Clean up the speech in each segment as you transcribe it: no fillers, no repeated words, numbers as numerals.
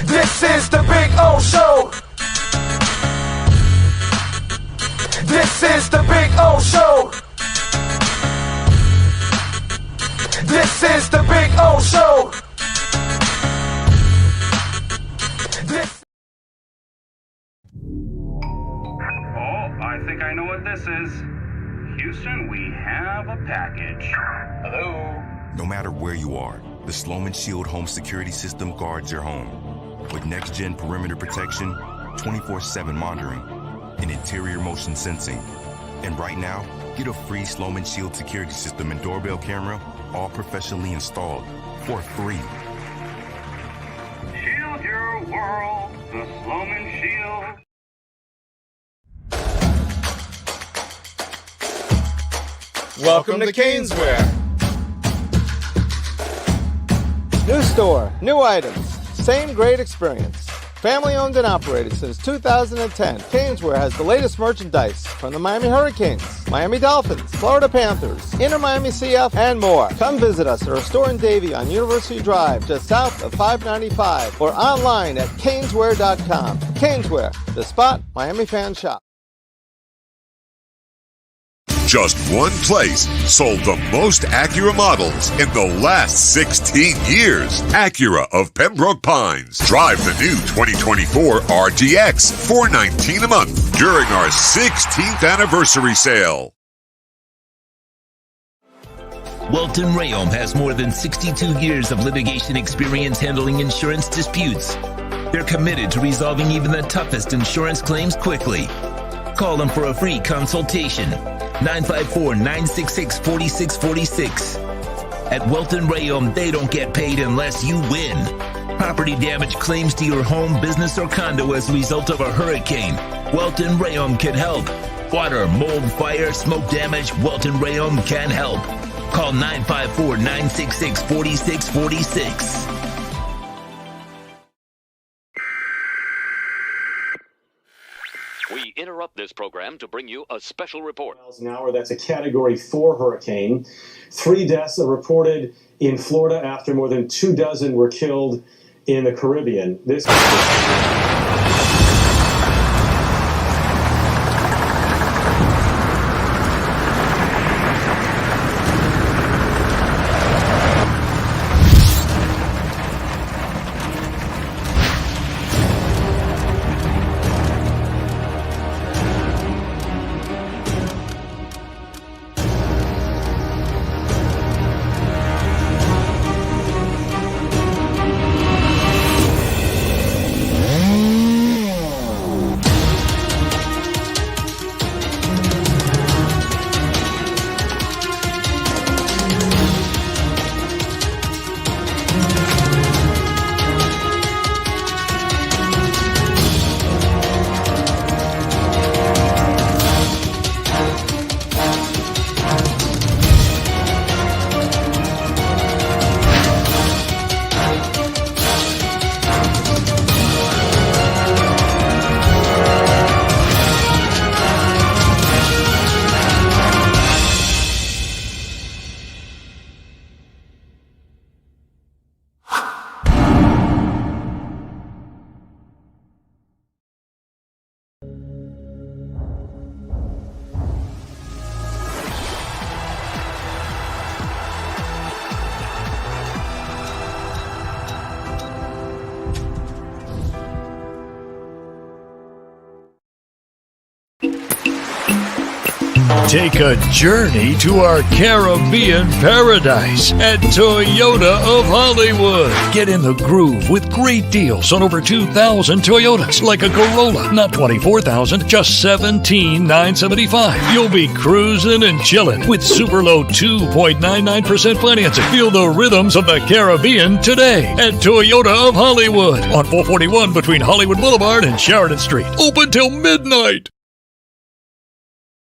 This is the Big O Show. This is the Big O Show. This is the Big O Show. I think I know what this is. Houston, we have a package. Hello? No matter where you are, the Sloman Shield home security system guards your home. With next-gen perimeter protection, 24/7 monitoring, and interior motion sensing. And right now, get a free Sloman Shield security system and doorbell camera, all professionally installed, for free. Shield your world, the Sloman Shield. Welcome to Caneswear. New store, new items, same great experience. Family owned and operated since 2010, Caneswear has the latest merchandise from the Miami Hurricanes, Miami Dolphins, Florida Panthers, Inter Miami CF, and more. Come visit us at our store in Davie on University Drive, just south of 595, or online at caneswear.com. Caneswear, the spot Miami fans shop. Just one place sold the most Acura models in the last 16 years. Acura of Pembroke Pines. Drive the new 2024 RDX, $419 a month during our 16th anniversary sale. Welton Rayom has more than 62 years of litigation experience handling insurance disputes. They're committed to resolving even the toughest insurance claims quickly. Call them for a free consultation. 954-966-4646. At Welton Rayom, they don't get paid unless you win. Property damage claims to your home, business, or condo as a result of a hurricane. Welton Rayom can help. Water, mold, fire, smoke damage, Welton Rayom can help. Call 954-966-4646. We interrupt this program to bring you a special report. Miles an hour, that's a Category 4 hurricane. 3 deaths are reported in Florida after more than 24 were killed in the Caribbean. This Take a journey to our Caribbean paradise at Toyota of Hollywood. Get in the groove with great deals on over 2,000 Toyotas, like a Corolla, not $24,000, just $17,975. You'll be cruising and chilling with super low 2.99% financing. Feel the rhythms of the Caribbean today at Toyota of Hollywood on 441 between Hollywood Boulevard and Sheridan Street. Open till midnight.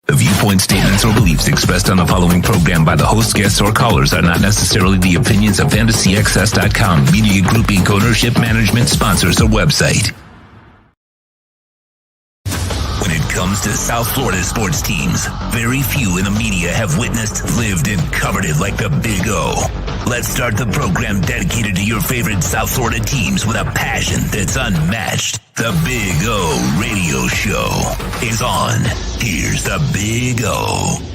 The viewpoint statements or beliefs expressed on the following program by the host, guests, or callers are not necessarily the opinions of FantasyXS.com, Media Group Inc. ownership, management, sponsors, or website. When it comes comes to South Florida sports teams, very few in the media have witnessed, lived, and covered it like the Big O. Let's start the program dedicated to your favorite South Florida teams with a passion that's unmatched. The Big O Radio Show is on. Here's the Big O.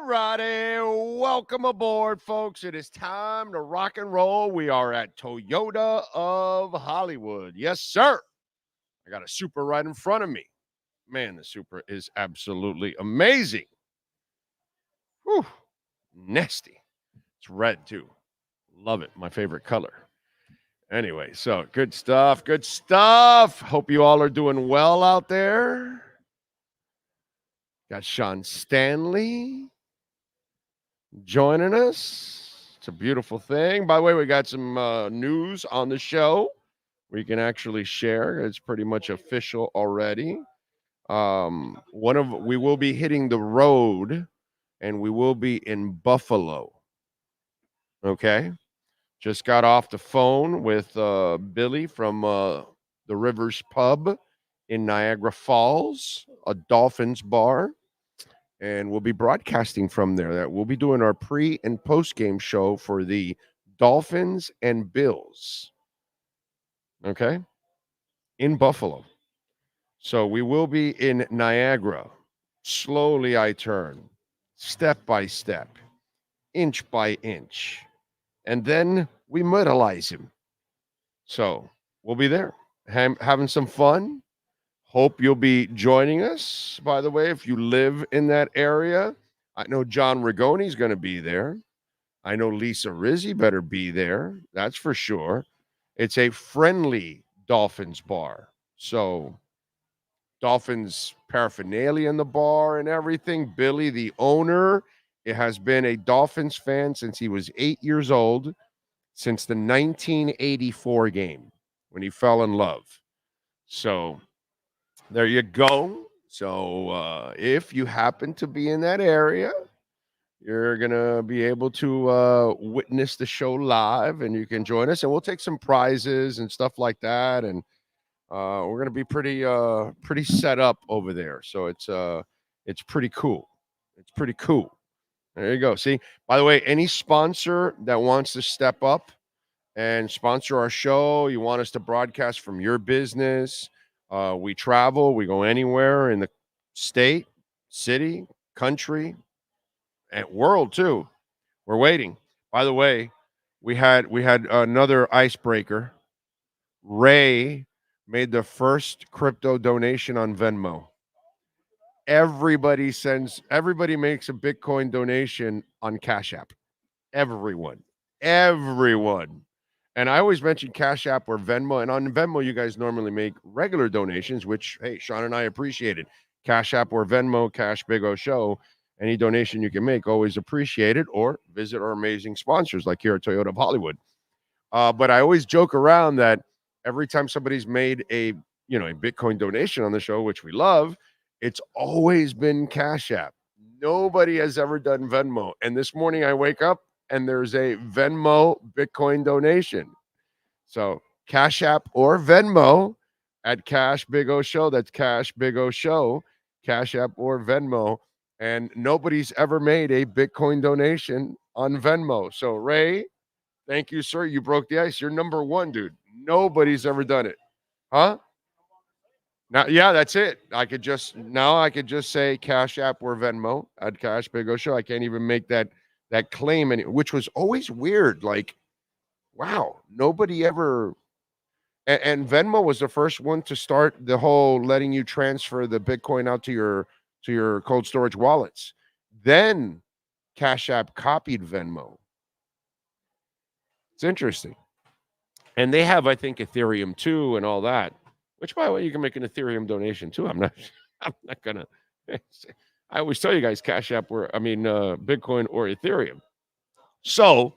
Alrighty, welcome aboard, folks. It is time to rock and roll. We are at Toyota of Hollywood. Yes, sir. I got a Supra right in front of me. Man, the Supra is absolutely amazing. Whew, nasty. It's red, too. Love it. My favorite color. Anyway, so good stuff. Good stuff. Hope you all are doing well out there. Got Sean Stanley joining us. It's a beautiful thing. By the way, we got some news on the show we can actually share. It's pretty much official already. We will be hitting the road, and we will be in Buffalo. Okay? Just got off the phone with Billy from the Rivers Pub in Niagara Falls, a Dolphins bar, and we'll be broadcasting from there. We'll be doing our pre- and post-game show for the Dolphins and Bills, okay, in Buffalo. So we will be in Niagara. Slowly I turn, step by step, inch by inch, and then we myrtleize him. So we'll be there having some fun. Hope you'll be joining us. By the way, if you live in that area, I know John Rigoni's going to be there. I know Lisa Rizzi better be there. That's for sure. It's a friendly Dolphins bar. So Dolphins paraphernalia in the bar and everything. Billy, the owner, it has been a Dolphins fan since he was 8 years old, since the 1984 game when he fell in love. So there you go. So if you happen to be in that area, you're going to be able to witness the show live, and you can join us, and we'll take some prizes and stuff like that. And we're going to be pretty set up over there. So it's pretty cool. It's pretty cool. There you go. See, by the way, any sponsor that wants to step up and sponsor our show, you want us to broadcast from your business, we travel, we go anywhere in the state, city, country, and world too. We're waiting. By the way, we had another icebreaker. Ray made the first crypto donation on Venmo. Everybody makes a Bitcoin donation on Cash App. Everyone. And I always mention Cash App or Venmo. And on Venmo, you guys normally make regular donations, which, hey, Sean and I appreciate it. Cash App or Venmo, Cash Big O Show. Any donation you can make, always appreciated. Or visit our amazing sponsors like here at Toyota of Hollywood. But I always joke around that every time somebody's made a Bitcoin donation on the show, which we love, it's always been Cash App. Nobody has ever done Venmo. And this morning I wake up, and there's a Venmo Bitcoin donation. So Cash App or Venmo at Cash Big O Show. That's Cash Big O Show, Cash App or Venmo. And nobody's ever made a Bitcoin donation on Venmo. So Ray, thank you, sir. You broke the ice. You're number one, dude. Nobody's ever done it. Huh? Now, yeah, that's it. I could just say Cash App or Venmo at Cash Big O Show. I can't even make that claim, which was always weird. Like, wow, nobody ever. And Venmo was the first one to start the whole letting you transfer the Bitcoin out to your cold storage wallets. Then Cash App copied Venmo. It's interesting. And they have, I think, Ethereum too and all that. Which, by the way, you can make an Ethereum donation too. I'm not gonna. I always tell you guys, Cash App Bitcoin or Ethereum. So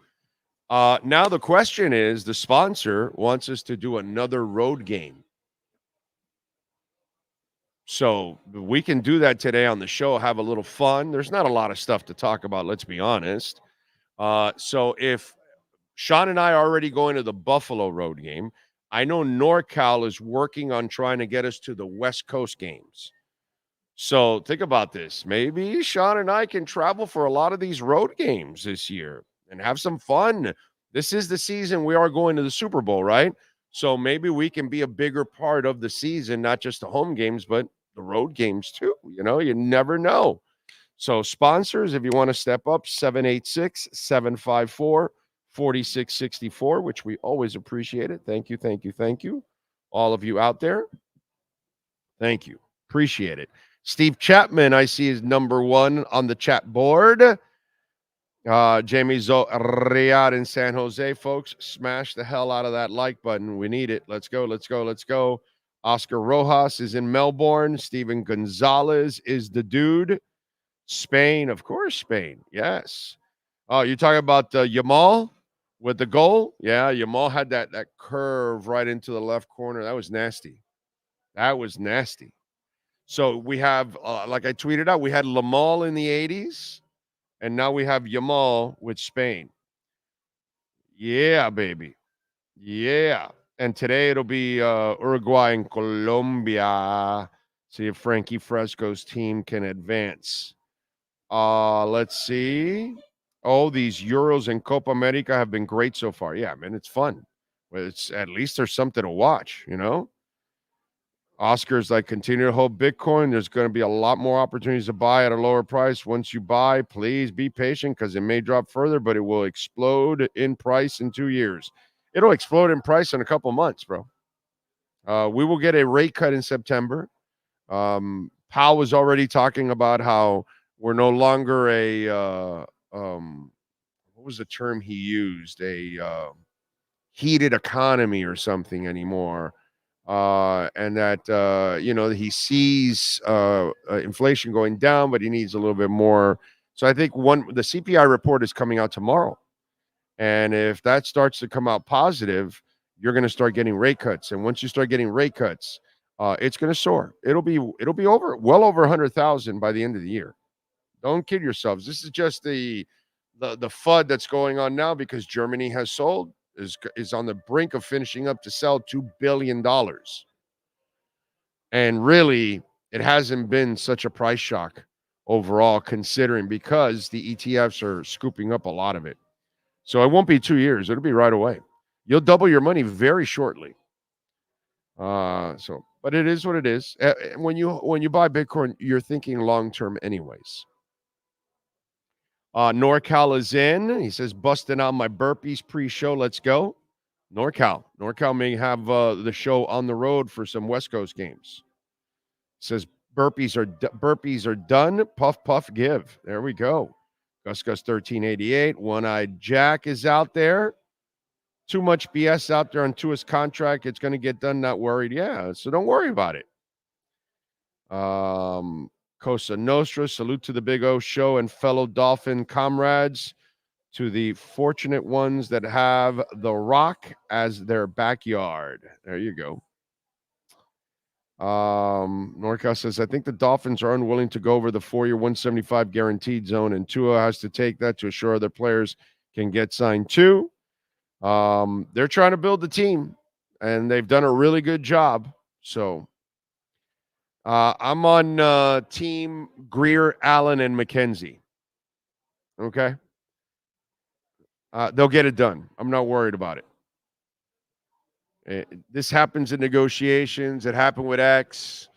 now the question is, the sponsor wants us to do another road game. So we can do that today on the show, have a little fun. There's not a lot of stuff to talk about, let's be honest. So if Sean and I are already going to the Buffalo road game, I know NorCal is working on trying to get us to the West Coast games. So think about this. Maybe Sean and I can travel for a lot of these road games this year and have some fun. This is the season we are going to the Super Bowl, right? So maybe we can be a bigger part of the season, not just the home games, but the road games too. You know, you never know. So sponsors, if you want to step up, 786-754-4664, which we always appreciate it. Thank you, thank you, thank you. All of you out there. Thank you. Appreciate it. Steve Chapman, I see, is number one on the chat board. Jamie Riyadh in San Jose, folks. Smash the hell out of that like button. We need it. Let's go, let's go, let's go. Oscar Rojas is in Melbourne. Steven Gonzalez is the dude. Spain, of course, Spain. Yes. Oh, you're talking about Yamal with the goal? Yeah, Yamal had that curve right into the left corner. That was nasty. That was nasty. So we have, like I tweeted out, we had Lamal in the 80s, and now we have Yamal with Spain. Yeah, baby. Yeah. And today it'll be Uruguay and Colombia. See if Frankie Fresco's team can advance. Let's see. Oh, these Euros and Copa America have been great so far. Yeah, man, it's fun. It's at least there's something to watch, you know? Oscar's like, continue to hold Bitcoin. There's going to be a lot more opportunities to buy at a lower price. Once you buy, please be patient because it may drop further, but it will explode in price in 2 years. It'll explode in price in a couple months, bro. We will get a rate cut in September. Powell was already talking about how we're no longer a what was the term he used? A heated economy or something anymore. And that, he sees inflation going down, but he needs a little bit more. So I think the CPI report is coming out tomorrow. And if that starts to come out positive, you're going to start getting rate cuts. And once you start getting rate cuts, it's going to soar. It'll be well over 100,000 by the end of the year. Don't kid yourselves. This is just the FUD that's going on now because Germany has sold. Is on the brink of finishing up to sell $2 billion. And really, it hasn't been such a price shock overall, considering because the ETFs are scooping up a lot of it. So it won't be 2 years. It'll be right away. You'll double your money very shortly. But it is what it is. When you buy Bitcoin, you're thinking long-term anyways. NorCal is in. He says, busting out my burpees pre-show. Let's go. NorCal may have the show on the road for some West Coast games. Says burpees are done. Puff, puff, give. There we go. Gus 1388. One-Eyed Jack is out there. Too much BS out there on Tua's contract. It's going to get done. Not worried. Yeah, so don't worry about it. Cosa Nostra, salute to the Big O show and fellow Dolphin comrades, to the fortunate ones that have the Rock as their backyard. There you go. Norcal says, I think the Dolphins are unwilling to go over the 4-year 175 guaranteed zone, and Tua has to take that to assure their players can get signed too. They're trying to build the team, and they've done a really good job. So I'm on team Greer, Allen, and McKenzie. Okay. They'll get it done. I'm not worried about it. This happens in negotiations. It happened with X.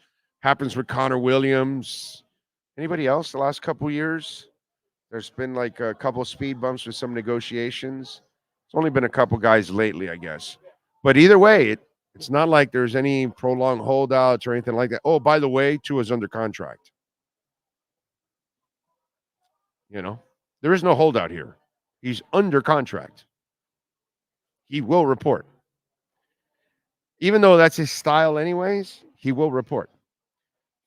Happens with Connor Williams. Anybody else the last couple of years? There's been like a couple of speed bumps with some negotiations. It's only been a couple guys lately, I guess. But either way, it's not like there's any prolonged holdouts or anything like that. Oh, by the way, Tua's under contract. There is no holdout here. He's under contract. He will report. Even though that's his style anyways, he will report.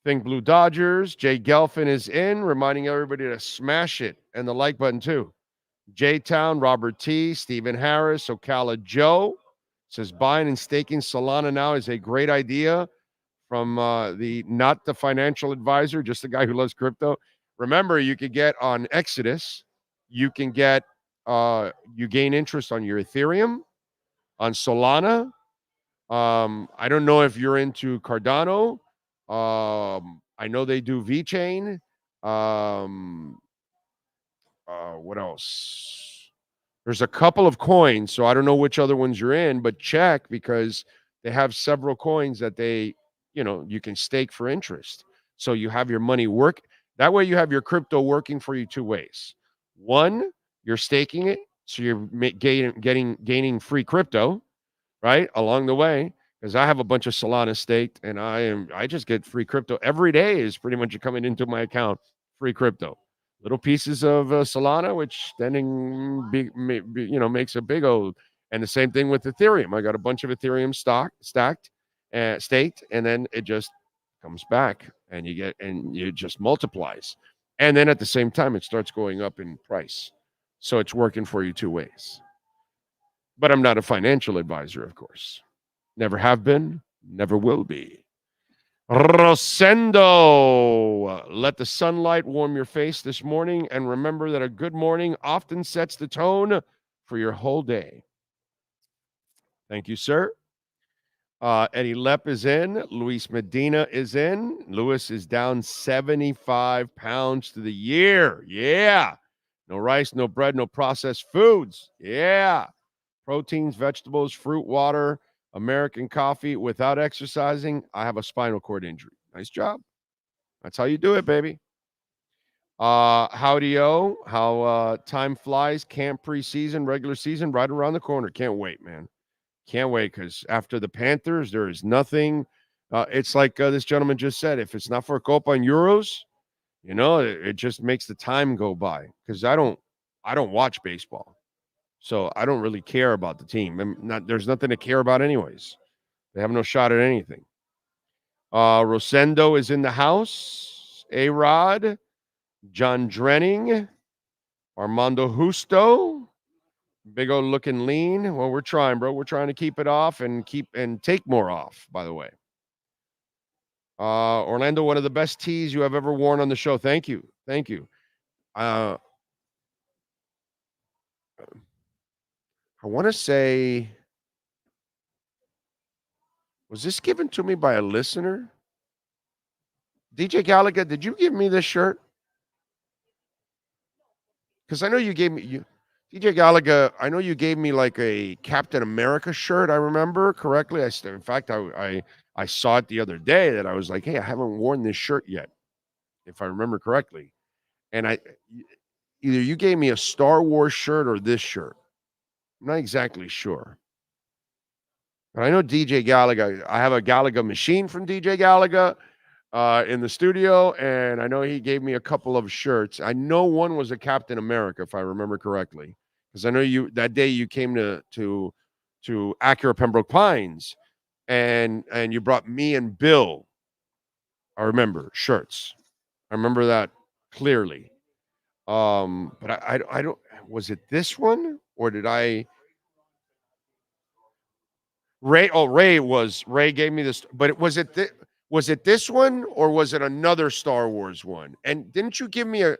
Think Blue Dodgers. Jay Gelfin is in, reminding everybody to smash it and the like button too. J-Town, Robert T., Stephen Harris, Ocala Joe says buying and staking Solana now is a great idea from not the financial advisor, just the guy who loves crypto. Remember, you could get on Exodus, you can get you gain interest on your Ethereum, on Solana, I don't know if you're into Cardano. I know they do VeChain. What else? There's a couple of coins, so I don't know which other ones you're in, but check because they have several coins that you can stake for interest. So you have your money work. That way you have your crypto working for you two ways. One, you're staking it, so you're gaining free crypto, right, along the way. Because I have a bunch of Solana staked, and I just get free crypto every day. Is pretty much coming into my account, free crypto, little pieces of Solana, which then makes a big old. And the same thing with Ethereum. I got a bunch of Ethereum stacked, staked, and then it just comes back, and it just multiplies. And then at the same time, it starts going up in price. So it's working for you two ways. But I'm not a financial advisor, of course. Never have been, never will be. Rosendo, let the sunlight warm your face this morning, and remember that a good morning often sets the tone for your whole day. Thank you, sir. Eddie Lepp is in. Luis Medina is in. Lewis is down 75 pounds to the year. Yeah. No rice, no bread, no processed foods. Yeah. Proteins, vegetables, fruit, water, American coffee. Without exercising, I have a spinal cord injury. Nice job. That's how you do it, baby. Howdy-o. How time flies. Camp preseason, regular season, right around the corner. Can't wait, man. Can't wait, because after the Panthers, there is nothing. It's like this gentleman just said, if it's not for Copa and Euros, it just makes the time go by, because I don't watch baseball. So I don't really care about the team. There's nothing to care about anyways. They have no shot at anything. Rosendo is in the house. A-Rod, John Drenning, Armando Justo, big old looking lean. Well, we're trying, bro. We're trying to keep it off and take more off, by the way. Orlando, one of the best tees you have ever worn on the show. Thank you. Thank you. I want to say, was this given to me by a listener? DJ Gallagher, did you give me this shirt? Because I know you gave me DJ Gallagher, I know you gave me like a Captain America shirt. I remember correctly. In fact, I saw it the other day that I was like, hey, I haven't worn this shirt yet, if I remember correctly. And either you gave me a Star Wars shirt or this shirt. I'm not exactly sure. But I know DJ Gallagher. I have a Gallagher machine from DJ Gallagher in the studio, and I know he gave me a couple of shirts. I know one was a Captain America, if I remember correctly, because I know that day you came to Acura Pembroke Pines, and you brought me and Bill. I remember shirts. I remember that clearly. But I don't. Was it this one, or did I? Ray gave me this, but was it this one, or was it another Star Wars one? And didn't you give me so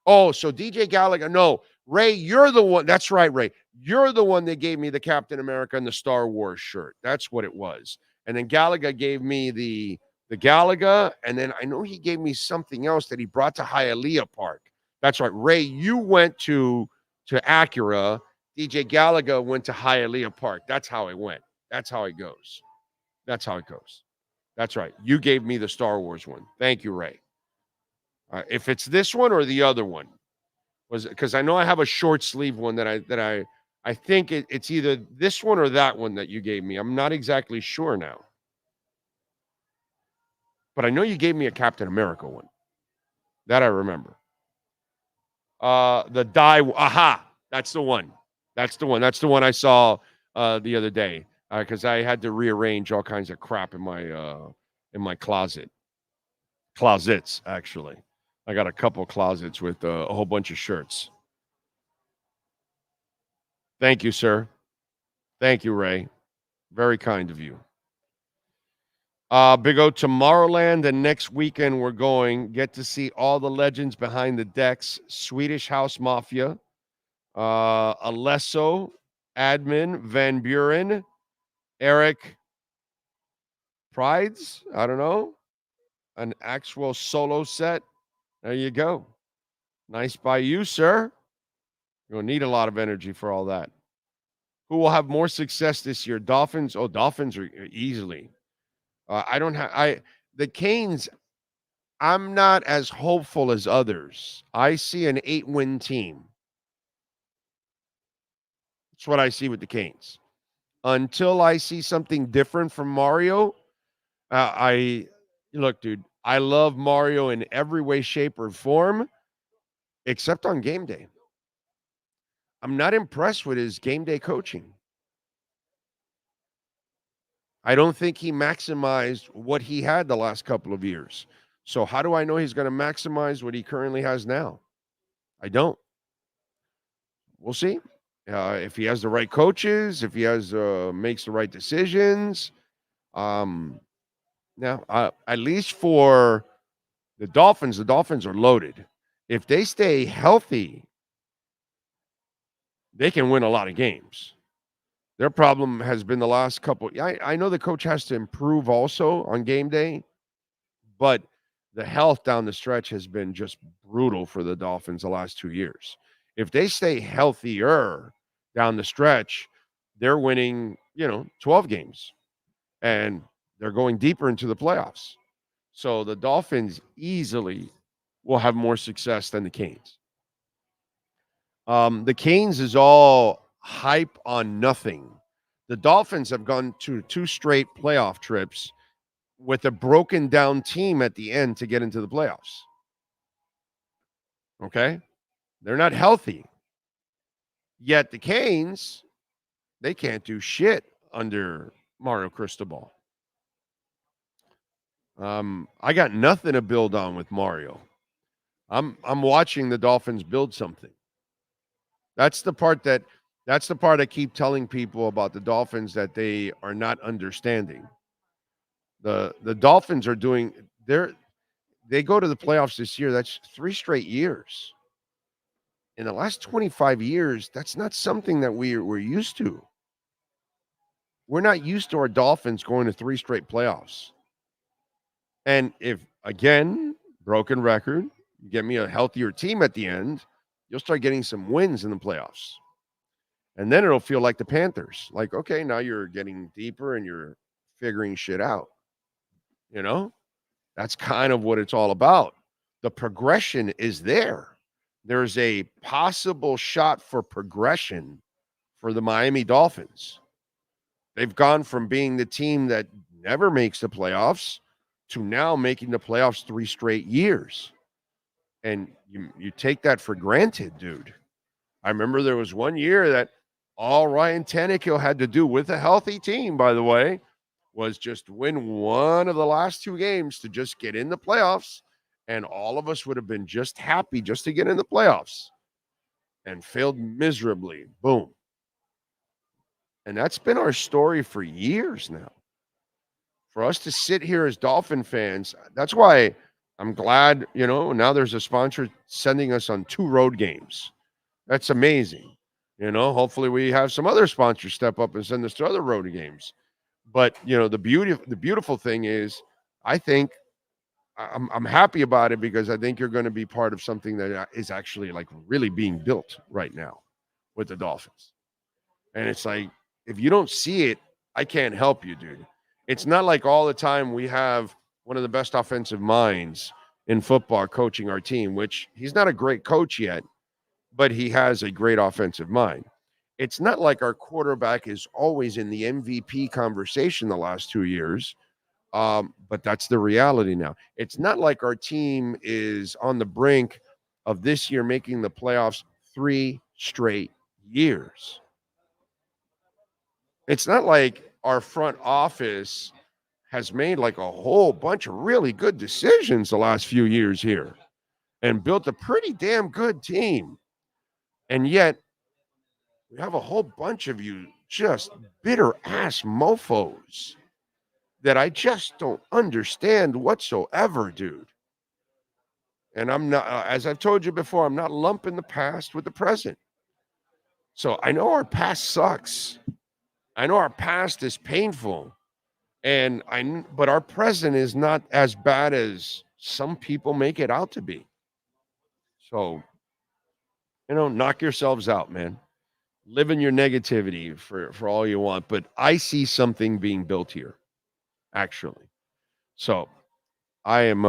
DJ Gallagher, no, Ray, you're the one. That's right, Ray. You're the one that gave me the Captain America and the Star Wars shirt. That's what it was. And then Gallagher gave me the Gallagher, and then I know he gave me something else that he brought to Hialeah Park. That's right. Ray, you went to Acura. DJ Gallagher went to Hialeah Park. That's how it went. That's how it goes. That's right. You gave me the Star Wars one. Thank you, Ray. If it's this one or the other one, was it because I know I have a short sleeve one that I think it's either this one or that one that you gave me. I'm not exactly sure now. But I know you gave me a Captain America one. That I remember. The die. Aha. That's the one. That's the one I saw the other day, because I had to rearrange all kinds of crap in my closet. Closets, actually. I got a couple closets with a whole bunch of shirts. Thank you, sir. Thank you, Ray. Very kind of you. Big O, Tomorrowland, and next weekend we're going. Get to see all the legends behind the decks. Swedish House Mafia. Alesso Admin Van Buren, Eric Prides. I don't know. An actual solo set. There you go. Nice by you, sir. You'll need a lot of energy for all that. Who will have more success this year? Dolphins? Oh, Dolphins are easily. The Canes, I'm not as hopeful as others. I see an 8-win team. That's what I see with the Canes. Until I see something different from Mario, look, dude, I love Mario in every way, shape, or form, except on game day. I'm not impressed with his game day coaching. I don't think he maximized what he had the last couple of years. So how do I know he's going to maximize what he currently has now? I don't. We'll see. If he has the right coaches, if he has makes the right decisions. Now, at least for the Dolphins are loaded. If they stay healthy, they can win a lot of games. Their problem has been the last couple. I know the coach has to improve also on game day, but the health down the stretch has been just brutal for the Dolphins the last 2 years. If they stay healthier down the stretch, they're winning, 12 games, and they're going deeper into the playoffs. So the Dolphins easily will have more success than the Canes. The Canes is all hype on nothing. The Dolphins have gone to 2 straight playoff trips with a broken down team at the end to get into the playoffs. Okay? They're not healthy. Yet the Canes, they can't do shit under Mario Cristobal. I got nothing to build on with Mario. I'm watching the Dolphins build something. That's the part I keep telling people about the Dolphins that they are not understanding. The Dolphins are doing they go to the playoffs this year. That's 3 straight years. In the last 25 years, that's not something that we're used to. We're not used to our Dolphins going to 3 straight playoffs. And if, again, broken record, you get me a healthier team at the end, you'll start getting some wins in the playoffs. And then it'll feel like the Panthers. Like, okay, now you're getting deeper and you're figuring shit out. That's kind of what it's all about. The progression is there. There's a possible shot for progression for the Miami Dolphins. They've gone from being the team that never makes the playoffs to now making the playoffs 3 straight years. And you take that for granted, dude. I remember there was one year that all Ryan Tannehill had to do with a healthy team, by the way, was just win one of the last 2 games to just get in the playoffs. And all of us would have been just happy just to get in the playoffs, and failed miserably. Boom. And that's been our story for years now. For us to sit here as Dolphin fans, that's why I'm glad, now there's a sponsor sending us on 2 road games. That's amazing. Hopefully we have some other sponsors step up and send us to other road games. But, the beautiful thing is, I think I'm happy about it, because I think you're going to be part of something that is actually like really being built right now with the Dolphins. And it's like, if you don't see it, I can't help you, dude. It's not like all the time we have one of the best offensive minds in football coaching our team, which he's not a great coach yet, but he has a great offensive mind. It's not like our quarterback is always in the MVP conversation the last 2 years, but that's the reality now. It's not like our team is on the brink of this year making the playoffs 3 straight years. It's not like our front office has made like a whole bunch of really good decisions the last few years here and built a pretty damn good team. And yet we have a whole bunch of you just bitter ass mofos that I just don't understand whatsoever, dude. And I'm not, as I've told you before, I'm not lumping the past with the present. So I know our past sucks. I know our past is painful. But our present is not as bad as some people make it out to be. So, knock yourselves out, man. Live in your negativity for all you want. But I see something being built here, actually. So I am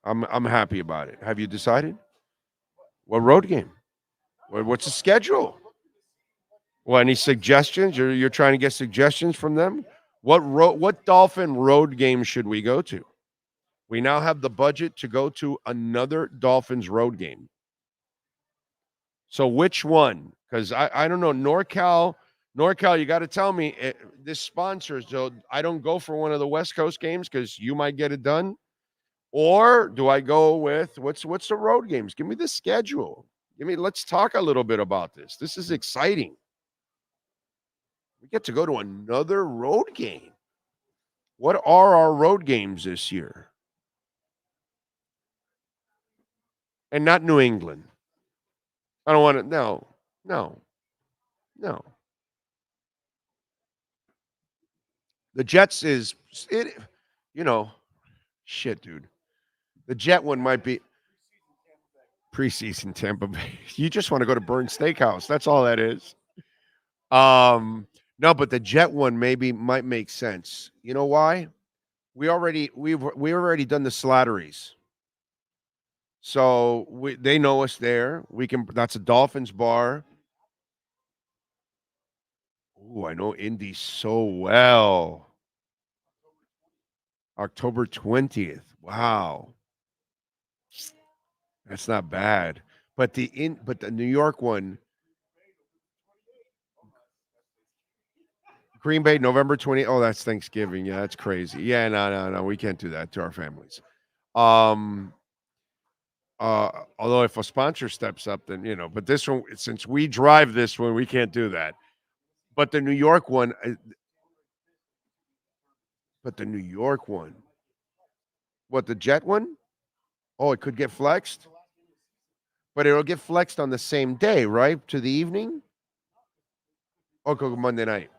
I'm happy about it. Have you decided? What road game? What's the schedule? Well, any suggestions? You're trying to get suggestions from them? What Dolphin road game should we go to? We now have the budget to go to another Dolphins road game. So which one? Because I don't know. NorCal, you got to tell me this sponsors. So I don't go for one of the West Coast games because you might get it done. Or do I go with what's the road games? Give me the schedule. Let's talk a little bit about this. This is exciting. We get to go to another road game. What are our road games this year? And not New England. I don't want to. No. The Jets is it. Shit, dude. The Jet one might be preseason Tampa Bay. You just want to go to Burn Steakhouse. That's all that is. No, but the Jet one might make sense. You know why? We've already done the Slatteries. So they know us there. That's a Dolphins bar. Ooh, I know Indy so well. October 20th. Wow. That's not bad. But the New York one, Green Bay, November 20th. Oh, that's Thanksgiving. Yeah, that's crazy. Yeah, no. We can't do that to our families. Although if a sponsor steps up, then but this one, since we drive this one, we can't do that. But the New York one, what, the Jet one? Oh, it could get flexed, but it'll get flexed on the same day, right? To the evening. Oh, go Monday night.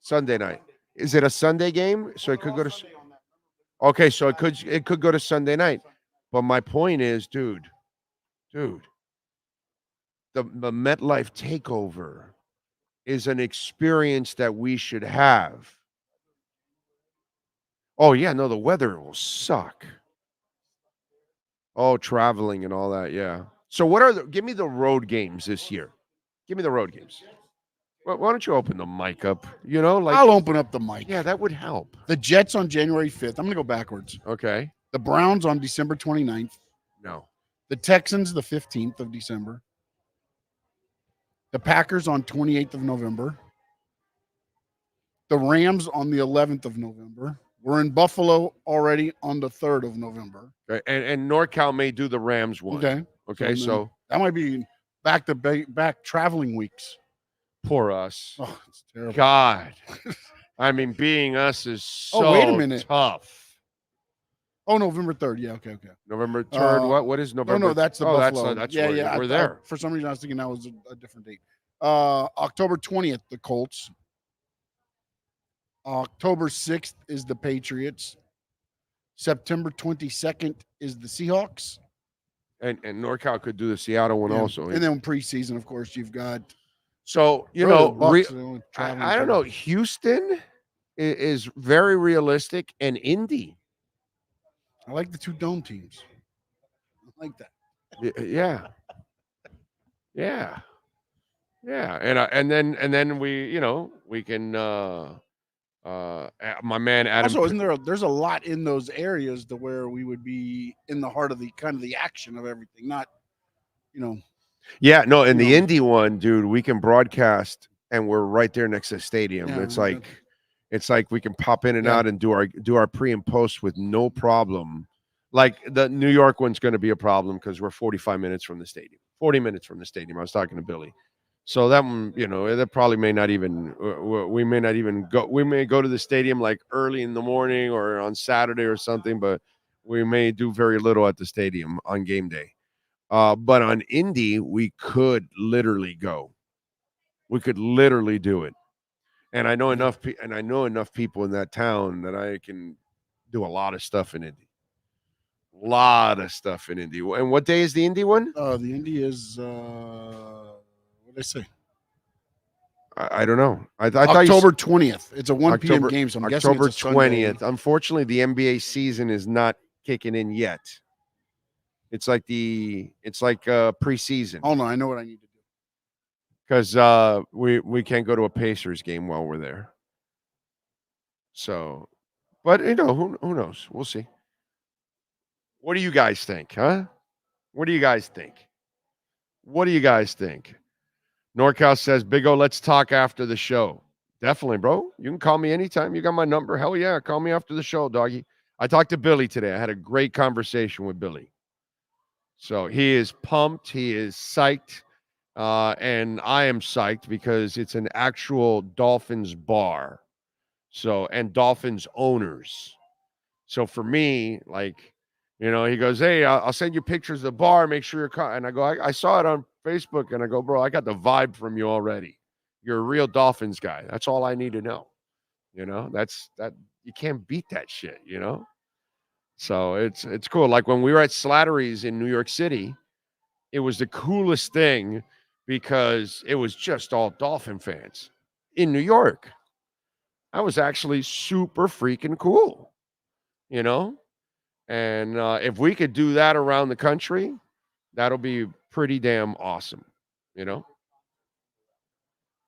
Sunday night. Is it a Sunday game? So it could go to. Okay, so it could go to Sunday night. But my point is, dude, the MetLife takeover is an experience that we should have. Oh yeah, no, the weather will suck. Oh, traveling and all that, yeah. So give me the road games this year. Give me the road games. Well, why don't you open the mic up? I'll open up the mic. Yeah, that would help. The Jets on January 5th. I'm going to go backwards. Okay. The Browns on December 29th. No. The Texans the 15th of December. The Packers on 28th of November. The Rams on the 11th of November. We're in Buffalo already on the 3rd of November. Okay. And NorCal may do the Rams one. Okay. So that might be back traveling weeks. Poor us. Oh, it's terrible. God. I mean, being us is so wait a minute. tough. Oh, November 3rd. Yeah, okay. November 3rd. What is November? No, that's the Buffalo. That's yeah. We're there. For some reason, I was thinking that was a different date. October 20th, the Colts. October 6th is the Patriots. September 22nd is the Seahawks. And NorCal could do the Seattle one also. And then preseason, of course, you've got. So, I don't know. Houston is very realistic, and Indy. I like the two dome teams. I like that. Yeah. And then we can my man Adam. Also, there's a lot in those areas to where we would be in the heart of the kind of the action of everything, not. Yeah, no, and the Indy one, dude, we can broadcast and we're right there next to the stadium. Yeah, it's like we can pop in and out and do our pre and post with no problem. Like the New York one's going to be a problem because we're 40 minutes from the stadium. I was talking to Billy. So that one, that probably may not even we may not even go. We may go to the stadium like early in the morning or on Saturday or something, but we may do very little at the stadium on game day. But on Indy, we could literally go. We could literally do it. And I know enough people in that town that I can do a lot of stuff in Indy. Lot of stuff in Indy. And what day is the Indy one? The Indy is what did I say? I don't know. I thought October 20th. It's a 1 p.m. game, so I'm guessing October it's a Sunday. 20th. Unfortunately, the NBA season is not kicking in yet. It's like preseason. Oh no, I know what I need to do. Because we can't go to a Pacers game while we're there. So, but who knows? We'll see. What do you guys think, huh? What do you guys think? NorCal says, Big O, let's talk after the show. Definitely, bro. You can call me anytime. You got my number. Hell yeah. Call me after the show, doggy. I talked to Billy today. I had a great conversation with Billy. So he is pumped. He is psyched. And I am psyched because it's an actual Dolphins bar. So, and Dolphins owners. So for me, he goes, hey, I'll send you pictures of the bar. Make sure you're and I go, I saw it on Facebook, and I go, bro, I got the vibe from you already. You're a real Dolphins guy. That's all I need to know. That's you can't beat that shit, So it's cool. Like when we were at Slattery's in New York City, it was the coolest thing because it was just all Dolphin fans in New York. That was actually super freaking cool, And if we could do that around the country, that'll be pretty damn awesome,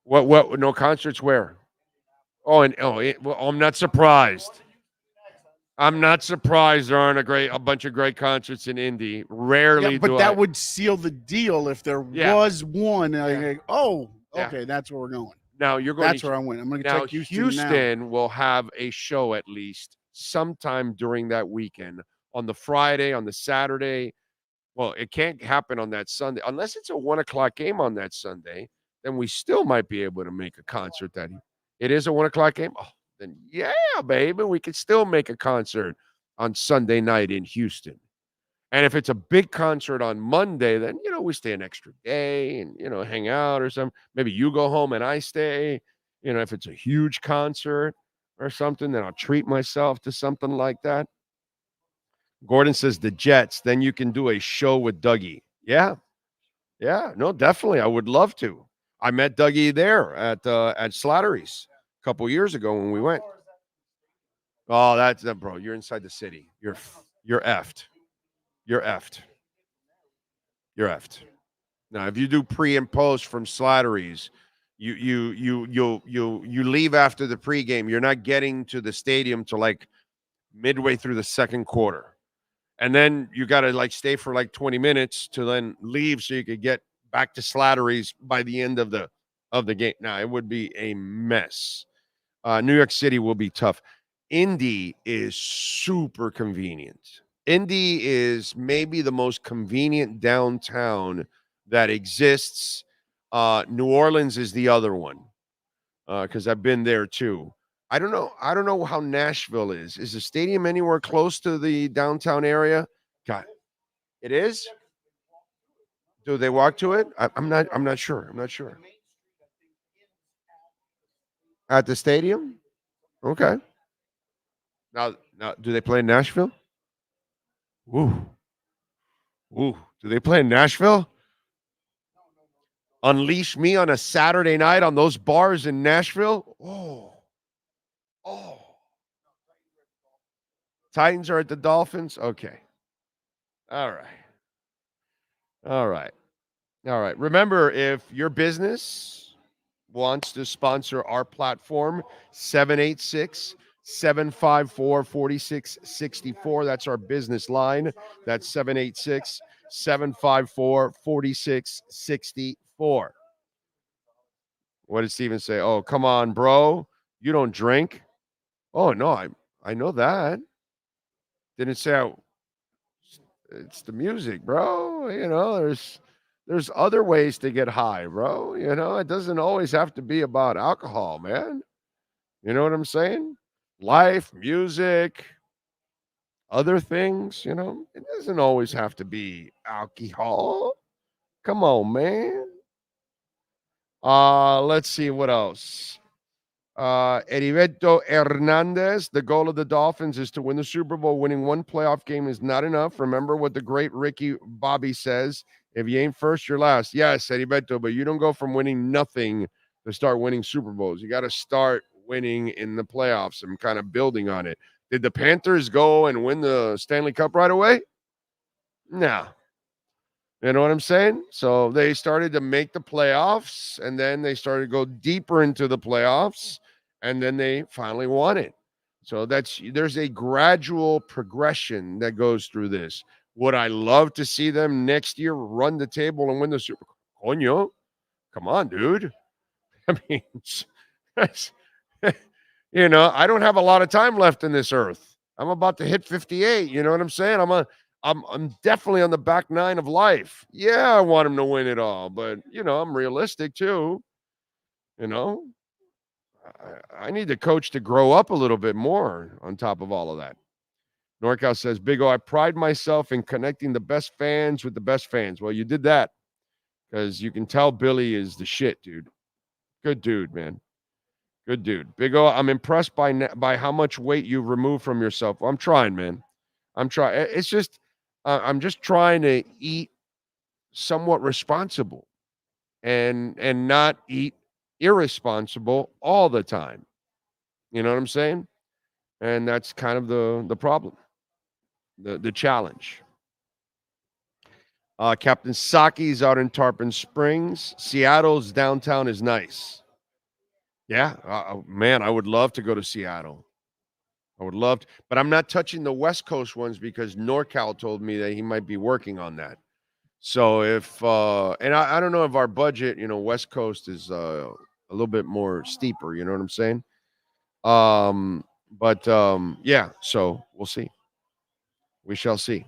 What? No concerts where? I'm not surprised. I'm not surprised there aren't a bunch of great concerts in Indy. Rarely, but that would seal the deal if there was one. Okay, that's where we're going. Now you're going. That's where I went. I'm going to check Houston will have a show at least sometime during that weekend. On the Friday, on the Saturday. Well, it can't happen on that Sunday unless it's a 1:00 game on that Sunday. Then we still might be able to make a concert. It is a 1:00 game. Oh, then yeah, baby, we can still make a concert on Sunday night in Houston. And if it's a big concert on Monday, then we stay an extra day and hang out or something. Maybe you go home and I stay. If it's a huge concert or something, then I'll treat myself to something like that. Gordon says the Jets, then you can do a show with Dougie. Yeah. No, definitely. I would love to. I met Dougie there at Slattery's a couple years ago when we went. Oh, that's bro. You're inside the city. You're effed. You're effed. Now, if you do pre and post from Slattery's, you leave after the pregame. You're not getting to the stadium till like midway through the second quarter. And then you got to stay for 20 minutes to then leave so you could get back to Slattery's by the end of the game. Now, it would be a mess. New York City will be tough. Indy is super convenient. Indy is maybe the most convenient downtown that exists. New Orleans is the other one because I've been there too. I don't know how Nashville is. Is the stadium anywhere close to the downtown area? God, it is. Do they walk to it? I'm not sure. At the stadium? Okay. Now, do they play in Nashville? Ooh. Do they play in Nashville? Unleash me on a Saturday night on those bars in Nashville? Oh. Titans are at the Dolphins? Okay. All right. Remember, if your business wants to sponsor our platform, 786-754-4664. That's our business line. That's 786-754-4664. What did Steven say? Oh, come on, bro. You don't drink? Oh, no, I know that. Didn't say it's the music, bro. There's other ways to get high, bro. It doesn't always have to be about alcohol, man. You know what I'm saying? Life, music, other things, you know. It doesn't always have to be alcohol. Come on, man. Let's see what else. Heriberto Hernandez, the goal of the Dolphins is to win the Super Bowl. Winning one playoff game is not enough. Remember what the great Ricky Bobby says. If you ain't first, you're last. Yes, Heriberto, but you don't go from winning nothing to start winning Super Bowls. You got to start winning in the playoffs and kind of building on it. Did the Panthers go and win the Stanley Cup right away? No. You know what I'm saying? So they started to make the playoffs, and then they started to go deeper into the playoffs, and then they finally won it. So there's a gradual progression that goes through this. Would I love to see them next year run the table and win the Super Bowl? Coño, come on, dude. I mean, you know, I don't have a lot of time left in this earth. I'm about to hit 58. You know what I'm saying? I'm definitely on the back nine of life. Yeah, I want him to win it all, but you know, I'm realistic too. You know, I need the coach to grow up a little bit more on top of all of that. NorCal says, Big O, I pride myself in connecting the best fans with the best fans. Well, you did that because you can tell Billy is the shit, dude. Good dude, man. Good dude. Big O, I'm impressed by how much weight you've removed from yourself. Well, I'm trying, man. I'm trying. It's just, I'm just trying to eat somewhat responsible and not eat irresponsible all the time. You know what I'm saying? And that's kind of the problem, the challenge. Captain Saki's out in Tarpon Springs. Seattle's downtown is nice. Yeah, man, I would love to go to Seattle. I would love to, but I'm not touching the West Coast ones because NorCal told me that he might be working on that. So if and I don't know if our budget, you know, West Coast is a little bit more steeper, you know what I'm saying? But yeah, so we'll see. We shall see.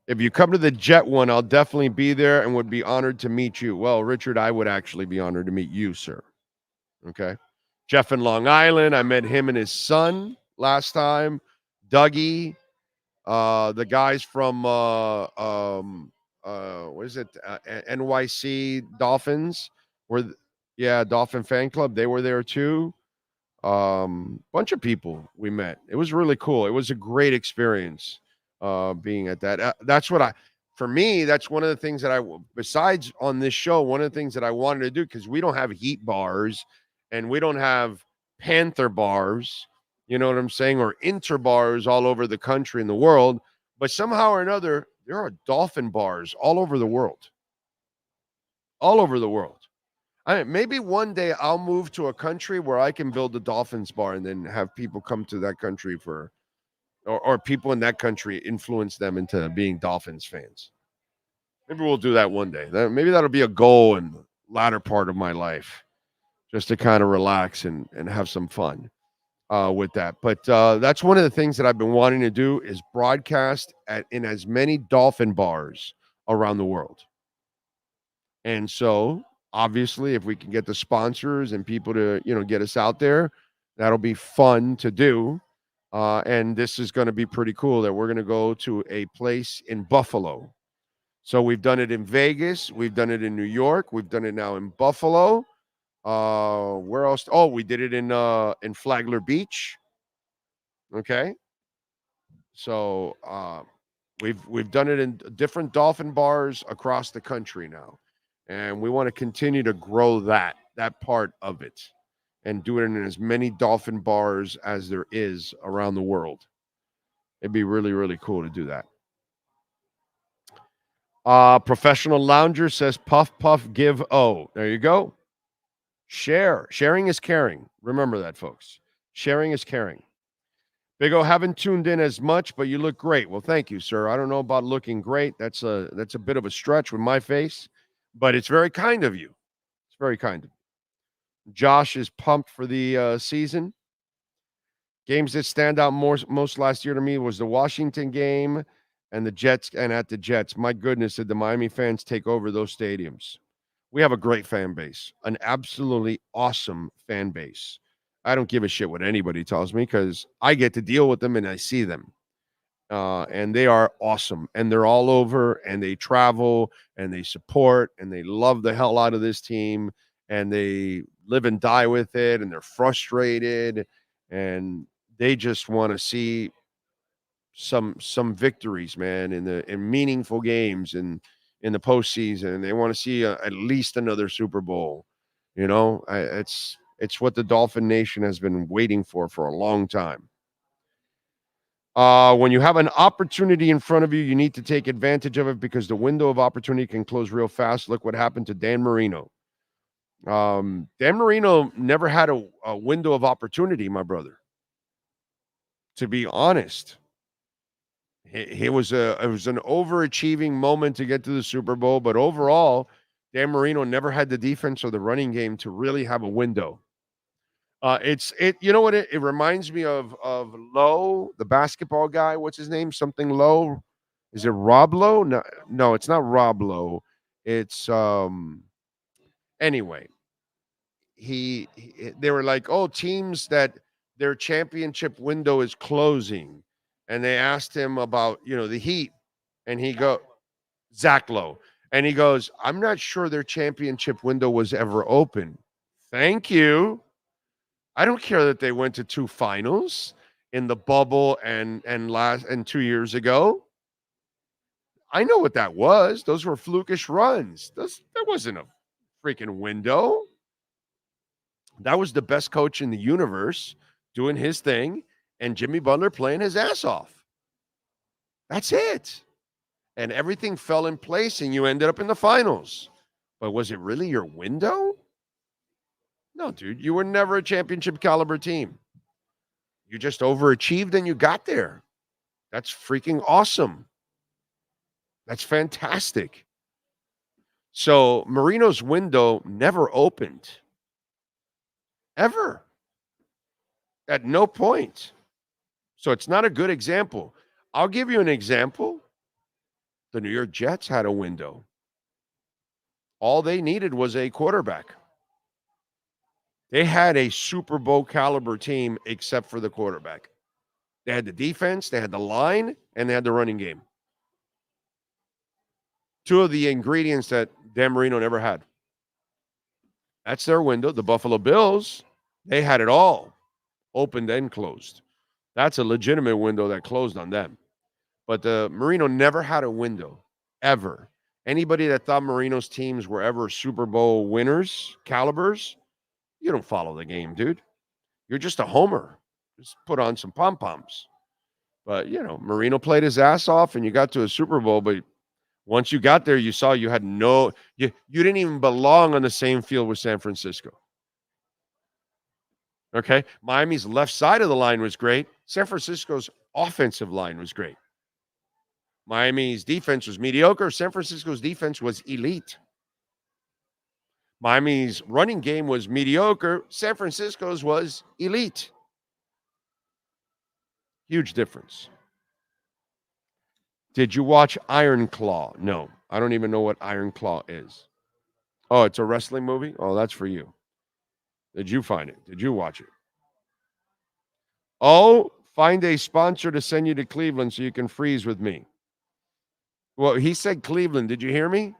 If you come to the Jet one, I'll definitely be there and would be honored to meet you. Well, Richard, I would actually be honored to meet you, sir. Okay. Jeff in Long Island, I met him and his son last time. Dougie, the guys from what is it? NYC Dolphins Dolphin fan club. They were there too. Bunch of people we met. It was really cool. It was a great experience being at that. For me, that's one of the things that besides on this show, one of the things that I wanted to do, because we don't have Heat bars and we don't have Panther bars, you know what I'm saying, or Inter bars all over the country and the world, but somehow or another, there are Dolphin bars all over the world. All over the world. Maybe one day I'll move to a country where I can build a Dolphins bar and then have people come to that country or people in that country influence them into being Dolphins fans. Maybe we'll do that one day. Maybe that'll be a goal in the latter part of my life, just to kind of relax and have some fun with that. But that's one of the things that I've been wanting to do is broadcast in as many Dolphin bars around the world. And so obviously, if we can get the sponsors and people to, you know, get us out there, that'll be fun to do. And this is going to be pretty cool that we're going to go to a place in Buffalo. So we've done it in Vegas. We've done it in New York. We've done it now in Buffalo. Where else? Oh, we did it in Flagler Beach. Okay. So we've done it in different Dolphin bars across the country now. And we want to continue to grow that part of it and do it in as many Dolphin bars as there is around the world. It'd be really, really cool to do that. Professional Lounger says, puff, puff, give, oh. There you go. Share. Sharing is caring. Remember that, folks. Sharing is caring. Big O, haven't tuned in as much, but you look great. Well, thank you, sir. I don't know about looking great. That's a bit of a stretch with my face. But it's very kind of you. It's very kind of you. Josh is pumped for the season. Games that stand out most last year to me was the Washington game and the Jets. And at the Jets, my goodness, did the Miami fans take over those stadiums. We have a great fan base, an absolutely awesome fan base. I don't give a shit what anybody tells me because I get to deal with them and I see them. and they are awesome. And they're all over, and they travel, and they support, and they love the hell out of this team, and they live and die with it, and they're frustrated, and they just want to see some victories, man, in meaningful games and in the postseason. And they want to see at least another Super Bowl. You know, it's what the Dolphin Nation has been waiting for a long time. When you have an opportunity in front of you, you need to take advantage of it because the window of opportunity can close real fast. Look what happened to Dan Marino. Dan Marino never had a window of opportunity, my brother. To be honest, it was an overachieving moment to get to the Super Bowl, but overall, Dan Marino never had the defense or the running game to really have a window. You know what it reminds me of Lowe, the basketball guy. What's his name? Something Lowe. Is it Rob Lowe? No, it's not Rob Lowe. It's anyway. They were like, oh, teams that their championship window is closing, and they asked him about the Heat, and Zach Lowe, and he goes, I'm not sure their championship window was ever open. Thank you. I don't care that they went to 2 finals in the bubble and 2 years ago. I know what that was. Those were flukish runs. That wasn't a freaking window. That was the best coach in the universe doing his thing and Jimmy Butler playing his ass off. That's it. And everything fell in place and you ended up in the finals. But was it really your window? No, dude, you were never a championship caliber team. You just overachieved and you got there. That's freaking awesome. That's fantastic. So Marino's window never opened. Ever. At no point. So it's not a good example. I'll give you an example. The New York Jets had a window. All they needed was a quarterback. They had a Super Bowl caliber team except for the quarterback. They had the defense, they had the line, and they had the running game. 2 of the ingredients that Dan Marino never had. That's their window. The Buffalo Bills, they had it all, opened and closed. That's a legitimate window that closed on them. But Marino never had a window, ever. Anybody that thought Marino's teams were ever Super Bowl winners, calibers, you don't follow the game, dude. You're just a homer. Just put on some pom-poms. But, Marino played his ass off and you got to a Super Bowl. But once you got there, you saw you had you didn't even belong on the same field with San Francisco. Okay? Miami's left side of the line was great. San Francisco's offensive line was great. Miami's defense was mediocre. San Francisco's defense was elite. Miami's running game was mediocre. San Francisco's was elite. Huge difference. Did you watch Iron Claw? No, I don't even know what Iron Claw is. Oh, it's a wrestling movie? Oh, that's for you. Did you find it? Did you watch it? Oh, find a sponsor to send you to Cleveland so you can freeze with me. Well, he said Cleveland. Did you hear me?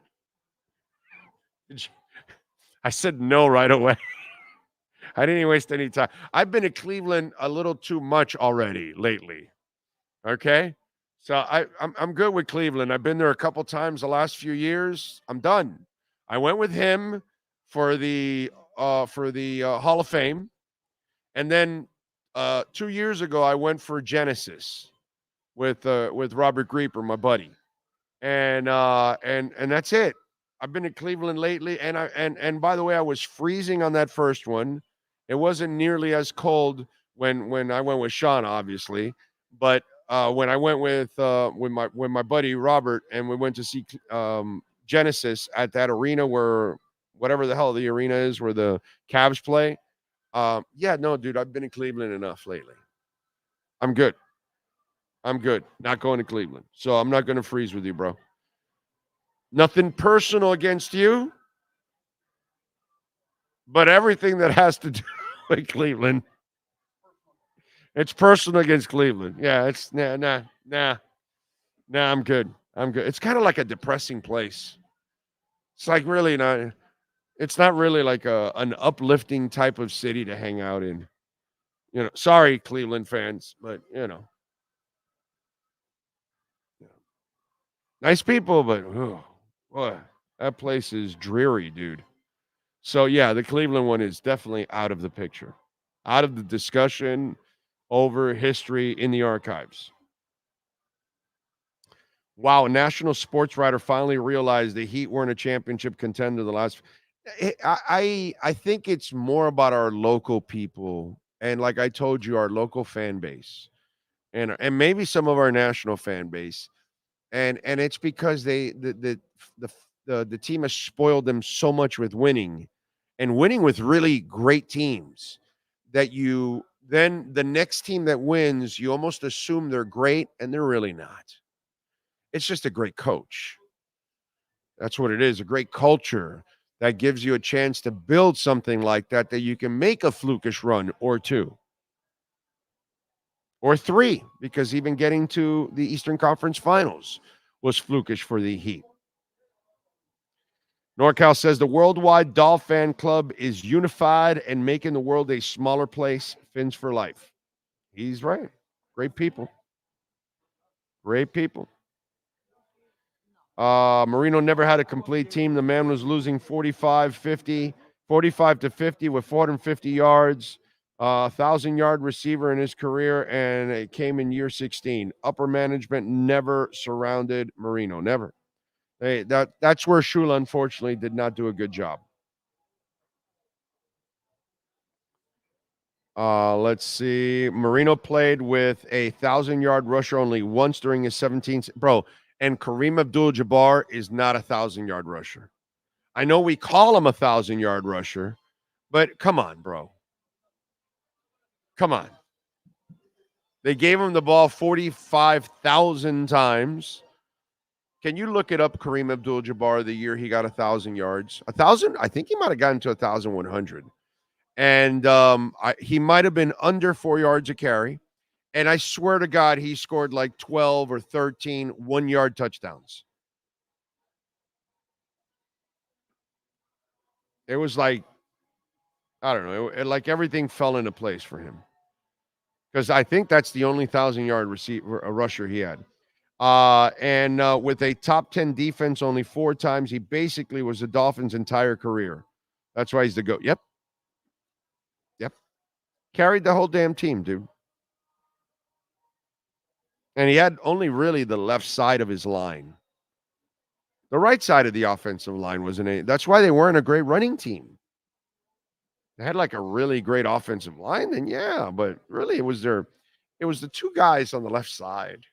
I said no right away. I didn't even waste any time. I've been to Cleveland a little too much already lately. Okay? So I'm good with Cleveland. I've been there a couple times the last few years. I'm done. I went with him for the Hall of Fame. And then 2 years ago I went for Genesis with Robert Grieper, my buddy. And that's it. I've been to Cleveland lately, and by the way, I was freezing on that first one. It wasn't nearly as cold when I went with Sean, obviously, but when I went with my buddy Robert, and we went to see Genesis at that arena where whatever the hell the arena is where the Cavs play. Yeah, no, dude, I've been in Cleveland enough lately. I'm good. Not going to Cleveland, so I'm not going to freeze with you, bro. Nothing personal against you, but everything that has to do with Cleveland It's personal against Cleveland. Yeah, it's nah. I'm good. It's kind of like a depressing place. It's like really not. It's not really like an uplifting type of city to hang out in. Sorry, Cleveland fans, but nice people, but boy, that place is dreary, dude. So yeah, the Cleveland one is definitely out of the picture, out of the discussion over history in the archives. Wow, a national sports writer finally realized the Heat weren't a championship contender the last. I think it's more about our local people, and like I told you, our local fan base, and maybe some of our national fan base, and it's because the team has spoiled them so much with winning, and winning with really great teams, that you then the next team that wins, you almost assume they're great, and they're really not. It's just a great coach. That's what it is, a great culture that gives you a chance to build something like that you can make a flukish run or two or three, because even getting to the Eastern Conference Finals was flukish for the Heat. NorCal says the worldwide Dolphin fan club is unified and making the world a smaller place. Fins for life. He's right. Great people. Great people. Marino never had a complete team. The man was losing 45 to 50 with 450 yards, 1,000-yard receiver in his career, and it came in year 16. Upper management never surrounded Marino. Never. That's where Shula, unfortunately, did not do a good job. Let's see. Marino played with a 1,000-yard rusher only once during his 17th. Bro, and Kareem Abdul-Jabbar is not a 1,000-yard rusher. I know we call him a 1,000-yard rusher, but come on, bro. Come on. They gave him the ball 45,000 times. Can you look it up, Kareem Abdul-Jabbar, the year he got 1,000 yards? 1,000? I think he might have gotten to 1,100. And he might have been under 4 yards a carry. And I swear to God, he scored like 12 or 13 one-yard touchdowns. It was like, I don't know, like everything fell into place for him. Because I think that's the only 1,000-yard rusher he had. And with a top 10 defense only 4 times, he basically was the Dolphins' entire career. That's why he's the GOAT. Yep. Carried the whole damn team, dude. And he had only really the left side of his line. The right side of the offensive line wasn't. That's why they weren't a great running team. They had like a really great offensive line, then yeah, but really it was the two guys on the left side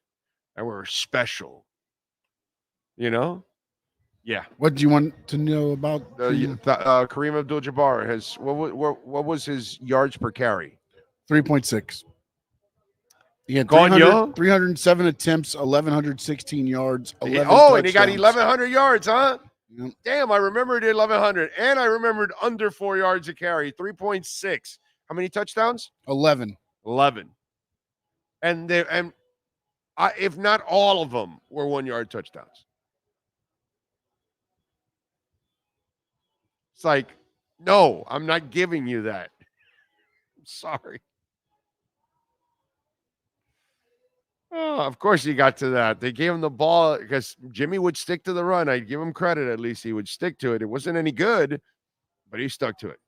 that were special. Yeah. What do you want to know about Kareem Abdul-Jabbar? What was his yards per carry? 3.6. He had 307 attempts, 1,116 yards. 11 and he got 1,100 yards, huh? Yep. Damn, I remembered 1,100, and I remembered under 4 yards a carry, 3.6. How many touchdowns? 11. And if not all of them were 1-yard touchdowns. It's like, no, I'm not giving you that. I'm sorry. Oh, of course he got to that. They gave him the ball because Jimmy would stick to the run. I'd give him credit. At least he would stick to it. It wasn't any good, but he stuck to it.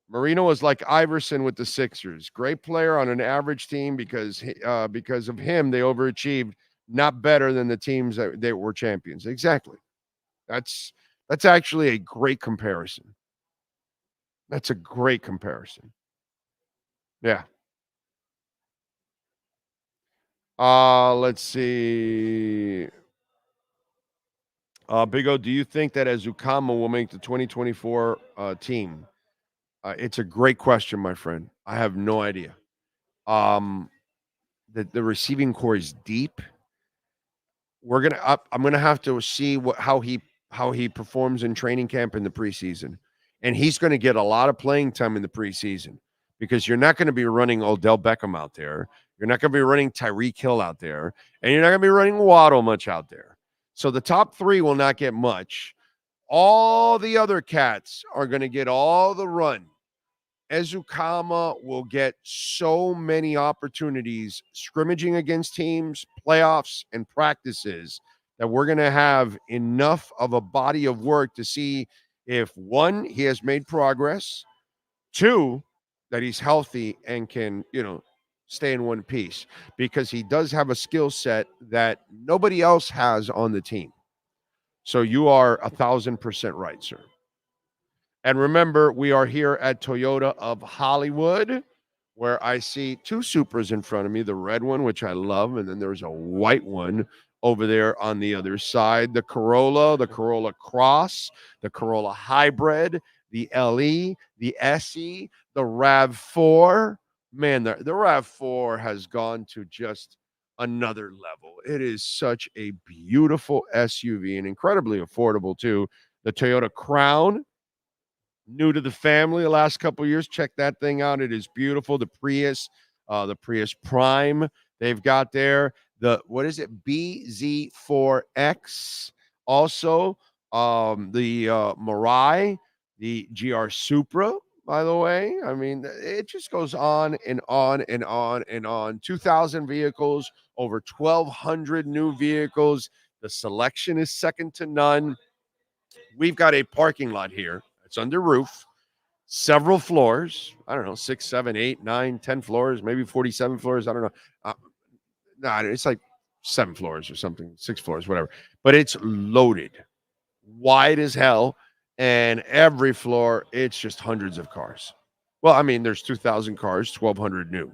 Marino was like Iverson with the Sixers. Great player on an average team because of him, they overachieved, not better than the teams that they were champions. Exactly. That's actually a great comparison. That's a great comparison. Yeah. Let's see. Big O, do you think that Azukama will make the 2024 team? It's a great question, my friend. I have no idea. The receiving core is deep. I'm gonna have to see how he performs in training camp in the preseason, and he's going to get a lot of playing time in the preseason because you're not going to be running Odell Beckham out there. You're not going to be running Tyreek Hill out there, and you're not going to be running Waddle much out there. So the top three will not get much. All the other cats are going to get all the run. Ezukama will get so many opportunities scrimmaging against teams, playoffs, and practices that we're going to have enough of a body of work to see if, one, he has made progress, two, that he's healthy and can, stay in one piece, because he does have a skill set that nobody else has on the team. So you are 1,000% right, sir. And remember, we are here at Toyota of Hollywood, where I see two Supras in front of me, the red one, which I love, and then there's a white one over there on the other side, the Corolla Cross, the Corolla Hybrid, the LE, the SE, the RAV4. Man, the RAV4 has gone to just another level. It is such a beautiful SUV and incredibly affordable, too. The Toyota Crown, new to the family the last couple of years. Check that thing out. It is beautiful. The Prius Prime they've got there. The, what is it? BZ4X. Also, the Mirai, the GR Supra, by the way. I mean, it just goes on and on and on and on. 2,000 vehicles, over 1,200 new vehicles. The selection is second to none. We've got a parking lot here. It's under roof, several floors. I don't know, 6, 7, 8, 9, 10 floors, maybe 47 floors. I don't know. It's like 7 floors or something, 6 floors, whatever. But it's loaded, wide as hell. And every floor, it's just hundreds of cars. Well, I mean, there's 2,000 cars, 1,200 new.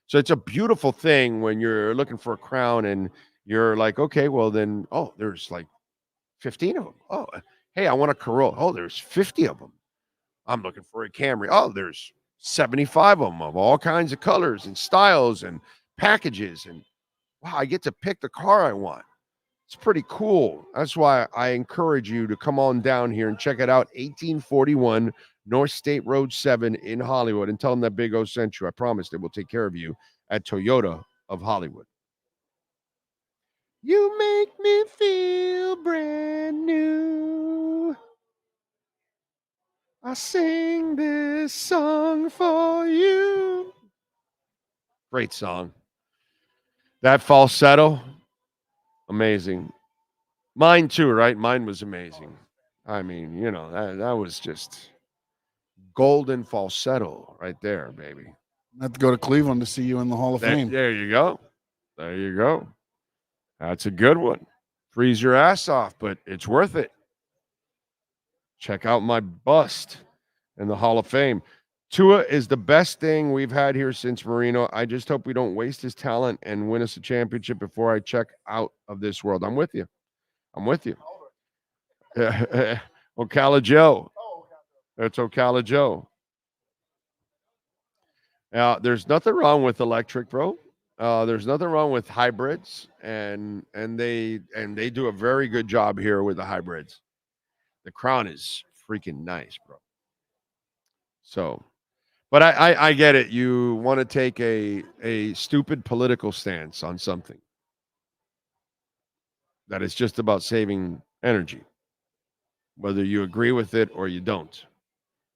So it's a beautiful thing when you're looking for a Crown and you're like, okay, well then, there's like 15 of them. Oh, hey, I want a Corolla. Oh, there's 50 of them. I'm looking for a Camry. Oh, there's 75 of them of all kinds of colors and styles and packages. And wow, I get to pick the car I want. It's pretty cool. That's why I encourage you to come on down here and check it out. 1841 North State Road 7 in Hollywood, and tell them that Big O sent you. I promise they will take care of you at Toyota of Hollywood. You make me feel brand new. I sing this song for you. Great song. That falsetto, amazing. Mine too, right? Mine was amazing. I mean, that was just golden falsetto right there, baby. I have to go to Cleveland to see you in the Hall of Fame. There you go. There you go. That's a good one. Freeze your ass off, but it's worth it. Check out my bust in the Hall of Fame. Tua is the best thing we've had here since Marino. I just hope we don't waste his talent and win us a championship before I check out of this world. I'm with you. Ocala Joe. That's Ocala Joe. Now, there's nothing wrong with electric, bro. There's nothing wrong with hybrids, and they do a very good job here with the hybrids. The Crown is freaking nice, bro. So, but I get it. You want to take a stupid political stance on something that is just about saving energy, whether you agree with it or you don't.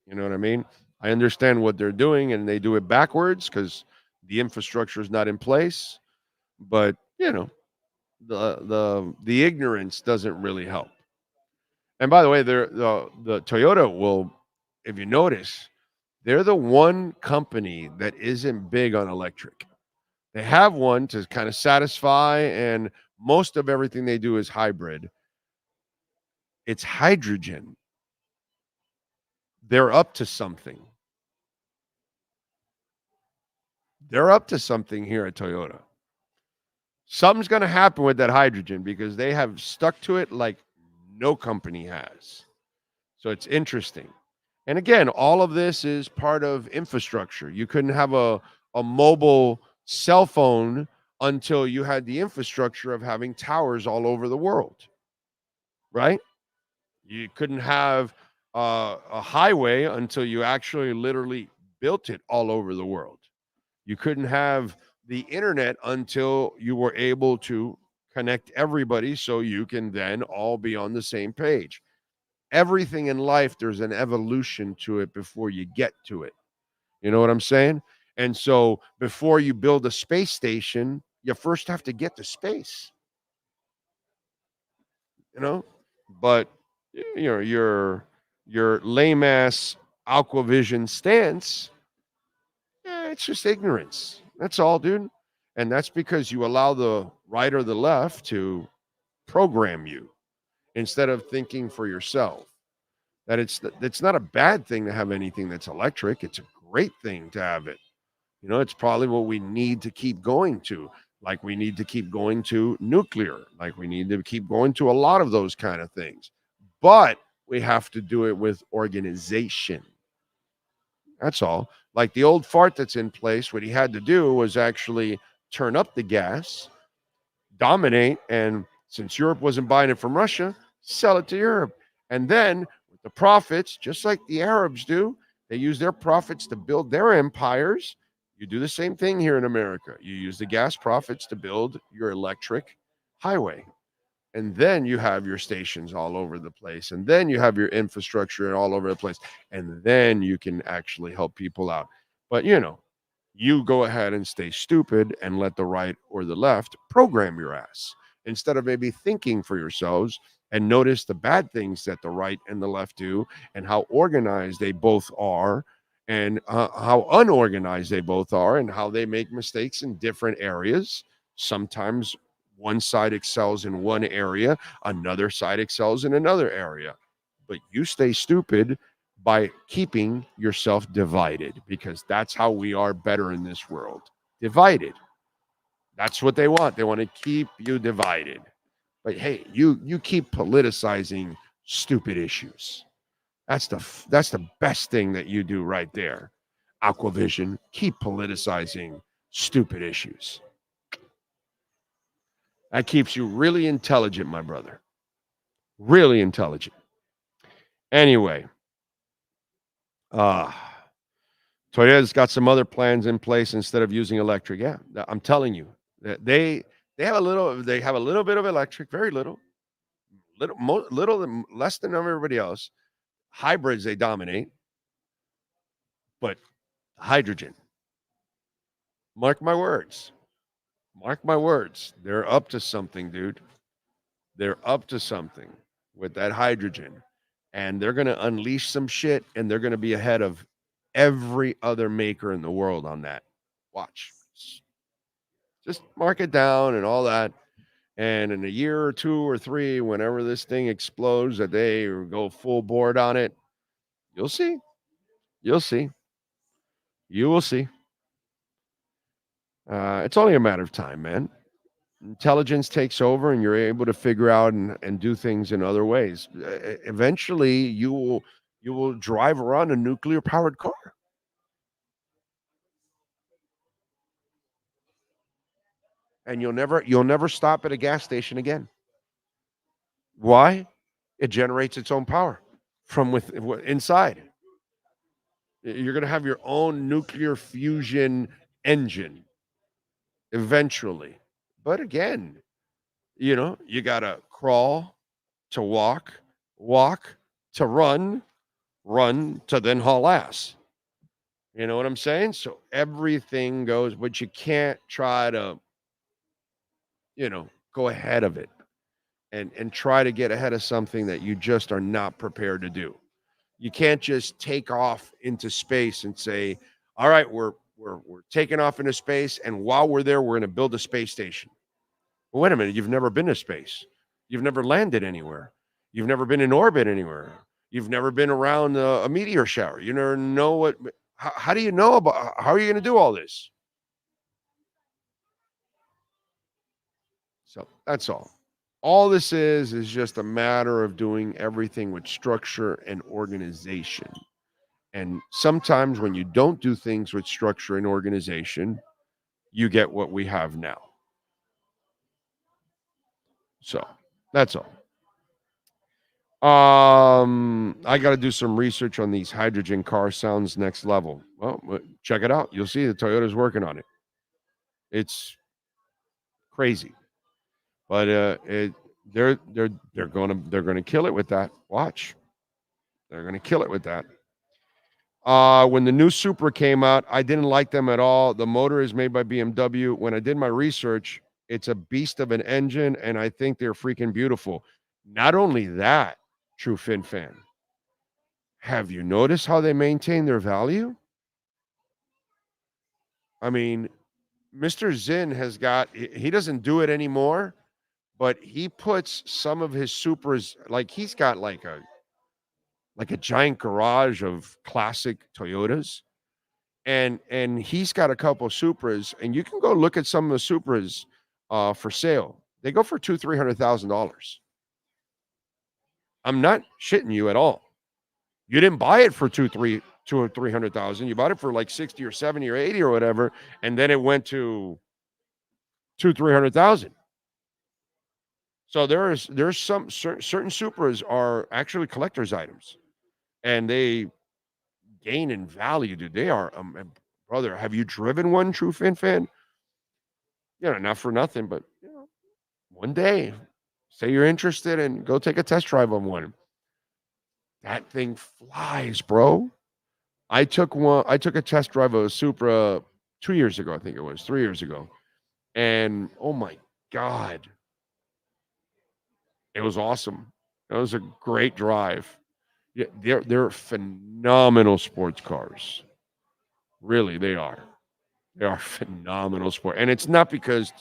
You know what I mean? I understand what they're doing, and they do it backwards because the infrastructure is not in place. But the ignorance doesn't really help. And by the way, the Toyota will, if you notice, they're the one company that isn't big on electric. They have one to kind of satisfy, and most of everything they do is hybrid. It's hydrogen. They're up to something. They're up to something here at Toyota. Something's going to happen with that hydrogen because they have stuck to it like no company has. So it's interesting. And again, all of this is part of infrastructure. You couldn't have a mobile cell phone until you had the infrastructure of having towers all over the world, right? You couldn't have a highway until you actually literally built it all over the world. You couldn't have the internet until you were able to connect everybody so you can then all be on the same page. Everything in life, there's an evolution to it before you get to it. You know what I'm saying? And so before you build a space station, you first have to get to space. You know? But you know, your lame ass Aquavision stance, it's just ignorance. That's all, dude. And that's because you allow the right or the left to program you instead of thinking for yourself. That it's not a bad thing to have anything that's electric. It's a great thing to have it. You know, it's probably what we need to keep going to. Like we need to keep going to nuclear. Like we need to keep going to a lot of those kind of things. But we have to do it with organization. That's all. Like the old fart that's in place, what he had to do was actually turn up the gas, dominate, and since Europe wasn't buying it from Russia, sell it to Europe. And then with the profits, just like the Arabs do, they use their profits to build their empires. You do the same thing here in America. You use the gas profits to build your electric highway. And then you have your stations all over the place. And then you have your infrastructure all over the place. And then you can actually help people out. But, you know, you go ahead and stay stupid and let the right or the left program your ass instead of maybe thinking for yourselves and notice the bad things that the right and the left do and how organized they both are and how unorganized they both are and how they make mistakes in different areas. Sometimes one side excels in one area, another side excels in another area. But you stay stupid by keeping yourself divided because that's how we are better in this world. Divided. That's what they want. They want to keep you divided. But hey, you keep politicizing stupid issues. That's the best thing that you do right there. Aquavision, keep politicizing stupid issues. That keeps you really intelligent, my brother. Really intelligent. Anyway, Toyota's got some other plans in place instead of using electric. Yeah, I'm telling you that they have a little bit of electric, very little less than everybody else. Hybrids they dominate, but hydrogen. Mark my words. Mark my words. They're up to something, dude. They're up to something with that hydrogen. And they're going to unleash some shit and they're going to be ahead of every other maker in the world on that. Watch. Just mark it down and all that. And in a year or two or three, whenever this thing explodes, that they go full board on it, you'll see. You'll see. You will see. It's only a matter of time, man. Intelligence takes over and you're able to figure out and do things in other ways. Eventually, you will drive around a nuclear-powered car. And you'll never stop at a gas station again. Why? It generates its own power from inside. You're going to have your own nuclear fusion engine eventually. But again, you know, you got to crawl to walk, walk to run, run to then haul ass. You know what I'm saying? So everything goes, but you can't try to, you know, go ahead of it and try to get ahead of something that you just are not prepared to do. You can't just take off into space and say, all right, we're taking off into space. And while we're there, we're going to build a space station. Well, wait a minute. You've never been to space. You've never landed anywhere. You've never been in orbit anywhere. You've never been around a meteor shower. You never know what, how do you know about, how are you going to do all this? So that's all. All this is just a matter of doing everything with structure and organization. And sometimes when you don't do things with structure and organization, you get what we have now. So that's all. I got to do some research on these hydrogen car. Sounds next level. Well, check it out. You'll see the Toyota's working on it. It's crazy, but they're gonna kill it with that. Watch, they're gonna kill it with that. When the new Supra came out, I didn't like them at all. The motor is made by BMW. When I did my research, it's a beast of an engine, and I think they're freaking beautiful. Not only that, True Fin fan, have you noticed how they maintain their value? I mean, Mr. Zinn has got, he doesn't do it anymore, but he puts some of his Supras, like he's got like a giant garage of classic Toyotas. And he's got a couple of Supras, and you can go look at some of the Supras for sale. They go for $200,000-$300,000. I'm not shitting you at all. You didn't buy it for $200,000 or $300,000. You bought it for like 60 or 70 or 80 or whatever, and then it went to $200,000-$300,000. So there's some certain Supras are actually collector's items, and they gain in value, dude. They are, brother. Have you driven one, True Fin fan? You know, not for nothing, but you know, one day, say you're interested and go take a test drive on one. That thing flies, bro. I took a test drive of a Supra 2 years ago, I think it was 3 years ago, and oh my god, it was awesome. It was a great drive. Yeah, they're phenomenal sports cars. Really, they are. They are phenomenal sport, and it's not because,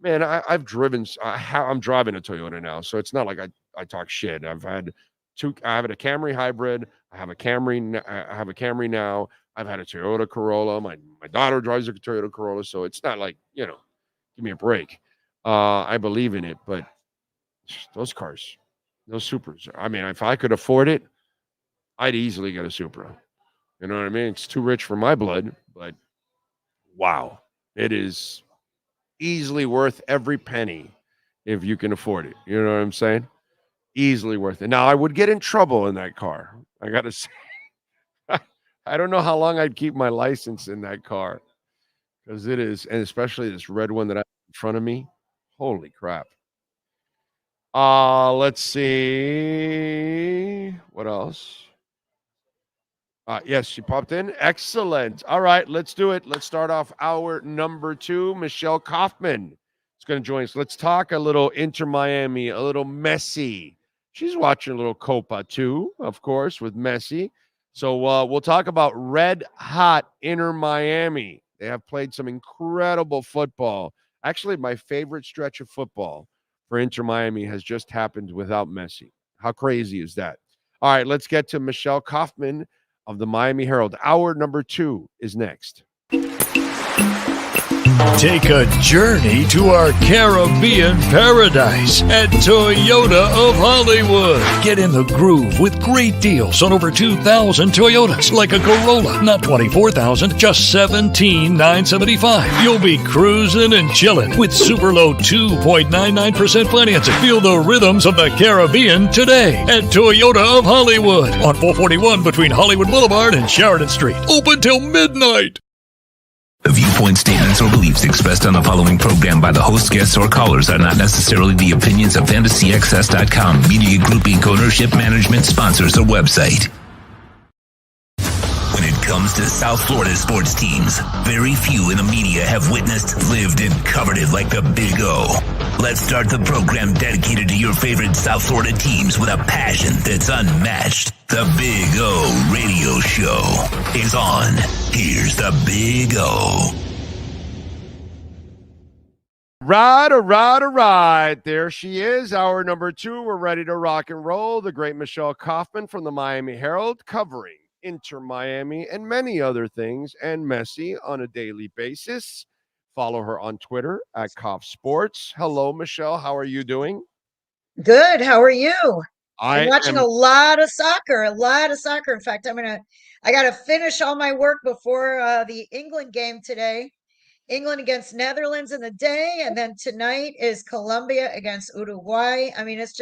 man, I've driven. I'm driving a Toyota now, so it's not like I talk shit. I have a Camry hybrid. I have a Camry. I have a Camry now. I've had a Toyota Corolla. My daughter drives a Toyota Corolla, so it's not like, you know, give me a break. I believe in it, but those cars, those Supras. I mean, if I could afford it, I'd easily get a Supra. You know what I mean? It's too rich for my blood, but wow, it is easily worth every penny if you can afford it. You know what I'm saying? Easily worth it. Now, I would get in trouble in that car. I got to say, I don't know how long I'd keep my license in that car, because it is, and especially this red one that I have in front of me. Holy crap. Let's see. What else? Yes, she popped in. Excellent. All right, let's do it. Let's start off hour number 2. Michelle Kaufman is going to join us. Let's talk a little Inter Miami, a little Messi. She's watching a little Copa too, of course, with Messi. So we'll talk about red hot Inter Miami. They have played some incredible football. Actually, my favorite stretch of football for Inter Miami has just happened without Messi. How crazy is that? All right, let's get to Michelle Kaufman of the Miami Herald. Hour number 2 is next. Take a journey to our Caribbean paradise at Toyota of Hollywood. Get in the groove with great deals on over 2,000 Toyotas, like a Corolla, not $24,000, just $17,975. You'll be cruising and chilling with super low 2.99% financing. Feel the rhythms of the Caribbean today at Toyota of Hollywood on 441 between Hollywood Boulevard and Sheridan Street. Open till midnight. The viewpoint, statements, or beliefs expressed on the following program by the host, guests, or callers are not necessarily the opinions of FantasyXS.com, Media Group Inc. ownership, management, sponsors, or website. When it comes to South Florida sports teams, very few in the media have witnessed, lived, and covered it like the Big O. Let's start the program dedicated to your favorite South Florida teams with a passion that's unmatched. The Big O Radio Show is on. Here's the Big O. Right. There she is. Hour number 2. We're ready to rock and roll. The great Michelle Kaufman from the Miami Herald, covering Inter Miami and many other things, and Messi on a daily basis. Follow her on Twitter at Kauf Sports. Hello, Michelle. How are you doing? Good. How are you? I'm watching am- a lot of soccer. In fact, I got to finish all my work before the England game today. England against Netherlands in the day, and then tonight is Colombia against Uruguay. I mean, it's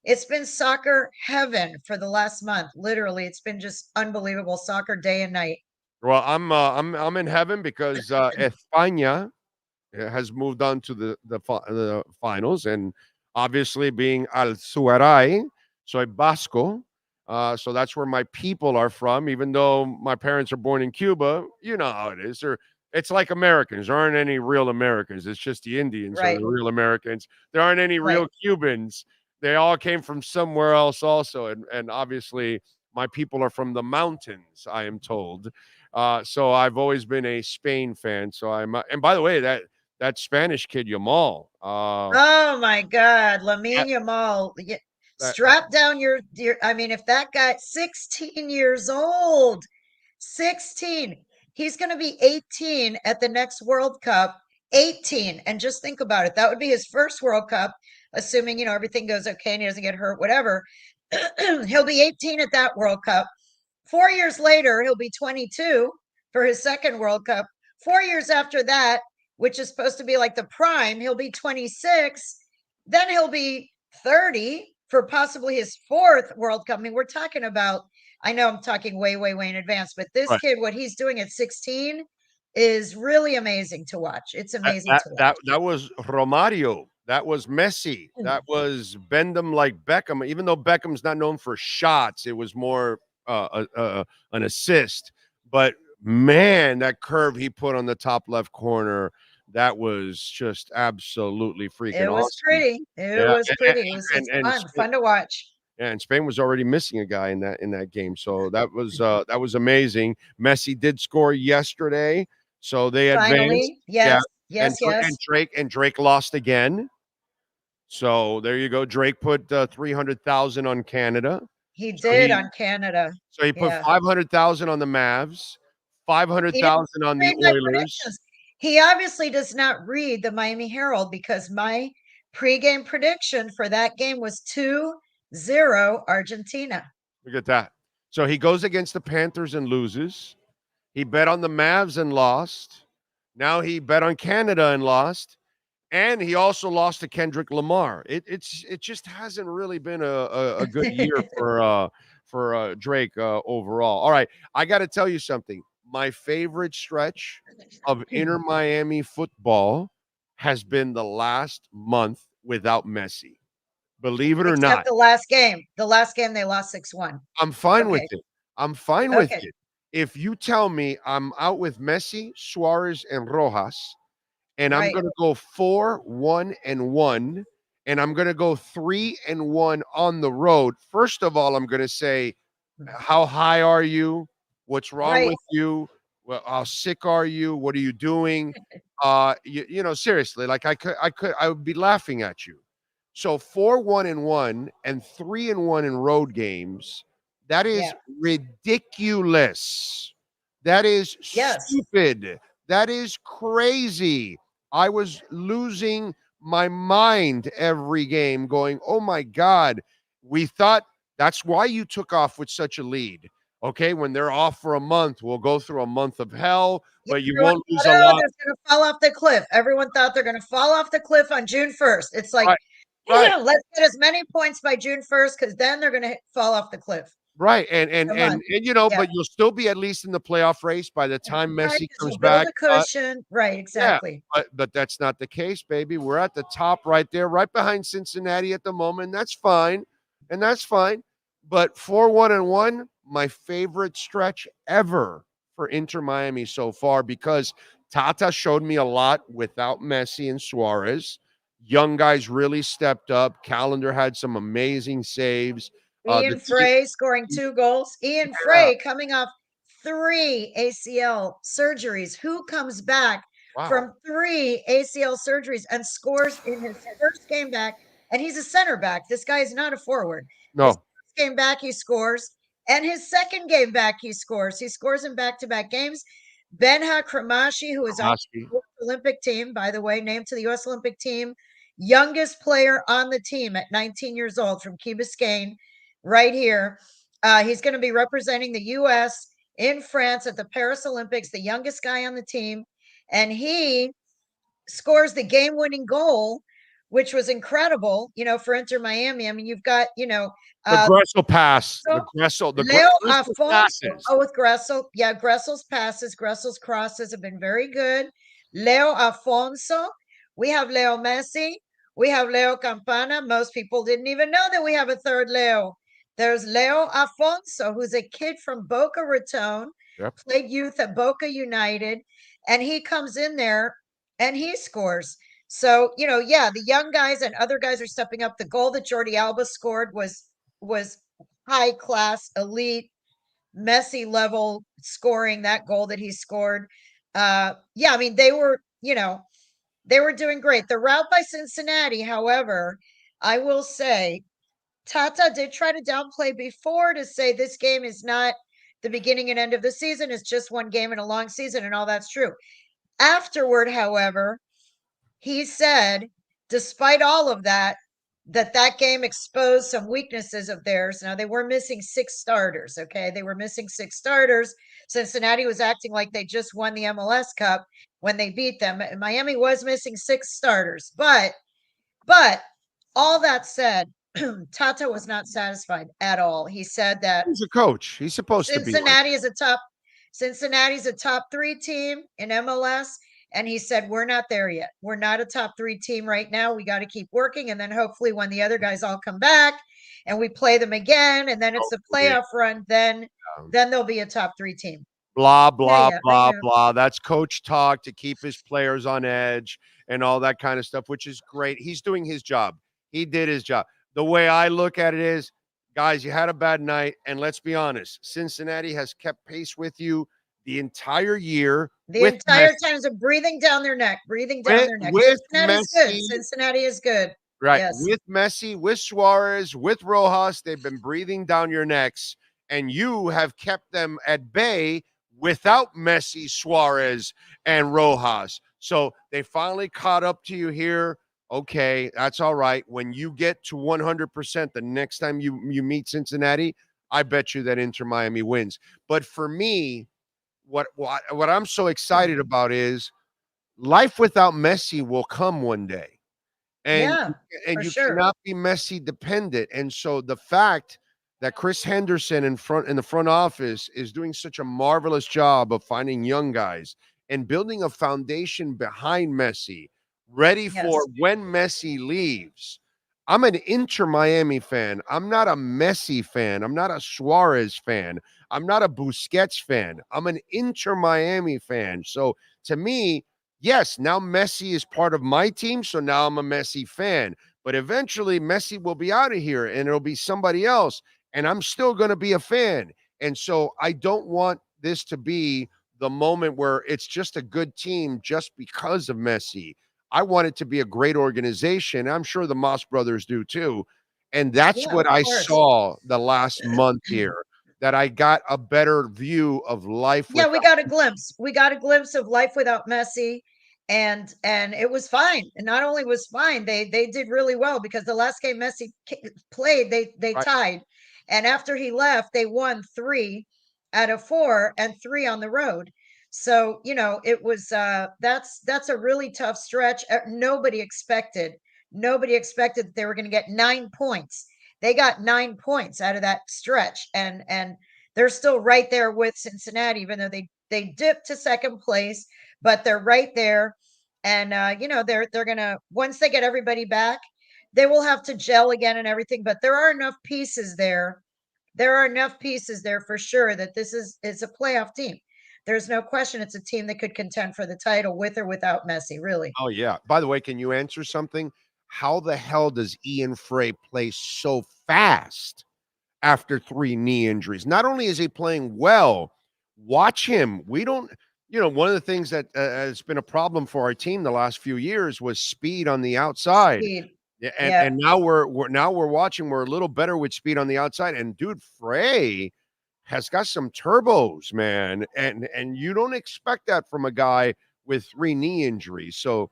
It's been soccer heaven for the last month. Literally, it's been just unbelievable soccer day and night. Well, I'm in heaven because España has moved on to the finals, and obviously being al Suaray, soy Basco. So that's where my people are from, even though my parents are born in Cuba. You know how it is. It's like Americans. There aren't any real Americans. It's just the Indians are Right. the real Americans. There aren't any real Right. Cubans. They all came from somewhere else also. And obviously my people are from the mountains, I am told. So I've always been a Spain fan. So and by the way, that Spanish kid Yamal. Oh my God, Lamine Yamal. Strap down your. I mean, if that guy, 16 years old, 16, he's going to be 18 at the next World Cup. 18, and just think about it. That would be his first World Cup, assuming everything goes okay and he doesn't get hurt, whatever. He'll be 18 at that World Cup. 4 years later, he'll be 22 for his second World Cup. 4 years after that, which is supposed to be like the prime, he'll be 26. Then he'll be 30 for possibly his fourth World Cup. I mean, we're talking about, I know I'm talking way, way, way in advance, but this kid, what he's doing at 16 is really amazing to watch. It's amazing to watch. That was Romario. That was Messi. That was bend them like Beckham. Even though Beckham's not known for shots, it was more an assist. But man, that curve he put on the top left corner, that was just absolutely freaking It was awesome. pretty. It was pretty. It was fun to watch. Yeah, and Spain was already missing a guy in that game, so that was amazing. Messi did score yesterday, so they advanced. Finally, yes, yes. And Drake lost again. So there you go. Drake put 300,000 on Canada. He did on Canada. So he put 500,000 on the Mavs, 500,000 on the Oilers. He obviously does not read the Miami Herald, because my pregame prediction for that game was 2-0 Argentina. Look at that. So he goes against the Panthers and loses. He bet on the Mavs and lost. Now he bet on Canada and lost. And he also lost to Kendrick Lamar. It just hasn't really been a good year for Drake overall. All right, I got to tell you something. My favorite stretch of Inter Miami football has been the last month without Messi. Believe it or not. The last game. The last game they lost 6-1. I'm fine with it. I'm fine with it. If you tell me I'm out with Messi, Suarez, and Rojas, and I'm going to go 4-1-1, and I'm going to go 3-1 on the road. First of all, I'm going to say, how high are you? What's wrong with you? Well, how sick are you? What are you doing? Seriously, like I would be laughing at you. So 4-1-1 and 3-1 in road games. That is ridiculous. That is stupid. That is crazy. I was losing my mind every game going, oh my God, we thought that's why you took off with such a lead. Okay, when they're off for a month, we'll go through a month of hell, but you won't lose a lot. They're going to fall off the cliff. Everyone thought they're going to fall off the cliff on June 1st. It's like, let's get as many points by June 1st, because then they're going to fall off the cliff. Right, and but you'll still be at least in the playoff race by the time Messi comes back. A cushion. Right, exactly. Yeah, but that's not the case, baby. We're at the top right there, right behind Cincinnati at the moment. That's fine, But 4-1-1, my favorite stretch ever for Inter Miami so far, because Tata showed me a lot without Messi and Suarez. Young guys really stepped up. Calendar had some amazing saves. Ian Frey scoring 2 goals. Ian Frey coming off 3 ACL surgeries. Who comes back from 3 ACL surgeries and scores in his first game back? And he's a center back. This guy is not a forward. No. His first game back, he scores. And his second game back, he scores. He scores in back-to-back games. Benha Kramashi, who is on the Olympic team, by the way, named to the U.S. Olympic team, youngest player on the team at 19 years old from Key Biscayne, right here. He's going to be representing the U.S. in France at the Paris Olympics, the youngest guy on the team. And he scores the game-winning goal which was incredible, for Inter Miami. I mean, you've got, the Gressel pass, the Leo Gressel's Afonso. passes. Oh, with Gressel. Yeah, Gressel's passes, Gressel's crosses have been very good. Leo Afonso. We have Leo Messi. We have Leo Campana. Most people didn't even know that we have a third Leo. There's Leo Afonso, who's a kid from Boca Raton, played youth at Boca United, and he comes in there and he scores. So, the young guys and other guys are stepping up. The goal that Jordi Alba scored was high class, elite, Messi level scoring. That goal that he scored. I mean, they were doing great. The route by Cincinnati, however, I will say, Tata did try to downplay before to say this game is not the beginning and end of the season. It's just one game in a long season, and all that's true. Afterward, however, he said, despite all of that game exposed some weaknesses of theirs. Now, they were missing 6 starters, okay? They were missing 6 starters. Cincinnati was acting like they just won the MLS Cup when they beat them. Miami was missing 6 starters. But all that said, Tata was not satisfied at all. He said that he's a coach. He's supposed to be. Cincinnati's a top 3 team in MLS. And he said, we're not there yet. We're not a top 3 team right now. We got to keep working. And then hopefully when the other guys all come back and we play them again, and then it's a playoff run, then they'll be a top 3 team. Blah, blah, blah, blah. That's coach talk to keep his players on edge and all that kind of stuff, which is great. He's doing his job. He did his job. The way I look at it is, guys, you had a bad night. And let's be honest, Cincinnati has kept pace with you the entire year. The entire time is breathing down their neck. Cincinnati is good. Right. Yes. With Messi, with Suarez, with Rojas, they've been breathing down your necks. And you have kept them at bay without Messi, Suarez, and Rojas. So they finally caught up to you here. Okay, that's all right. When you get to 100% the next time you meet Cincinnati, I bet you that Inter Miami wins. But for me, what I'm so excited about is life without Messi will come one day. And you cannot be Messi dependent. And so the fact that Chris Henderson in the front office is doing such a marvelous job of finding young guys and building a foundation behind Messi, ready for when Messi leaves. I'm an Inter Miami fan. I'm not a Messi fan. I'm not a Suarez fan. I'm not a Busquets fan. I'm an Inter Miami fan. So to me, yes, now Messi is part of my team. So now I'm a Messi fan. But eventually Messi will be out of here and it'll be somebody else. And I'm still going to be a fan. And so I don't want this to be the moment where it's just a good team just because of Messi. I want it to be a great organization. I'm sure the Moss brothers do too. And that's what I saw the last month here, that I got a better view of life. Yeah, we got a glimpse. We got a glimpse of life without Messi. And it was fine. And not only was fine, they did really well, because the last game Messi played, they tied. And after he left, they won 3 out of 4 and 3 on the road. So, it was that's a really tough stretch. Nobody expected that they were going to get 9 points. They got 9 points out of that stretch, and they're still right there with Cincinnati, even though they dipped to second place, but they're right there. And they're gonna, once they get everybody back, they will have to gel again and everything. But there are enough pieces there. There are enough pieces there for sure that it's a playoff team. There's no question it's a team that could contend for the title with or without Messi, really. Oh, yeah. By the way, can you answer something? How the hell does Ian Frey play so fast after 3 knee injuries? Not only is he playing well, watch him. We don't, one of the things that has been a problem for our team the last few years was speed on the outside. And now we're watching, we're a little better with speed on the outside. And dude, Frey has got some turbos, man. And you don't expect that from a guy with 3 knee injuries. So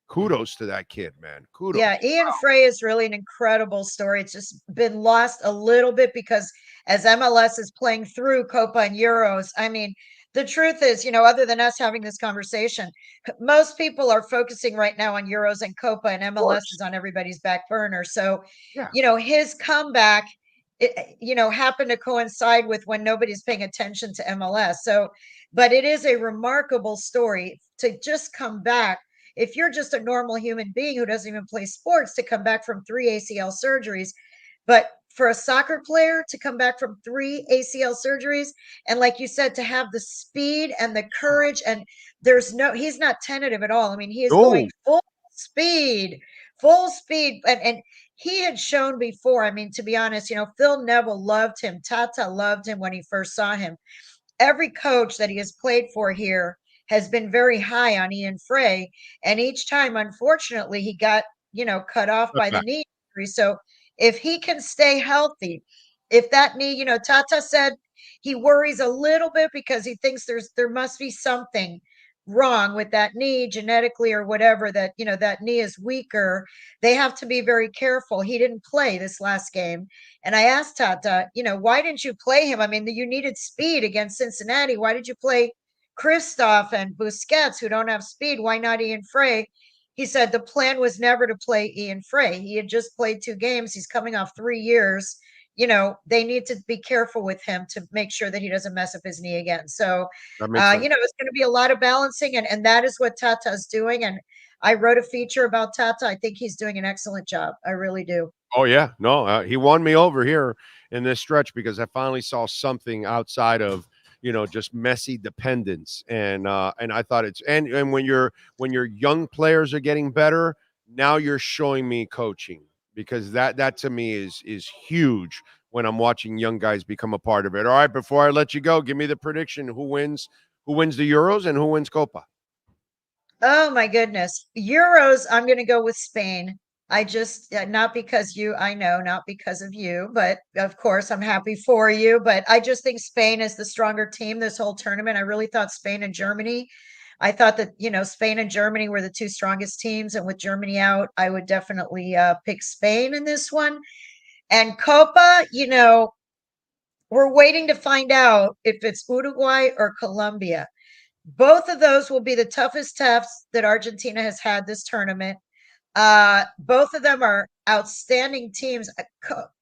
kudos to that kid, man. Kudos. Yeah, Ian Frey is really an incredible story. It's just been lost a little bit because as MLS is playing through Copa and Euros, I mean, the truth is, other than us having this conversation, most people are focusing right now on Euros and Copa, and MLS is on everybody's back burner. So, Yeah. his comeback, happened to coincide with when nobody's paying attention to MLS. So, but it is a remarkable story to just come back. If you're just a normal human being who doesn't even play sports, to come back from 3 ACL surgeries, but for a soccer player to come back from 3 ACL surgeries, and like you said, to have the speed and the courage, and he's not tentative at all. I mean, he is going speed, full speed. And he had shown before, I mean, to be honest, Phil Neville loved him. Tata loved him when he first saw him. Every coach that he has played for here has been very high on Ian Frey. And each time, unfortunately, he got, cut off by the knee injury. So if he can stay healthy, if that knee, Tata said he worries a little bit because he thinks there must be something wrong with that knee genetically or whatever, that, that knee is weaker. They have to be very careful. He didn't play this last game. And I asked Tata, why didn't you play him? I mean, you needed speed against Cincinnati. Why did you play Kristoff and Busquets, who don't have speed? Why not Ian Frey? He said the plan was never to play Ian Frey. He had just played 2 games. He's coming off 3 years. They need to be careful with him to make sure that he doesn't mess up his knee again. So, it's going to be a lot of balancing, and that is what Tata is doing. And I wrote a feature about Tata. I think he's doing an excellent job. I really do. Oh yeah, no, he won me over here in this stretch because I finally saw something outside of just Messi dependence, and I thought it's and when your young players are getting better, now you're showing me coaching, because that to me is huge when I'm watching young guys become a part of it. All right, before I let you go, give me the prediction: who wins the Euros and who wins Copa? Oh my goodness, Euros! I'm going to go with Spain. I just, not because not because of you, but of course I'm happy for you. But I just think Spain is the stronger team this whole tournament. I really thought Spain and Germany. I thought that, Spain and Germany were the 2 strongest teams. And with Germany out, I would definitely pick Spain in this one. And Copa, we're waiting to find out if it's Uruguay or Colombia. Both of those will be the toughest tests that Argentina has had this tournament. Both of them are outstanding teams.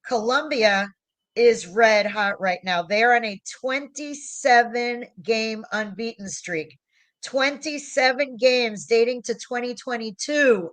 Colombia is red hot right now. They're on a 27-game unbeaten streak. 27 games dating to 2022.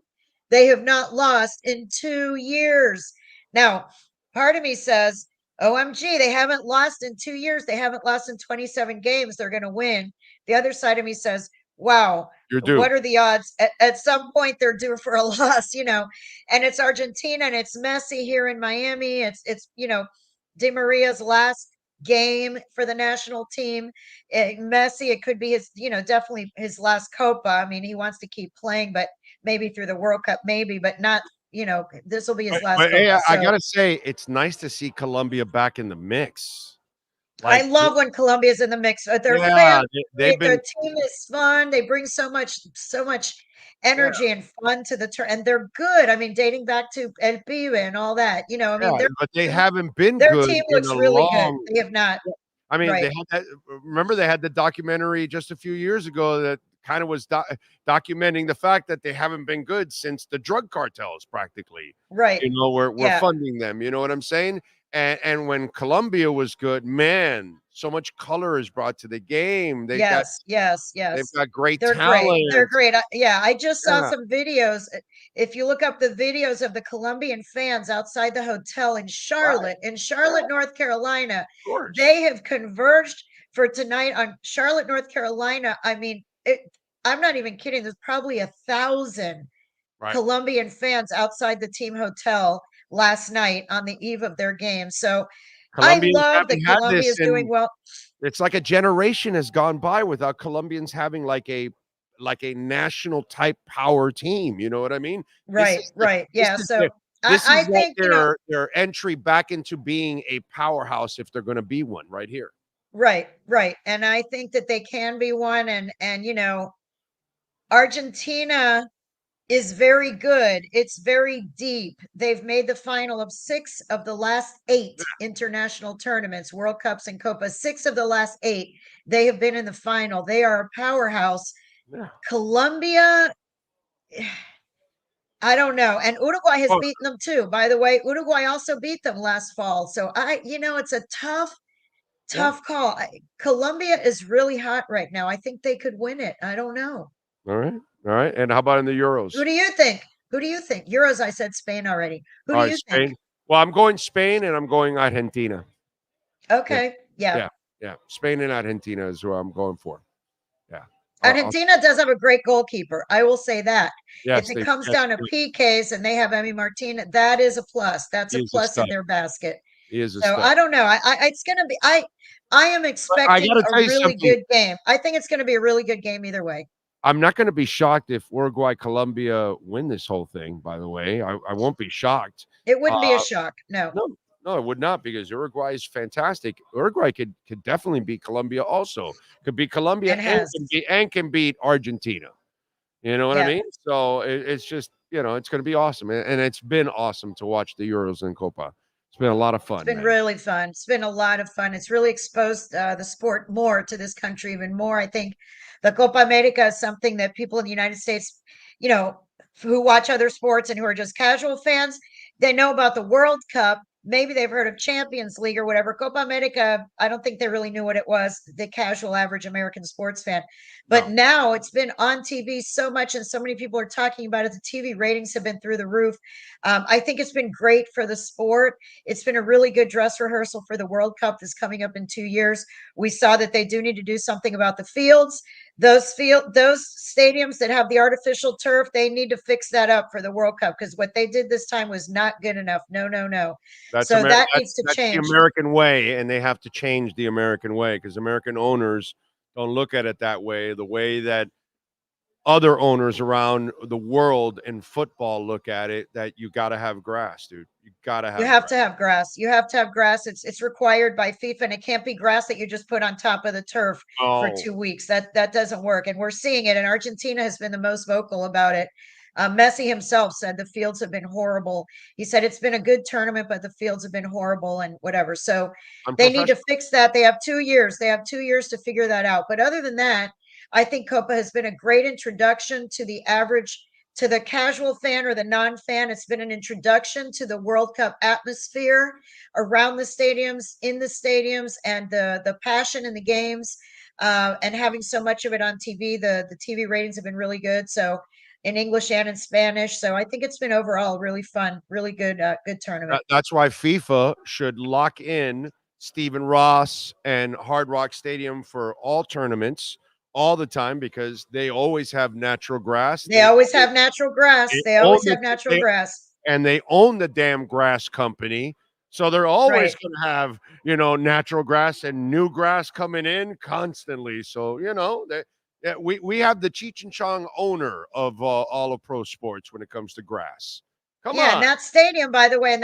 They have not lost in 2 years. Now, part of me says, OMG, they haven't lost in 2 years. They haven't lost in 27 games. They're going to win. The other side of me says, wow, what are the odds? At some point, they're due for a loss, and it's Argentina and it's Messi here in Miami. It's Di Maria's last game for the national team. Messi, it could be his, definitely his last Copa. I mean, he wants to keep playing, but maybe through the World Cup, maybe, but not, this will be his last Copa. Hey, I got to say, it's nice to see Colombia back in the mix. I love when Colombia's in the mix. Their team is fun. They bring so much energy and fun to the turn, and they're good. I mean, dating back to El Pibe and all that. But they haven't been their good. Their team looks really good. They have not. I mean, they had that. Remember, they had the documentary just a few years ago that kind of was documenting the fact that they haven't been good since the drug cartels, practically. Right. We're funding them. You know what I'm saying? And when Colombia was good, man, so much color is brought to the game. Yes. They've got great They're talent. Great. They're great. I just saw some videos. If you look up the videos of the Colombian fans outside the hotel in Charlotte, North Carolina, they have converged for tonight on Charlotte, North Carolina. I mean, I'm not even kidding. There's probably 1,000 Colombian fans outside the team hotel last night on the eve of their game. So I love that Colombia is doing well. It's like a generation has gone by without Colombians having like a national type power team. You know what I mean? Right. Yeah. So I think their entry back into being a powerhouse, if they're going to be one, right here. Right. And I think that they can be one. And Argentina, is very good. It's very deep. They've made the final of 6 of the last 8 international tournaments, World Cups and Copas. 6 of the last 8, they have been in the final. They are a powerhouse. Yeah. Colombia, I don't know. And Uruguay has beaten them too. By the way, Uruguay also beat them last fall. So it's a tough call. Colombia is really hot right now. I think they could win it. I don't know. All right. All right. And how about in the Euros? Who do you think? Who do you think? Euros, I said Spain already. Who do you Spain? think? Well, I'm going Spain and I'm going Argentina. Okay. Yeah. Spain and Argentina is who I'm going for. Yeah. Argentina does have a great goalkeeper. I will say that. Yes, if it comes down to PKs and they have Emi Martinez, that is a plus. That's a plus in their basket. He is a so stud. I don't know. It's going to be. I am expecting a really good game. I think it's going to be a really good game either way. I'm not going to be shocked if Uruguay, Colombia win this whole thing, by the way. I won't be shocked. It wouldn't be a shock. No, it would not, because Uruguay is fantastic. Uruguay could definitely beat Colombia also. Could beat Colombia and can beat Argentina. You know what I mean? So it's just, it's going to be awesome. And it's been awesome to watch the Euros and Copa. It's been a lot of fun. It's been really fun. It's been a lot of fun. It's really exposed the sport more to this country, even more. I think the Copa America is something that people in the United States, who watch other sports and who are just casual fans, they know about the World Cup. Maybe they've heard of Champions League or whatever. Copa America, I don't think they really knew what it was, the casual average American sports fan. But now it's been on TV so much and so many people are talking about it. The TV ratings have been through the roof. I think it's been great for the sport. It's been a really good dress rehearsal for the World Cup that's coming up in 2 years. We saw that they do need to do something about the fields. Those stadiums that have the artificial turf, they need to fix that up for the World Cup, because what they did this time was not good enough. No. That needs to change. That's the American way, and they have to change the American way, because American owners don't look at it that way. The way that other owners around the world in football look at it, that you got to have grass, dude. You have to have grass. You have to have grass. It's required by FIFA, and it can't be grass that you just put on top of the turf for 2 weeks. That doesn't work. And we're seeing it. And Argentina has been the most vocal about it. Messi himself said the fields have been horrible. He said it's been a good tournament, but the fields have been horrible and whatever. So they need to fix that. They have 2 years. They have 2 years to figure that out. But other than that, I think Copa has been a great introduction to the casual fan or the non-fan. It's been an introduction to the World Cup atmosphere around the stadiums, in the stadiums, and the passion in the games, and having so much of it on TV. The TV ratings have been really good. So in English and in Spanish. So I think it's been overall really fun, really good tournament. That's why FIFA should lock in Stephen Ross and Hard Rock Stadium for all tournaments all the time, because they always have natural grass. They always have natural grass. And they own the damn grass company. So they're always going to have, natural grass and new grass coming in constantly. So, we have the Cheech and Chong owner of all of pro sports when it comes to grass. Come on. And that stadium, by the way,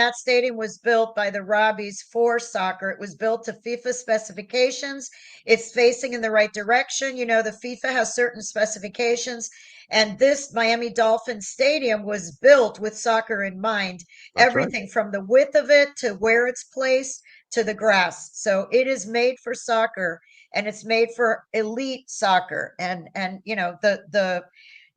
was built by the Robbies for soccer. It was built to FIFA specifications. It's facing in the right direction. The FIFA has certain specifications. And this Miami Dolphins stadium was built with soccer in mind. Everything from the width of it to where it's placed to the grass. So it is made for soccer, and it's made for elite soccer. And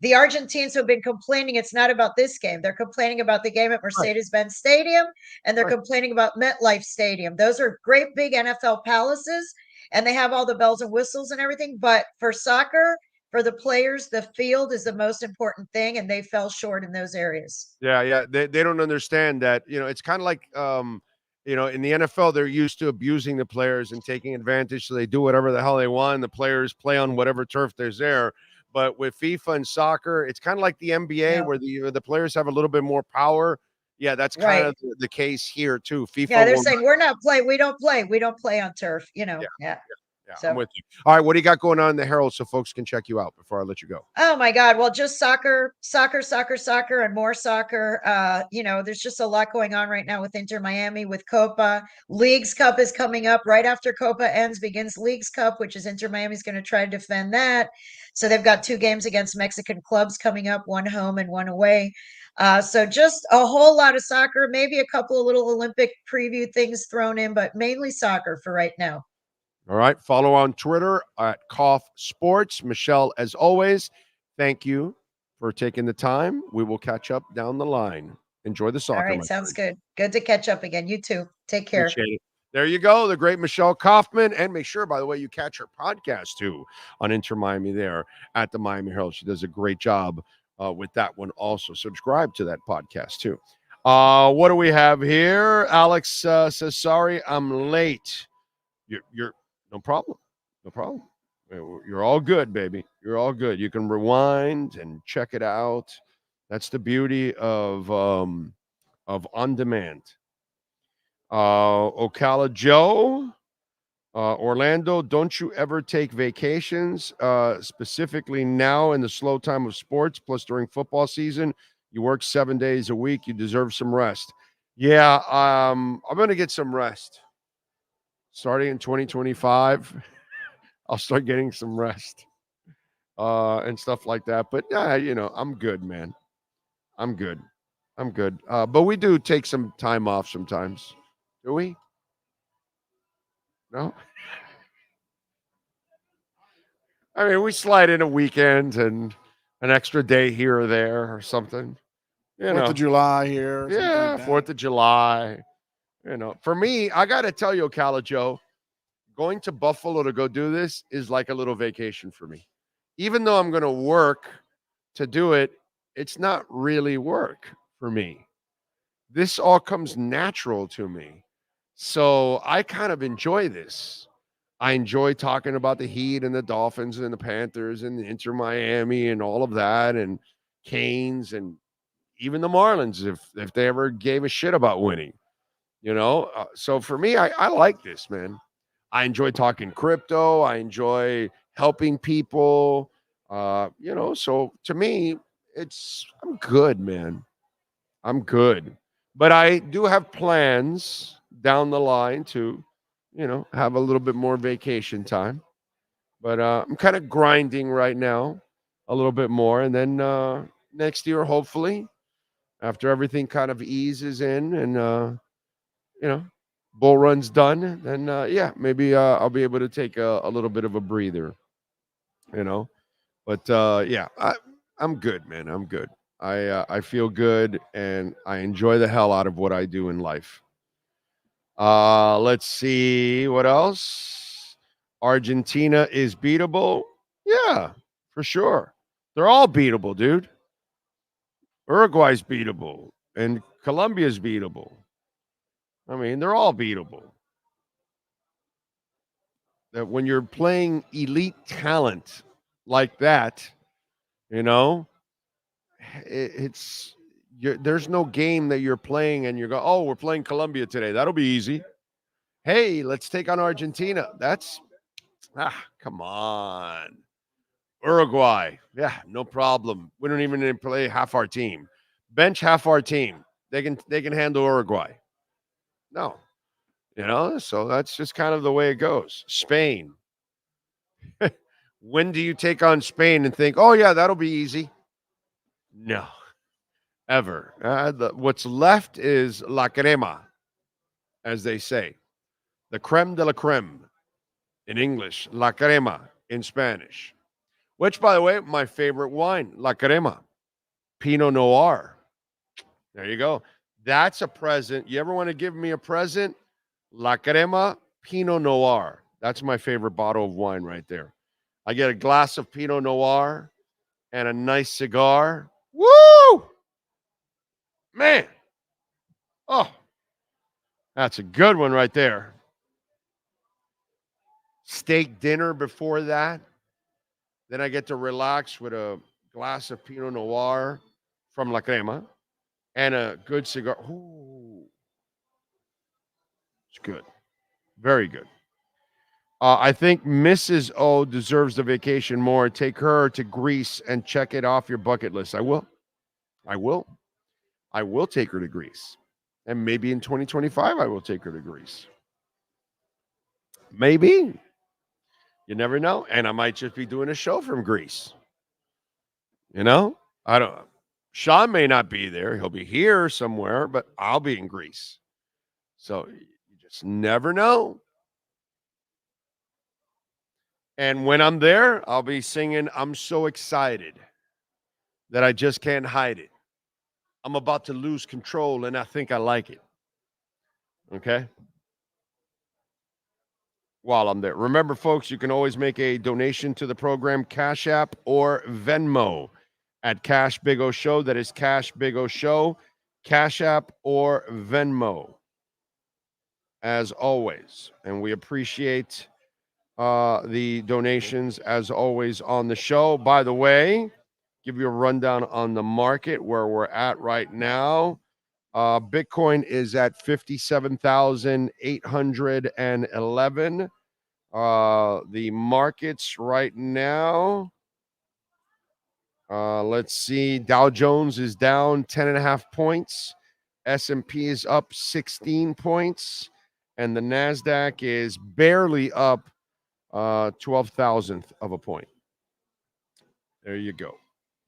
the Argentines have been complaining it's not about this game. They're complaining about the game at Mercedes-Benz Stadium, and they're complaining about MetLife Stadium. Those are great big NFL palaces, and they have all the bells and whistles and everything. But for soccer, for the players, the field is the most important thing, and they fell short in those areas. Yeah. They don't understand that, it's kind of like, in the NFL, they're used to abusing the players and taking advantage, so they do whatever the hell they want. And the players play on whatever turf there's there. But with FIFA and soccer, it's kind of like the NBA, where the players have a little bit more power. Yeah, that's kind of the case here too. FIFA. Yeah, they're saying we're not playing. We don't play. We don't play on turf. Yeah. Yeah, I'm with you. All right, what do you got going on in the Herald so folks can check you out before I let you go? Oh my God. Well, just soccer, and more soccer. There's just a lot going on right now with Inter Miami, with Copa. Leagues Cup is coming up right after Copa ends, begins Leagues Cup, which is Inter Miami's going to try to defend that. So they've got 2 games against Mexican clubs coming up, one home and one away. So just a whole lot of soccer, maybe a couple of little Olympic preview things thrown in, but mainly soccer for right now. All right. Follow on Twitter at Cough Sports. Michelle, as always, thank you for taking the time. We will catch up down the line. Enjoy the soccer. All right. Sounds good. Good to catch up again. You too. Take care. Appreciate it. There you go. The great Michelle Kaufman. And make sure, by the way, you catch her podcast too on Inter Miami there at the Miami Herald. She does a great job with that one also. Subscribe to that podcast too. What do we have here? Alex says, sorry, I'm late. You're no problem. No problem. You're all good, baby. You're all good. You can rewind and check it out. That's the beauty of on demand. Ocala Joe, Orlando, don't you ever take vacations, specifically now in the slow time of sports, plus during football season? You work 7 days a week. You deserve some rest. Yeah, I'm going to get some rest. Starting in 2025, I'll start getting some rest and stuff like that. But, I'm good, man. I'm good. But we do take some time off sometimes. Do we? No? I mean, we slide in a weekend and an extra day here or there or something. 4th of July here. Yeah, like 4th of July. For me, I got to tell you, Ocala Joe, going to Buffalo to go do this is like a little vacation for me. Even though I'm going to work to do it, it's not really work for me. This all comes natural to me. So I kind of enjoy this. I enjoy talking about the Heat and the Dolphins and the Panthers and the Inter Miami and all of that, and Canes and even the Marlins if they ever gave a shit about winning. So for me, I like this, man. I enjoy talking crypto. I enjoy helping people. So to me, I'm good, man. I'm good. But I do have plans down the line to, have a little bit more vacation time. But I'm kind of grinding right now a little bit more. And then next year, hopefully, after everything kind of eases in and, bull run's done, then maybe I'll be able to take a little bit of a breather, But I'm good, man. I'm good. I feel good and I enjoy the hell out of what I do in life. Let's see what else. Argentina is beatable. Yeah, for sure. They're all beatable, dude. Uruguay's beatable and Colombia's beatable. I mean, they're all beatable. That when you're playing elite talent like that, there's no game that you're playing and you go, oh, we're playing Colombia today. That'll be easy. Hey, let's take on Argentina. Come on. Uruguay. Yeah, no problem. We don't even need to play half our team. Bench half our team. They can handle Uruguay. No. So that's just kind of the way it goes. Spain. When do you take on Spain and think, oh, yeah, that'll be easy? No. Ever. What's left is la crema, as they say. The creme de la creme in English. La crema in Spanish. Which, by the way, my favorite wine, la crema. Pinot Noir. There you go. That's a present. You ever want to give me a present? La crema Pinot Noir. That's my favorite bottle of wine right there. I get a glass of Pinot Noir and a nice cigar. Woo! Man. Oh, that's a good one right there. Steak dinner before that. Then I get to relax with a glass of Pinot Noir from La Crema and a good cigar. Ooh. It's good. Very good. I think Mrs. O deserves the vacation more. Take her to Greece and check it off your bucket list. I will. I will take her to Greece. And maybe in 2025, I will take her to Greece. Maybe. You never know. And I might just be doing a show from Greece. You know? I don't know. Sean may not be there. He'll be here somewhere, but I'll be in Greece. So you just never know. And when I'm there, I'll be singing, I'm so excited that I just can't hide it. I'm about to lose control, and I think I like it. Okay? While I'm there. Remember, folks, you can always make a donation to the program, Cash App or Venmo at Cash Big O Show. That is Cash Big O Show, Cash App or Venmo, as always. And we appreciate the donations, as always, on the show. By the way, give you a rundown on the market where we're at right now. Bitcoin is at 57,811. The markets right now, let's see. Dow Jones is down 10.5 points. S&P is up 16 points. And the NASDAQ is barely up 12,000th of a point. There you go.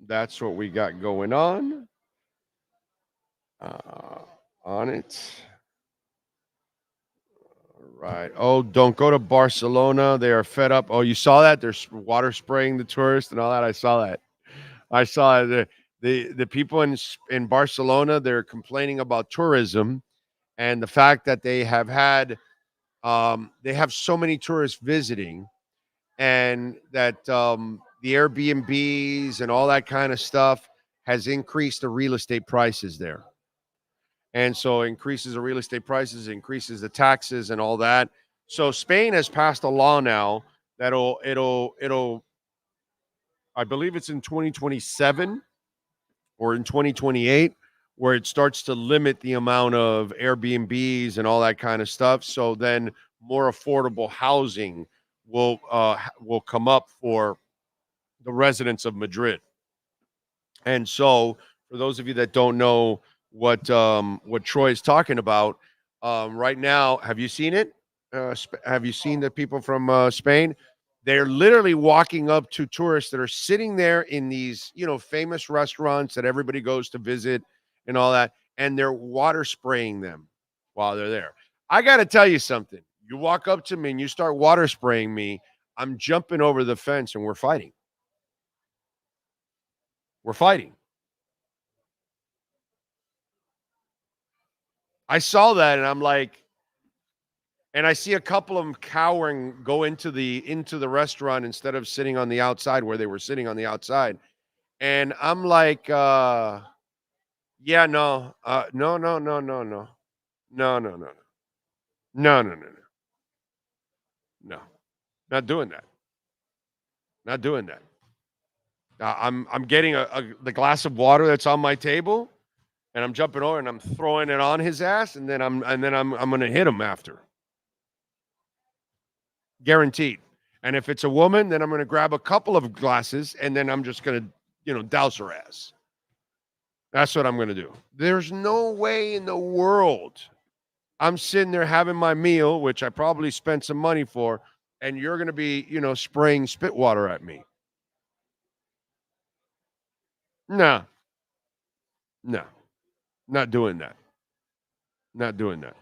That's what we got going on it. All right. Oh, don't go to Barcelona. They are fed up. Oh, you saw that? They're water spraying the tourists and all that. I saw that. The people in Barcelona, they're complaining about tourism and the fact that they have had they have so many tourists visiting, and that the Airbnbs and all that kind of stuff has increased the real estate prices there. And so increases the real estate prices, increases the taxes and all that. So Spain has passed a law now that it'll I believe it's in 2027 or in 2028, where it starts to limit the amount of Airbnbs and all that kind of stuff. So then more affordable housing will come up for the residents of Madrid. And so for those of you that don't know what Troy is talking about, right now, have you seen it? Have you seen the people from Spain? They're literally walking up to tourists that are sitting there in these, famous restaurants that everybody goes to visit and all that, and they're water spraying them while they're there. I got to tell you something. You walk up to me and you start water spraying me, I'm jumping over the fence and we're fighting. We're fighting. I saw that and I'm like, and I see a couple of them cowering, go into the restaurant instead of sitting on the outside where they were sitting on the outside. And I'm like, no, no. Not doing that. Not doing that. I'm getting the glass of water that's on my table, and I'm jumping over and I'm throwing it on his ass, and then I'm gonna hit him after. Guaranteed. And if it's a woman, then I'm going to grab a couple of glasses and then I'm just going to, douse her ass. That's what I'm going to do. There's no way in the world I'm sitting there having my meal, which I probably spent some money for, and you're going to be, spraying spit water at me. No. Not doing that. Not doing that.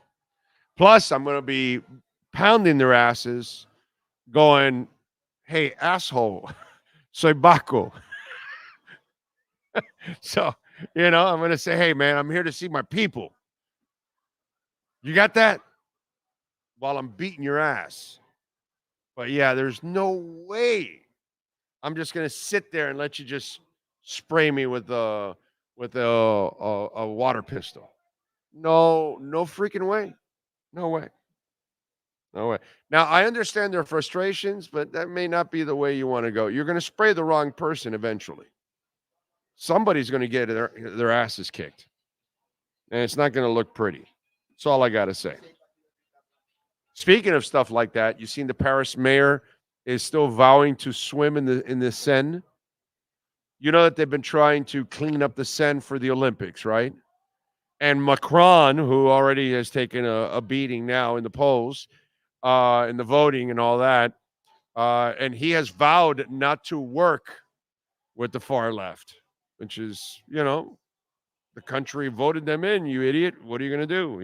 Plus, I'm going to be pounding their asses, going, hey, asshole, soy Baco. So, I'm going to say, hey, man, I'm here to see my people. You got that? While I'm beating your ass. But, yeah, there's no way I'm just going to sit there and let you just spray me with a water pistol. No freaking way. No way. No way. Now, I understand their frustrations, but that may not be the way you want to go. You're going to spray the wrong person eventually. Somebody's going to get their asses kicked. And it's not going to look pretty. That's all I got to say. Speaking of stuff like that, you seen the Paris mayor is still vowing to swim in the Seine. You know that they've been trying to clean up the Seine for the Olympics, right? And Macron, who already has taken a beating now in the polls, in the voting and all that, and he has vowed not to work with the far left, which is, the country voted them in, you idiot. What are you going to do,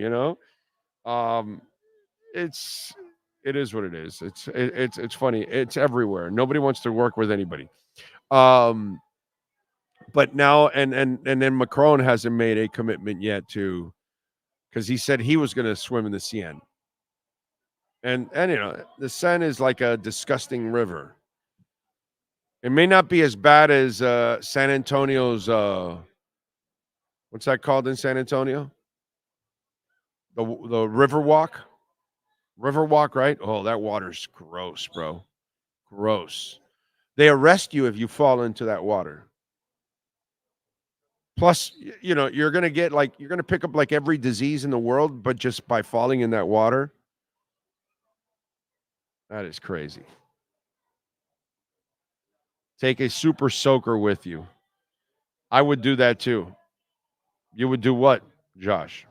it is what it is. It's funny. It's everywhere. Nobody wants to work with anybody. But now, and then Macron hasn't made a commitment yet because he said he was going to swim in the Seine. And the Seine is like a disgusting river. It may not be as bad as San Antonio's, what's that called in San Antonio? The River Walk? River Walk, right? Oh, that water's gross, bro. Gross. They arrest you if you fall into that water. Plus, you're going to pick up like every disease in the world, but just by falling in that water. That is crazy. Take a super soaker with you. I would do that too. You would do what, Josh?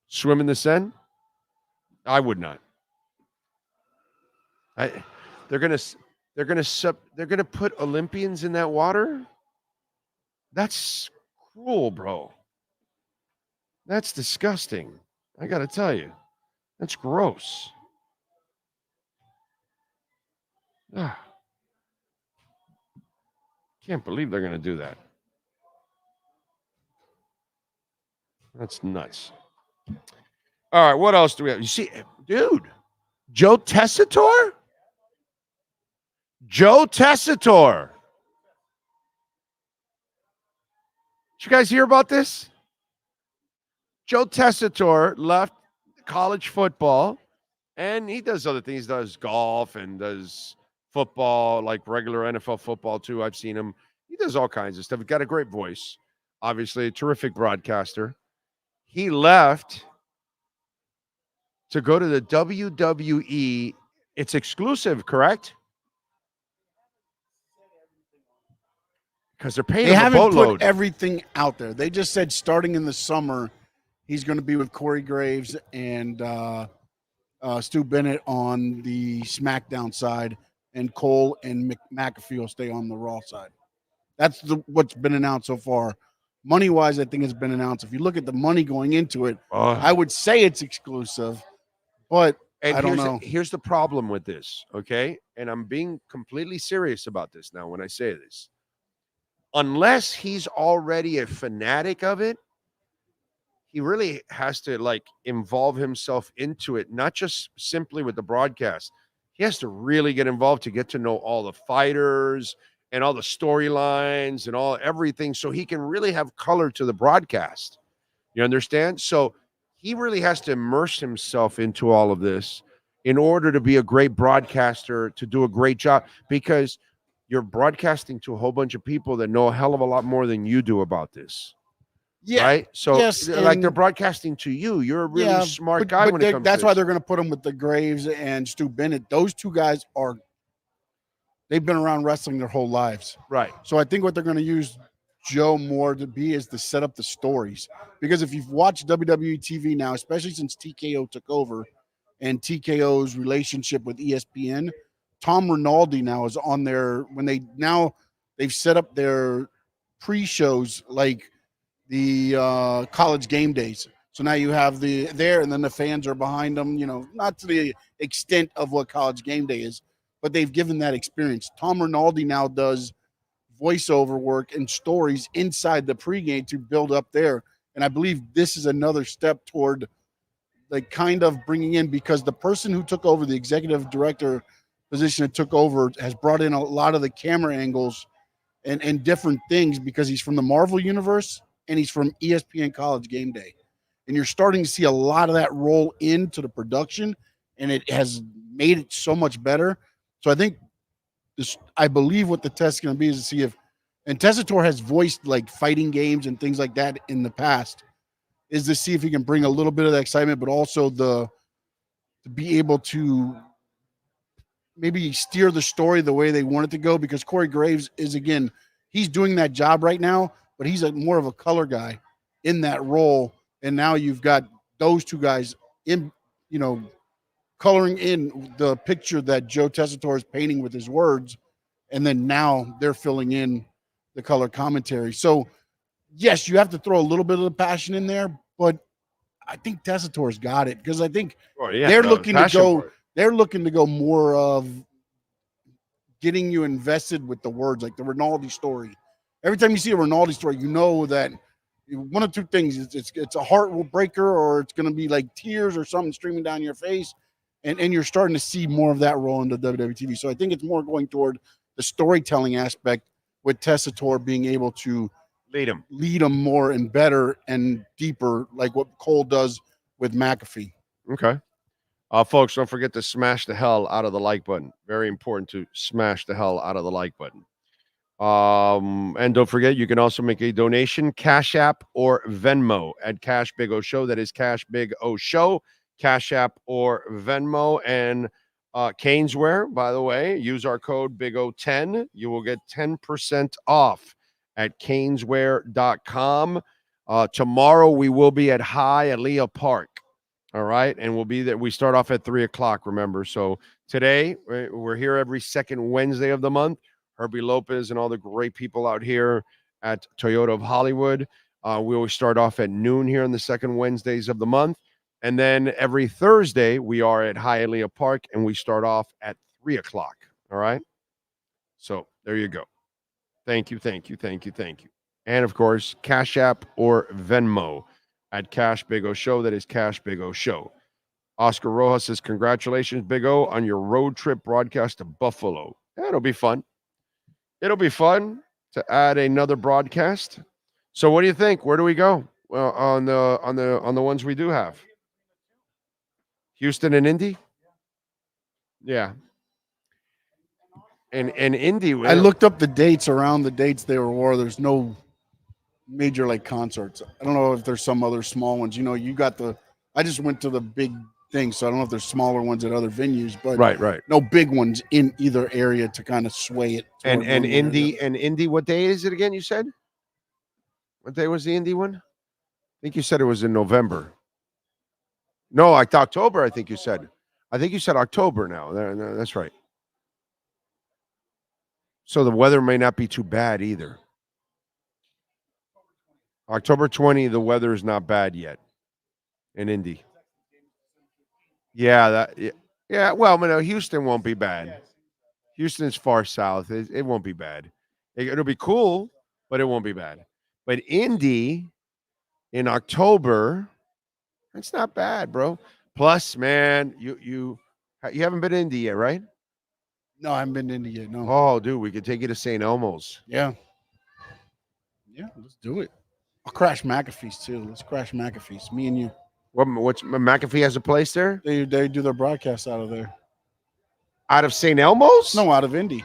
Swim in the Seine? I would not. They're gonna put Olympians in that water? That's cruel, bro. That's disgusting. I gotta tell you. That's gross. Can't believe they're gonna do that. That's nuts. All right, what else do we have? You see, dude, Joe Tessitore? Joe Tessitore. Did you guys hear about this? Joe Tessitore left college football, and he does other things. He does golf and does football, like regular NFL football, too. I've seen him. He does all kinds of stuff. He's got a great voice. Obviously, a terrific broadcaster. He left to go to the WWE. It's exclusive, correct? Because they're paying him a boatload. They haven't put everything out there. They just said starting in the summer, he's going to be with Corey Graves and Stu Bennett on the SmackDown side, and Cole and McAfee will stay on the Raw side. That's what's been announced so far. Money-wise, I think it's been announced. If you look at the money going into it, I would say it's exclusive, but I don't know. Here's the problem with this, okay? And I'm being completely serious about this now when I say this. Unless he's already a fanatic of it, he really has to involve himself into it, not just simply with the broadcast. He has to really get involved to get to know all the fighters and all the storylines and everything, so he can really have color to the broadcast. You understand? So he really has to immerse himself into all of this in order to be a great broadcaster, to do a great job, because you're broadcasting to a whole bunch of people that know a hell of a lot more than you do about this. Yeah. Right? So they're broadcasting to you. You're a really smart guy when it comes to that's why they're going to put him with the Graves and Stu Bennett. Those two guys they've been around wrestling their whole lives. Right. So I think what they're going to use Joe more to be is to set up the stories. Because if you've watched WWE TV now, especially since TKO took over and TKO's relationship with ESPN, Tom Rinaldi now is on there they've set up their pre-shows like the college game days. So now you have there, and then the fans are behind them, not to the extent of what college game day is, but they've given that experience. Tom Rinaldi now does voiceover work and stories inside the pregame to build up there. And I believe this is another step toward kind of bringing in, because the person who took over the executive director position that took over has brought in a lot of the camera angles and different things, because he's from the Marvel universe and he's from ESPN College Game Day. And you're starting to see a lot of that roll into the production, and it has made it so much better. So I believe what the test is going to be is to see and Tessitore has voiced fighting games and things like that in the past, is to see if he can bring a little bit of that excitement, but also to be able to maybe steer the story the way they want it to go, because Corey Graves is, again, he's doing that job right now, but he's more of a color guy in that role. And now you've got those two guys in, coloring in the picture that Joe Tessitore is painting with his words. And then now they're filling in the color commentary. So yes, you have to throw a little bit of the passion in there, but I think Tessitore's got it, because I think they're looking to go more of getting you invested with the words, like the Rinaldi story. Every time you see a Rinaldi story, you know that one of two things: it's a heart breaker, or it's going to be like tears or something streaming down your face, and you're starting to see more of that roll into WWE TV. So I think it's more going toward the storytelling aspect, with Tessitore being able to lead them more and better and deeper, like what Cole does with McAfee. Okay. Folks, don't forget to smash the hell out of the like button. Very important to smash the hell out of the like button. And don't forget, you can also make a donation, Cash App or Venmo at Cash Big O Show. That is Cash Big O Show, Cash App or Venmo. And Caneswear, by the way, use our code BIGO10. You will get 10% off at caneswear.com. Tomorrow we will be at Hialeah Park. All right. And we'll be there. We start off at 3:00, remember. So today we're here every second Wednesday of the month. Herbie Lopez and all the great people out here at Toyota of Hollywood. We always start off at noon here on the second Wednesdays of the month. And then every Thursday we are at Hialeah Park, and we start off at 3:00. All right. So there you go. Thank you. And of course, Cash App or Venmo at Cash Big O Show. That is Cash Big O Show. Oscar Rojas says, congratulations, Big O, on your road trip broadcast to Buffalo. Yeah, it'll be fun. It'll be fun to add another broadcast. So what do you think? Where do we go? Well, on the ones we do have? Houston and Indy? Yeah. And Indy. I looked up the dates. Around the dates they were there's no major like concerts. I don't know if there's some other small ones. You got I just went to the big thing, so I don't know if there's smaller ones at other venues, but right. No big ones in either area to kind of sway it. And Indy, what day is it again? You said? What day was the Indy one? I think you said it was in November. No, like October, I think you said. I think you said October now. That's right. So the weather may not be too bad either. October 20, the weather is not bad yet in Indy. Yeah, well, Houston won't be bad. Houston's far south. It won't be bad. It'll be cool, but it won't be bad. But Indy in October, it's not bad, bro. Plus, man, you haven't been to Indy yet, right? No, I haven't been to Indy yet. No. Oh, dude, we could take you to St. Elmo's. Yeah, let's do it. I'll crash McAfee's too. Let's crash McAfee's. Me and you. What's McAfee has a place there? They do their broadcasts out of there. Out of St. Elmo's? No, out of Indy.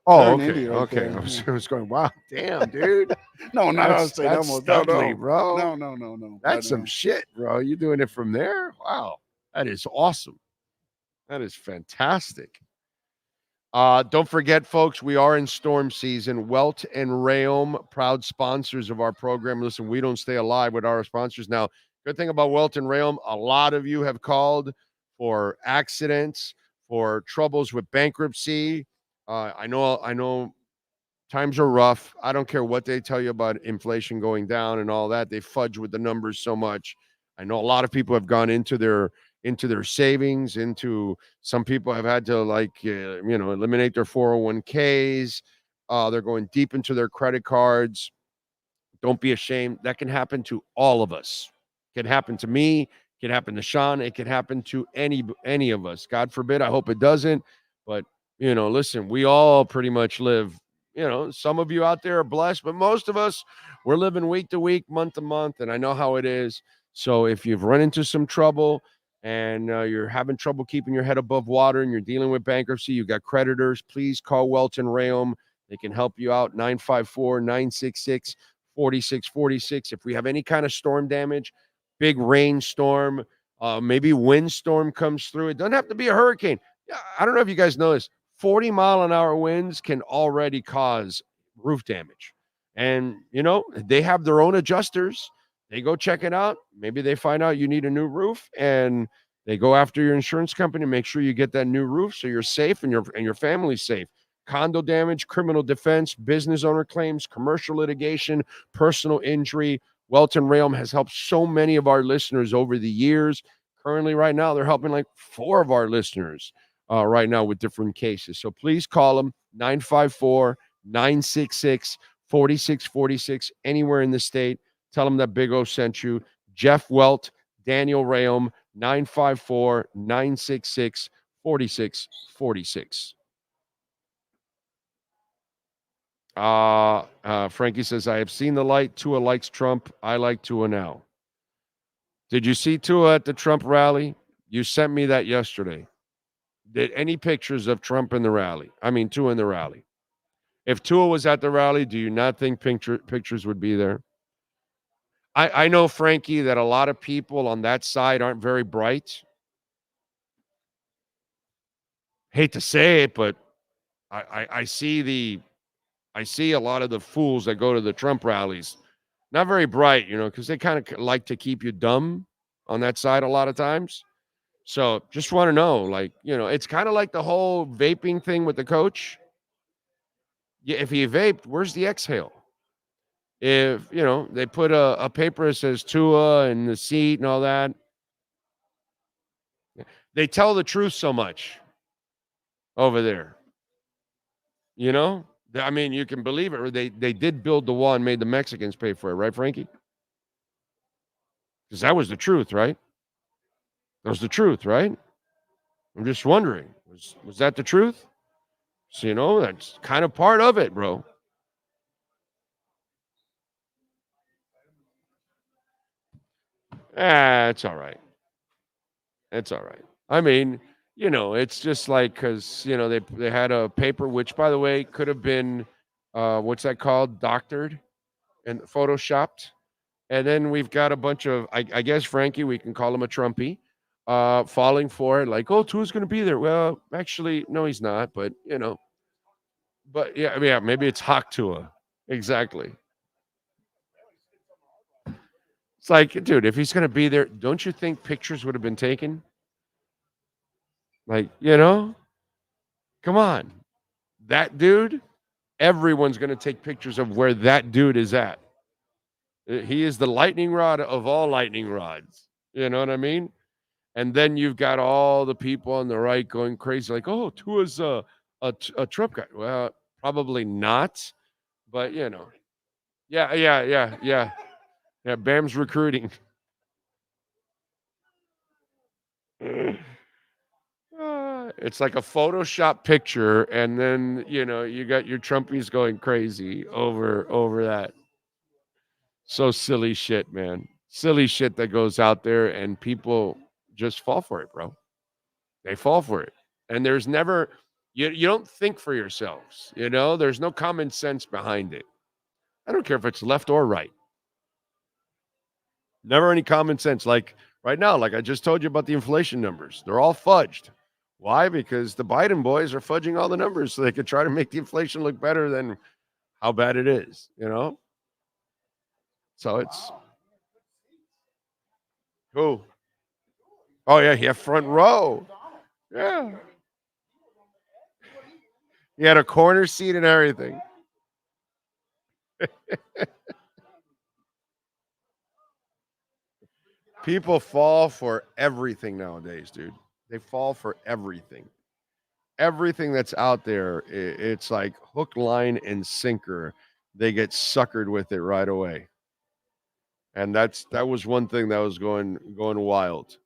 Oh, okay. Indy Okay. I was going, wow, damn, dude. No, not out of St. Elmo's. No, bro. No. That's some shit, bro. You doing it from there? Wow. That is awesome. That is fantastic. Don't forget, folks, we are in storm season. Welt and Rayom, proud sponsors of our program. Listen, we don't stay alive with our sponsors. Now, good thing about Welt and Rayom, a lot of you have called for accidents, for troubles with bankruptcy. I know times are rough. I don't care what they tell you about inflation going down and all that. They fudge with the numbers so much. I know a lot of people have gone into their savings, some people have had to eliminate their 401ks. They're going deep into their credit cards. Don't be ashamed. That can happen to all of us. It can happen to me. It can happen to Sean. It can happen to any of us. God forbid. I hope it doesn't. But, listen, we all pretty much live, some of you out there are blessed, but most of us, we're living week to week, month to month. And I know how it is. So if you've run into some trouble, and you're having trouble keeping your head above water and you're dealing with bankruptcy, you got creditors, please call Welton Rayom. They can help you out, 954-966-4646. If we have any kind of storm damage, big rainstorm, Maybe windstorm comes through. It doesn't have to be a hurricane. I don't know if you guys know this. 40-mile-an-hour winds can already cause roof damage. And, they have their own adjusters. They go check it out. Maybe they find out you need a new roof, and they go after your insurance company, make sure you get that new roof so you're safe and your family's safe. Condo damage, criminal defense, business owner claims, commercial litigation, personal injury. Welton Rayom has helped so many of our listeners over the years. Currently, right now, they're helping like 4 of our listeners right now with different cases. So please call them 954-966-4646 anywhere in the state. Tell them that Big O sent you. Jeff Welt, Daniel Rayom, 954-966-4646. Frankie says, I have seen the light. Tua likes Trump. I like Tua now. Did you see Tua at the Trump rally? You sent me that yesterday. Did any pictures of Trump in the rally? I mean, Tua in the rally. If Tua was at the rally, do you not think pictures would be there? I know, Frankie, that a lot of people on that side aren't very bright. Hate to say it, but I see a lot of the fools that go to the Trump rallies. Not very bright, because they kind of like to keep you dumb on that side a lot of times. So just want to know, it's kind of like the whole vaping thing with the coach. Yeah, if he vaped, where's the exhale? If, they put a paper that says Tua in the seat and all that. They tell the truth so much over there. I mean, you can believe it. They did build the wall and made the Mexicans pay for it, right, Frankie? Because that was the truth, right? That was the truth, right? I'm just wondering, was that the truth? So, that's kind of part of it, bro. It's all right. It's all right. I mean, it's just like, because, they had a paper, which, by the way, could have been, what's that called? Doctored and photoshopped. And then we've got a bunch of, I guess, Frankie, we can call him a Trumpy, falling for it. Like, oh, Tua's going to be there. Well, actually, no, he's not. But, but yeah, maybe it's Hawk Tua. Exactly. It's like, dude, if he's going to be there, don't you think pictures would have been taken? Like, come on. That dude, everyone's going to take pictures of where that dude is at. He is the lightning rod of all lightning rods. You know what I mean? And then you've got all the people on the right going crazy, like, oh, Tua's a Trump guy. Well, probably not. But, Yeah, Bam's recruiting. It's like a Photoshop picture, and then you got your Trumpies going crazy over that. So silly shit, man. Silly shit that goes out there, and people just fall for it, bro. They fall for it, and there's never you don't think for yourselves. There's no common sense behind it. I don't care if it's left or right. Never any common sense. Like right now, like I just told you about the inflation numbers. They're all fudged. Why? Because the Biden boys are fudging all the numbers so they could try to make the inflation look better than how bad it is, So it's who? Oh, yeah, front row. Yeah. He had a corner seat and everything. People fall for everything nowadays, dude. They fall for everything. Everything that's out there, it's like hook, line, and sinker. They get suckered with it right away. And that was one thing that was going wild.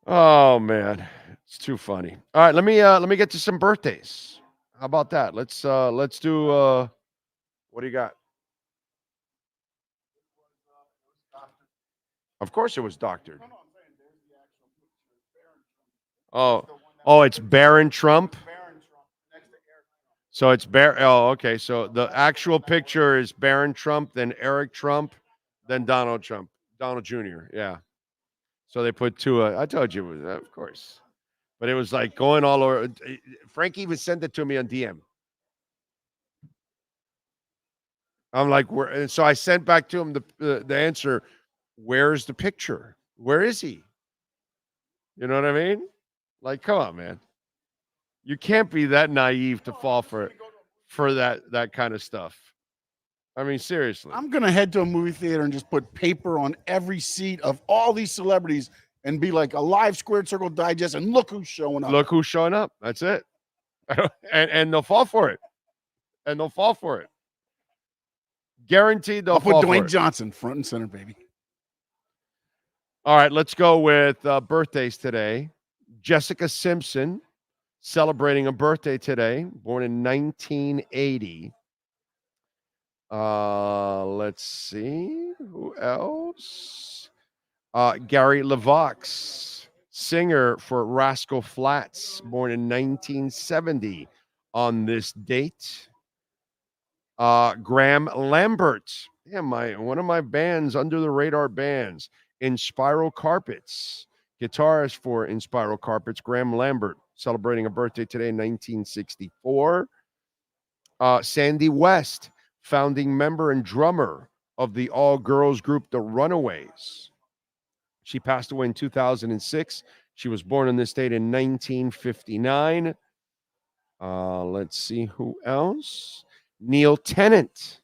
Oh man, it's too funny. All right, let me get to some birthdays. How about that? Let's do what do you got? Of course it was doctored. Oh, it's Barron Trump. So it's Oh, okay. So the actual picture is Barron Trump, then Eric Trump, then Donald Trump. Donald Jr. Yeah. So they put Tua. I told you it was, of course. But it was like going all over. Frank even sent it to me on DM. I'm like, where? And so I sent back to him the answer. Where's the picture? Where is he? You know what I mean? Like, come on, man. You can't be that naive to fall for that kind of stuff. I mean, seriously. I'm gonna head to a movie theater and just put paper on every seat of all these celebrities and be like a live squared circle digest. And look who's showing up. Look who's showing up. That's it. and they'll fall for it. And they'll fall for it. Guaranteed they'll fall for it. I'll put Dwayne Johnson front and center, baby. All right, let's go with birthdays today. Jessica Simpson celebrating a birthday today, born in 1980. Let's see who else. Gary LeVox, singer for Rascal Flatts, born in 1970 on this date. Graham Lambert, one of my bands, under the radar bands, Inspiral Carpets, guitarist for Inspiral Carpets, Graham Lambert, celebrating a birthday today in 1964. Sandy West, founding member and drummer of the all-girls group The Runaways. She passed away in 2006. She was born in this date in 1959. Let's see who else. Neil Tennant,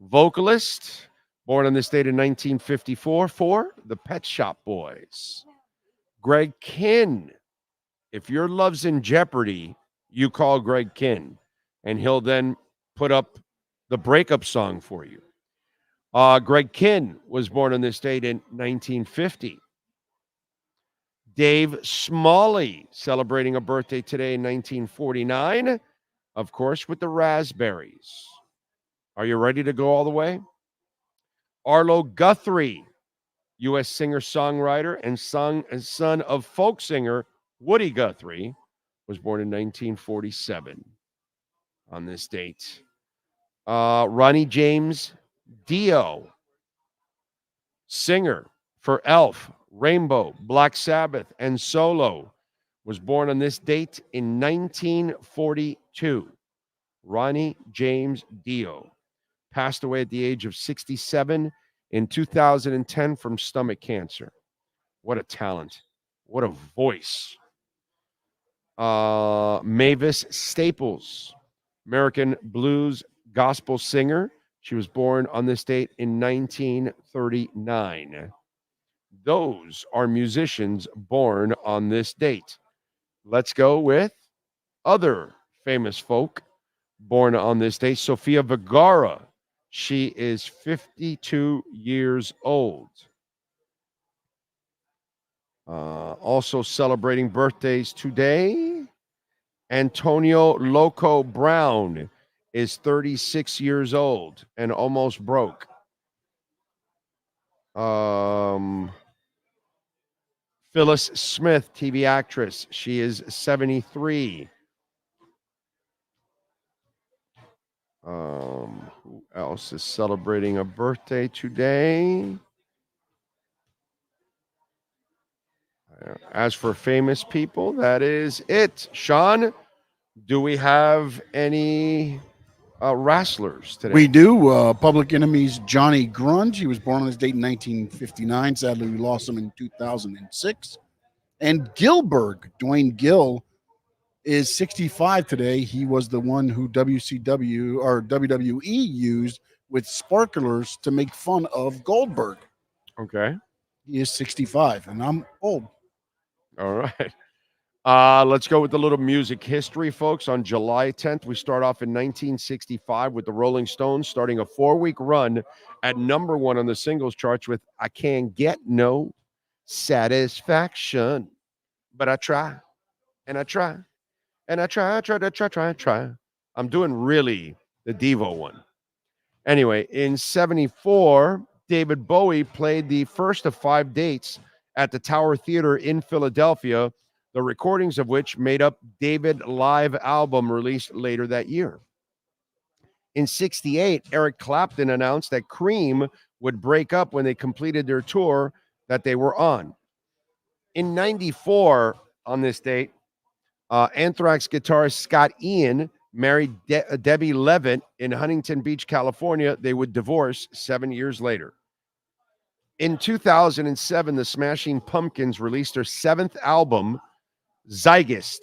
vocalist, born on this date in 1954 for the Pet Shop Boys. Greg Kinn. If your love's in jeopardy, you call Greg Kinn, and he'll then put up the breakup song for you. Greg Kinn was born on this date in 1950. Dave Smalley, celebrating a birthday today in 1949, of course, with the Raspberries. Are you ready to go all the way? Arlo Guthrie, U.S. singer-songwriter and son of folk singer Woody Guthrie, was born in 1947 on this date. Ronnie James Dio, singer for Elf, Rainbow, Black Sabbath, and Solo, was born on this date in 1942. Ronnie James Dio passed away at the age of 67 in 2010 from stomach cancer. What a talent. What a voice. Mavis Staples, American blues gospel singer. She was born on this date in 1939. Those are musicians born on this date. Let's go with other famous folk born on this date. Sofia Vergara. She is 52 years old. Also celebrating birthdays today, Antonio Loco Brown is 36 years old and almost broke. Phyllis Smith, TV actress, she is 73. Who else is celebrating a birthday today? As for famous people, that is it. Sean, do we have any wrestlers today? We do. Public Enemy's Johnny Grunge. He was born on this date in 1959. Sadly, we lost him in 2006. And Gilbert, Dwayne Gill, is 65 today. He was the one who WCW or WWE used with sparklers to make fun of Goldberg. Okay. He is 65, and I'm old. All right. Let's go with a little music history, folks. On July 10th, we start off in 1965 with the Rolling Stones starting a 4-week run at number 1 on the singles charts with I Can't Get No Satisfaction. But I try, and I try, and I try. I'm doing really the Devo one. Anyway, in 74, David Bowie played the first of 5 dates at the Tower Theater in Philadelphia, the recordings of which made up David Live album released later that year. In 68, Eric Clapton announced that Cream would break up when they completed their tour that they were on. In 94, on this date, Anthrax guitarist Scott Ian married Debbie Levitt in Huntington Beach, California. They would divorce 7 years later. In 2007, the Smashing Pumpkins released their 7th album, Zygist,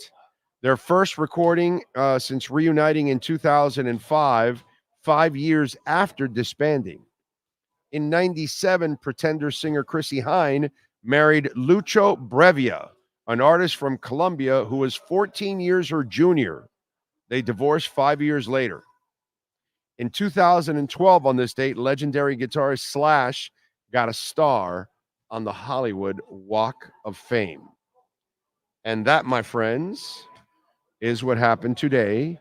their first recording since reuniting in 2005, 5 years after disbanding. In 97, Pretender singer Chrissy Hine married Lucho Brevia, an artist from Colombia who was 14 years her junior. They divorced 5 years later. In 2012, on this date, legendary guitarist Slash got a star on the Hollywood Walk of Fame. And that, my friends, is what happened today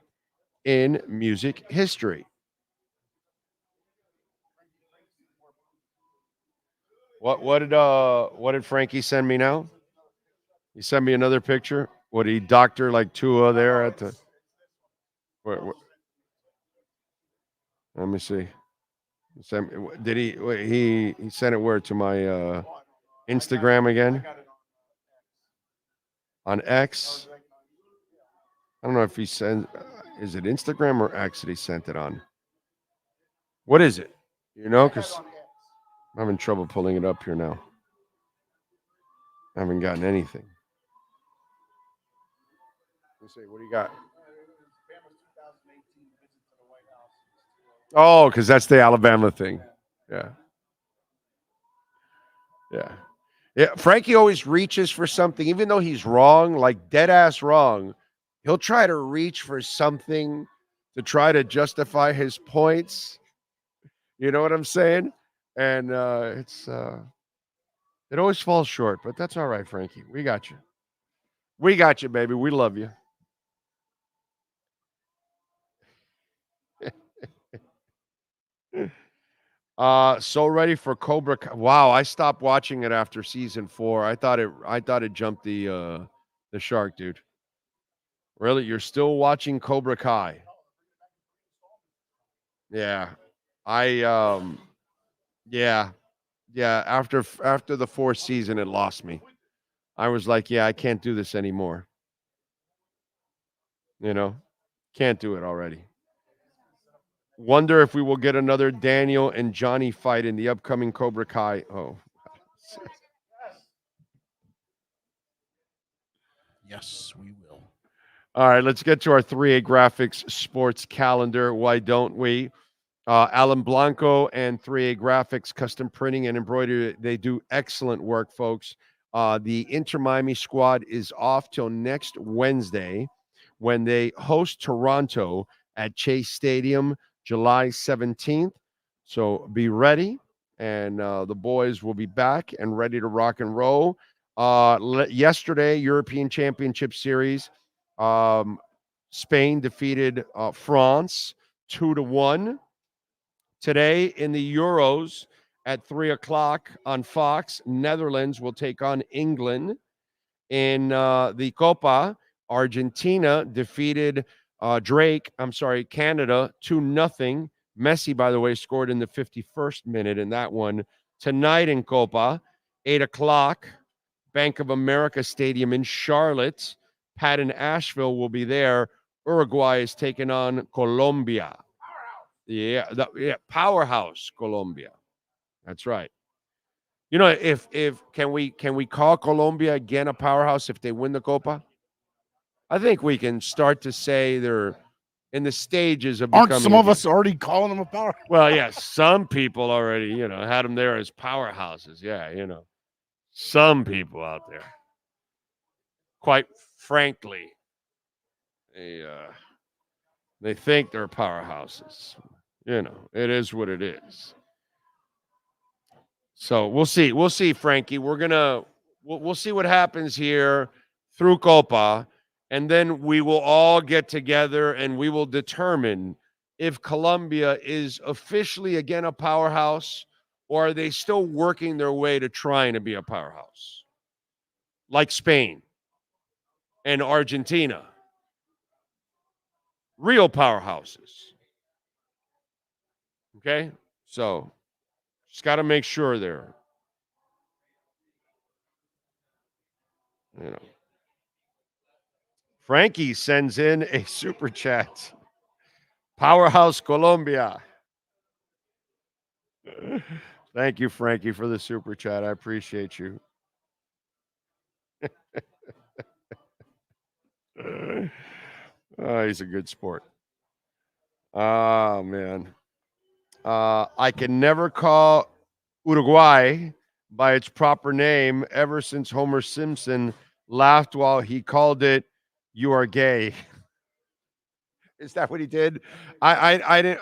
in music history. What did Frankie send me now? He sent me another picture. What, he doctor like Tua there at the where, let me see. Did he sent it where, to my Instagram again? On X? I don't know if he sent, is it Instagram or X that he sent it on? What is it? You know, because I'm having trouble pulling it up here now. I haven't gotten anything. Let's see, what do you got? Oh, because that's the Alabama thing. Yeah. Yeah. Yeah. Frankie always reaches for something, even though he's wrong, like dead ass wrong. He'll try to reach for something to try to justify his points. You know what I'm saying? And it always falls short, but that's all right, Frankie. We got you. We got you, baby. We love you. So ready for Cobra Kai. Wow, I stopped watching it after season 4. I thought it jumped the shark, dude. Really? You're still watching Cobra Kai? Yeah. Yeah. After the 4th season, it lost me. I was like, yeah, I can't do this anymore. You know, can't do it already. Wonder if we will get another Daniel and Johnny fight in the upcoming Cobra Kai. Oh. Yes, we will. All right, let's get to our 3A Graphics sports calendar. Why don't we? Alan Blanco and 3A Graphics custom printing and embroidery. They do excellent work, folks. The Inter Miami squad is off till next Wednesday when they host Toronto at Chase Stadium, July 17th. So be ready, and the boys will be back and ready to rock and roll. Yesterday, European Championship Series, Spain defeated France 2-1. Today in the Euros at 3:00 on Fox, Netherlands will take on England. In the Copa, Argentina defeated Canada 2-0. Messi, by the way, scored in the 51st minute in that one. Tonight in Copa, 8:00, Bank of America Stadium in Charlotte. Pat in Asheville will be there. Uruguay is taking on Colombia. Yeah, powerhouse Colombia. That's right. You know, if can we call Colombia again a powerhouse if they win the Copa? I think we can start to say they're in the stages of becoming. Aren't some of us already calling them a powerhouse? Well, yeah, some people already, had them there as powerhouses. Yeah, some people out there. Quite frankly, they think they're powerhouses. It is what it is. So we'll see. We'll see, Frankie. We'll see what happens here through Copa, and then we will all get together and we will determine if Colombia is officially again a powerhouse, or are they still working their way to trying to be a powerhouse, like Spain and Argentina, real powerhouses. Okay? So just got to make sure there. You know. Frankie sends in a super chat. Powerhouse Colombia. Thank you, Frankie, for the super chat. I appreciate you. Oh, he's a good sport. Oh, man. I can never call Uruguay by its proper name ever since Homer Simpson laughed while he called it "You Are Gay." Is that what he did? I didn't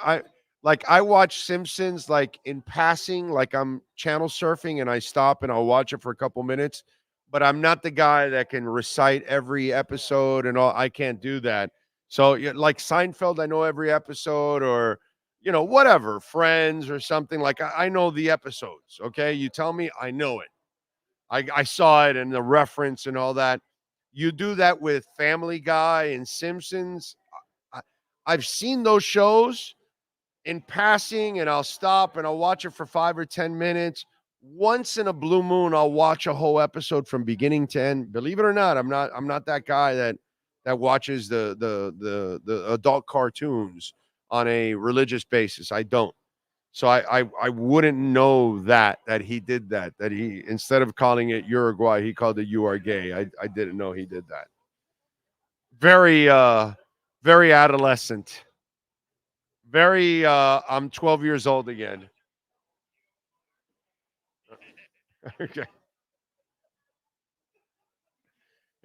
I watch Simpsons like in passing, like I'm channel surfing and I stop and I'll watch it for a couple minutes, but I'm not the guy that can recite every episode and all. I can't do that. So like Seinfeld, I know every episode, or whatever, Friends or something. Like I know the episodes. Okay, you tell me, I know it. I saw it and the reference and all that. You do that with Family Guy and Simpsons. I've seen those shows in passing and I'll stop and I'll watch it for 5 or 10 minutes. Once in a blue moon, I'll watch a whole episode from beginning to end. Believe it or not, I'm not that guy that watches the adult cartoons on a religious basis. I don't. So I wouldn't know that he did that he, instead of calling it Uruguay, he called it "You Are Gay." I didn't know he did that. Very adolescent. Very I'm 12 years old again. Okay.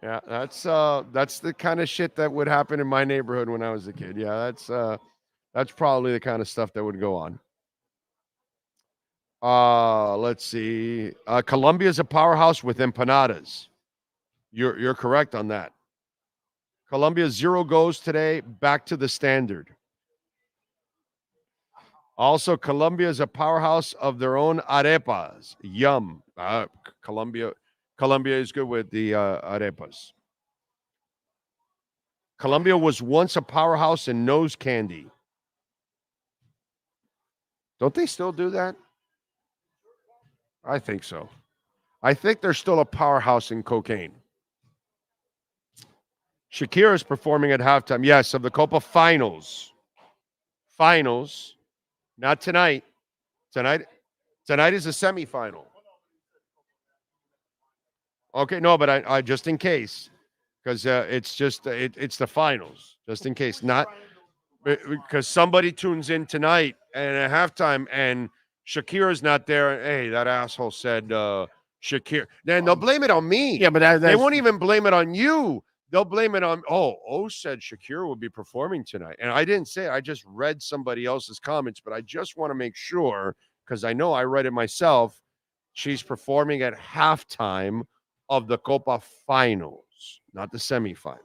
Yeah, that's the kind of shit that would happen in my neighborhood when I was a kid. Yeah, that's probably the kind of stuff that would go on. Let's see. Colombia is a powerhouse with empanadas. You're correct on that. Colombia 0 goes today, back to the standard. Also, Colombia is a powerhouse of their own arepas. Yum. Colombia is good with the arepas. Colombia was once a powerhouse in nose candy. Don't they still do that? I think so. I think they're still a powerhouse in cocaine. Shakira is performing at halftime. Yes, of the Copa Finals. Finals. Not tonight. Tonight is a semifinal. Okay, no, but I just in case, because it's just it's the finals, just in case. Not because somebody tunes in tonight and at halftime and Shakira's not there. Hey, that asshole said Shakira. Then they'll blame it on me. Yeah, but they won't even blame it on you. They'll blame it on, said Shakira will be performing tonight. And I didn't say it. I just read somebody else's comments, but I just want to make sure, because I know I read it myself, she's performing at halftime of the Copa Finals, not the semifinals.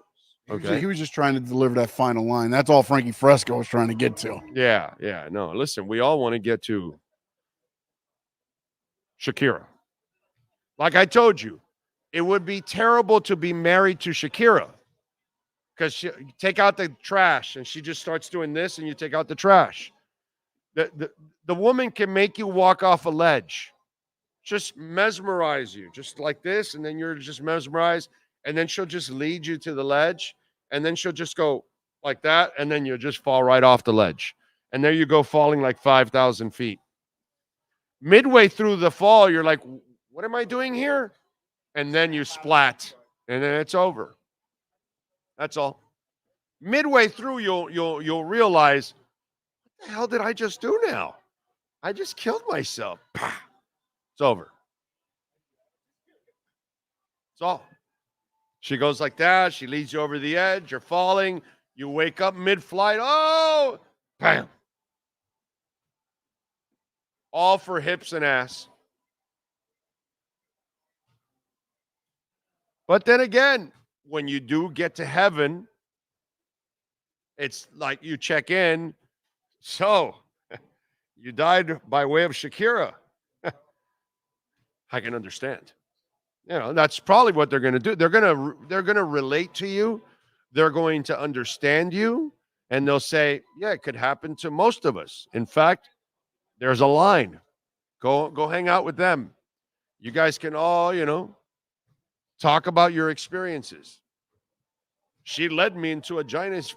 Okay. He was just trying to deliver that final line. That's all Frankie Fresco was trying to get to. Yeah. No, listen, we all want to get to Shakira. Like I told you, it would be terrible to be married to Shakira, because you take out the trash and she just starts doing this and you take out the trash. The woman can make you walk off a ledge, just mesmerize you, just like this, and then you're just mesmerized, and then she'll just lead you to the ledge, and then she'll just go like that, and then you'll just fall right off the ledge. And there you go, falling like 5,000 feet. Midway through the fall, you're like, what am I doing here? And then you splat, and then it's over. That's all. Midway through, you'll realize, what the hell did I just do now? I just killed myself. It's over. That's all. She goes like that. She leads you over the edge. You're falling. You wake up mid-flight. Oh, bam. All for hips and ass. But then again, when you do get to heaven, it's like you check in. So, you died by way of Shakira. I can understand. That's probably what they're going to do. They're going to relate to you. They're going to understand you, and they'll say, "Yeah, it could happen to most of us. In fact, There's a line. Go hang out with them. You guys can all, talk about your experiences. She led me into a giant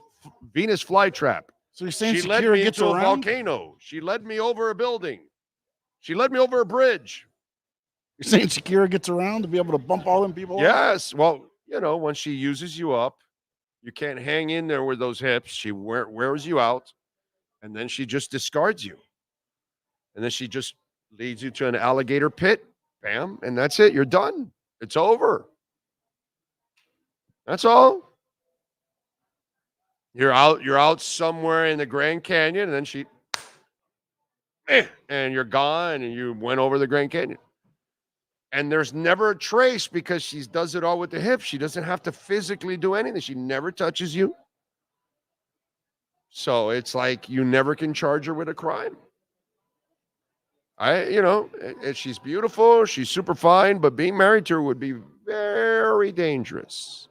Venus flytrap. So you're saying She led Shakira me gets into a around? volcano. She led me over a building. She led me over a bridge. You're saying Shakira gets around to be able to bump all them people? Yes. Well, when she uses you up, you can't hang in there with those hips. She wears you out, and then she just discards you. And then she just leads you to an alligator pit. Bam. And that's it. You're done. It's over. That's all. You're out somewhere in the Grand Canyon, and then she and you're gone, and you went over the Grand Canyon. And there's never a trace because she does it all with the hips. She doesn't have to physically do anything. She never touches you. So it's like you never can charge her with a crime. She's beautiful. She's super fine, but being married to her would be very dangerous.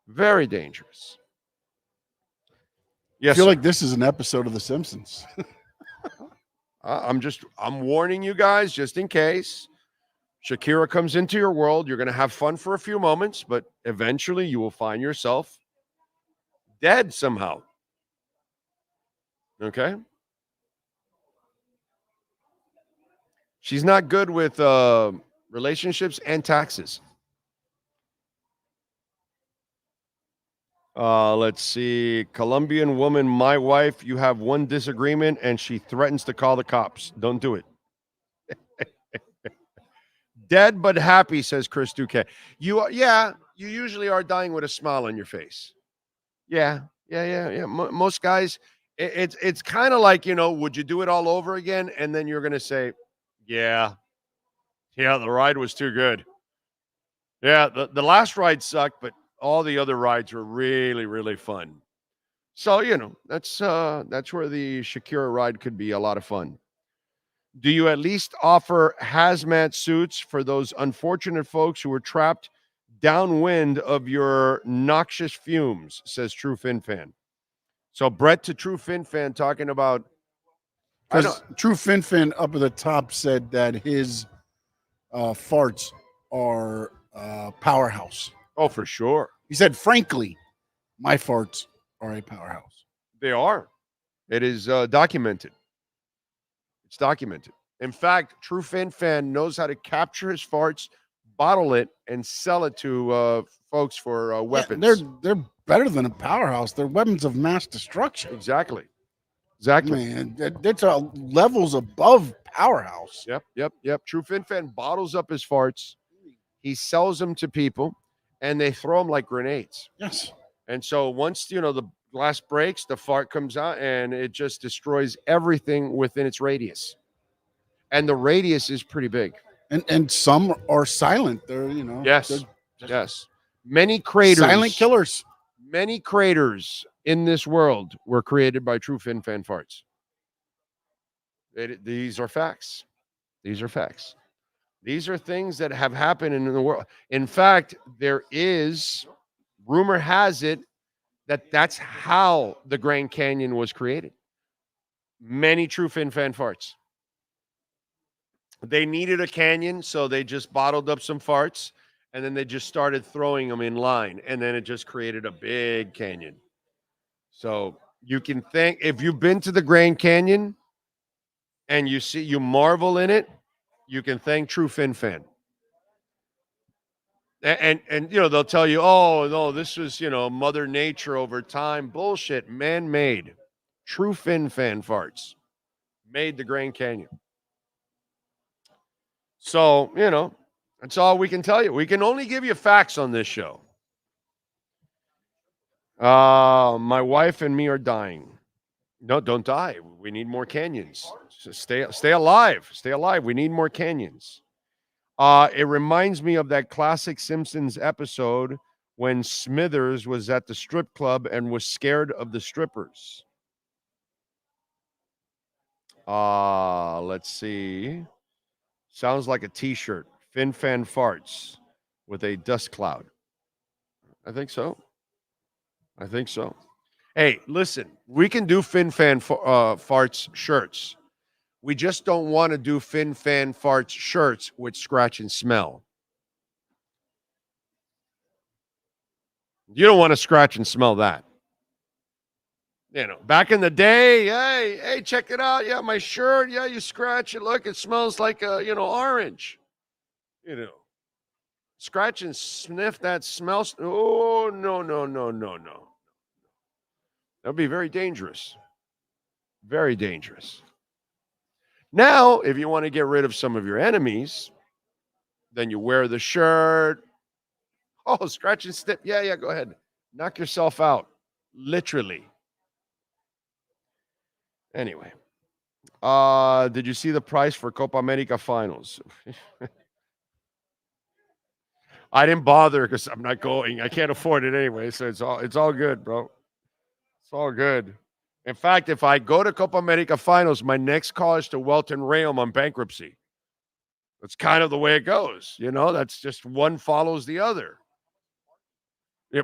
Very dangerous. Yes, I feel sir. like this is an episode of The Simpsons. I'm warning you guys just in case Shakira comes into your world. You're going to have fun for a few moments, but eventually you will find yourself dead somehow. Okay? She's not good with relationships and taxes. Let's see. Colombian woman, my wife, you have one disagreement and she threatens to call the cops. Don't do it. Dead but happy, says Chris Duque. You usually are dying with a smile on your face. Yeah. Most guys, it's kind of like, would you do it all over again? And then you're going to say, yeah, the ride was too good. Yeah, the last ride sucked, but all the other rides were really, really fun. So, that's where the Shakira ride could be a lot of fun. Do you at least offer hazmat suits for those unfortunate folks who were trapped downwind of your noxious fumes, says True Fin Fan. So Brett to True Fin Fan talking about. Because True Fin Fin up at the top said that his farts are powerhouse. Oh, for sure. He said, frankly, my farts are a powerhouse. They are. It is documented. It's documented. In fact, True Fin Fan knows how to capture his farts, bottle it, and sell it to folks for weapons. Yeah, they're better than a powerhouse. They're weapons of mass destruction. Exactly. Man, that's levels above powerhouse. Yep. True Fin Fan bottles up his farts. He sells them to people, and they throw them like grenades. Yes. And so once, the glass breaks, the fart comes out, and it just destroys everything within its radius. And the radius is pretty big. And some are silent. They're, Yes. Many craters. Silent killers. Many craters in this world were created by True Fin Fan farts. These are facts. These are facts. These are things that have happened in the world. In fact, rumor has it, that's how the Grand Canyon was created. Many True Fin Fan farts. They needed a canyon, so they just bottled up some farts, and then they just started throwing them in line, and then it just created a big canyon. So you can think, if you've been to the Grand Canyon and you marvel in it, you can thank True Fin Fan. And they'll tell you, oh, no, this was, Mother Nature over time. Bullshit, man-made. True Fin Fan farts made the Grand Canyon. So, that's all we can tell you. We can only give you facts on this show. My wife and me are dying. No, don't die. We need more canyons. So stay alive. Stay alive. We need more canyons. It reminds me of that classic Simpsons episode when Smithers was at the strip club and was scared of the strippers. Let's see. Sounds like a t-shirt. Fin Fan farts with a dust cloud. I think so. Hey, listen, we can do Fin Fan farts shirts. We just don't want to do fin fan farts shirts with scratch and smell. You don't want to scratch and smell that. You know, back in the day, hey, check it out. Yeah, my shirt. Yeah, you scratch it. Look, it smells like orange. You know, scratch and sniff that smell. Oh, no. That'd be very dangerous. Very dangerous. Now, if you want to get rid of some of your enemies, then you wear the shirt. Oh, scratch and sniff. Yeah, go ahead. Knock yourself out. Literally. Anyway. Did you see the price for Copa America finals? I didn't bother because I'm not going. I can't afford it anyway, so it's all good, bro. It's all good. In fact, if I go to Copa America finals, my next call is to Welton Rayom on bankruptcy. That's kind of the way it goes. You know, that's just one follows the other.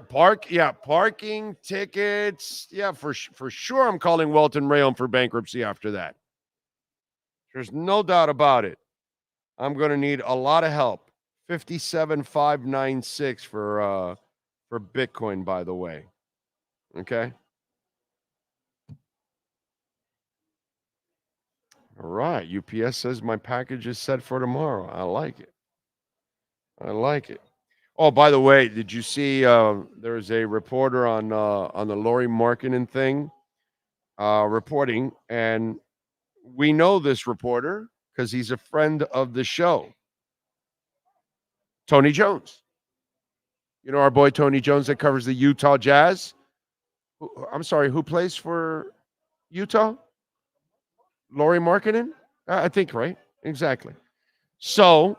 Parking tickets. Yeah, for sure I'm calling Welton Rayom for bankruptcy after that. There's no doubt about it. I'm going to need a lot of help. 57,596 for Bitcoin, by the way. Okay. All right. UPS says my package is set for tomorrow. I like it. Oh, by the way, did you see there's a reporter on the Lori Markkinen thing reporting, and we know this reporter because he's a friend of the show. Tony Jones. You know our boy Tony Jones that covers the Utah Jazz? I'm sorry, who plays for Utah? Lori Markkinen? I think, right? Exactly. So,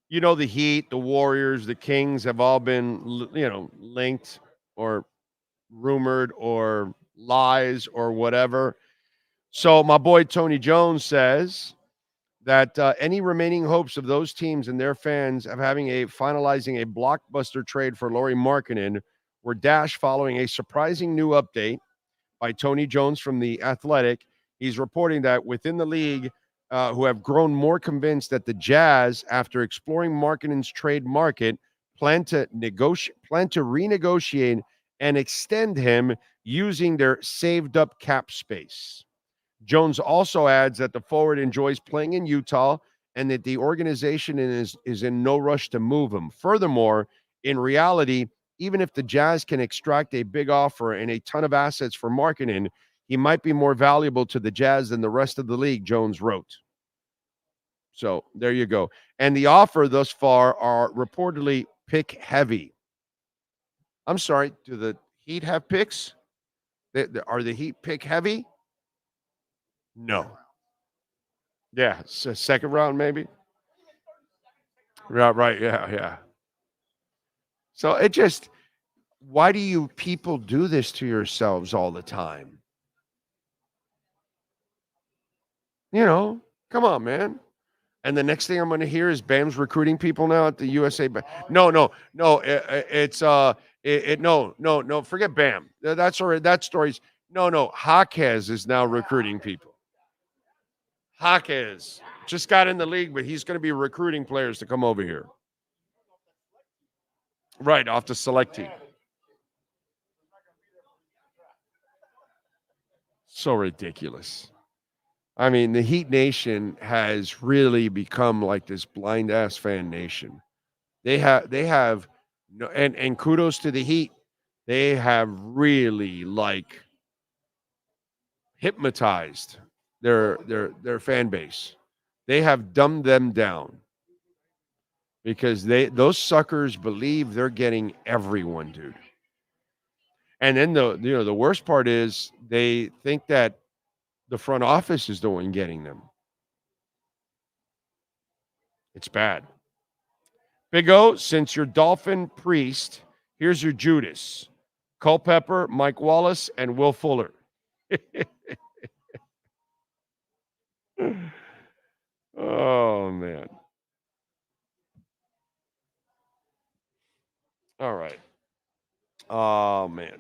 you know, the Heat, the Warriors, the Kings have all been, linked or rumored or lies or whatever. So my boy Tony Jones says that any remaining hopes of those teams and their fans of finalizing a blockbuster trade for Lori Markkinen were dashed following a surprising new update by Tony Jones from The Athletic. He's reporting that within the league, who have grown more convinced that the Jazz, after exploring Markkinen's trade market, plan to renegotiate and extend him using their saved up cap space. Jones also adds that the forward enjoys playing in Utah and that the organization is in no rush to move him. Furthermore, in reality, even if the Jazz can extract a big offer and a ton of assets for Markkinen, he might be more valuable to the Jazz than the rest of the league, Jones wrote. So there you go. And the offer thus far are reportedly pick heavy. I'm sorry, do the Heat have picks? Are the Heat pick heavy? No. Yeah, second round maybe. Right. Yeah. So it just, why do you people do this to yourselves all the time? You know, come on, man. And the next thing I'm going to hear is Bam's recruiting people now at the USA. No. It's no. Forget Bam. That's already that story's. No. Jaquez is now recruiting people. Jaquez just got in the league, but he's going to be recruiting players to come over here. Right, off the select team. So ridiculous. I mean, the Heat Nation has really become like this blind ass fan nation. They have no, and kudos to the Heat. They have really like hypnotized their fan base. They have dumbed them down because those suckers believe they're getting everyone, dude. And then the worst part is they think that the front office is the one getting them. It's bad. Big O, since you're Dolphin Priest, here's your Judas. Culpepper, Mike Wallace, and Will Fuller. Oh, man. All right. Oh, man.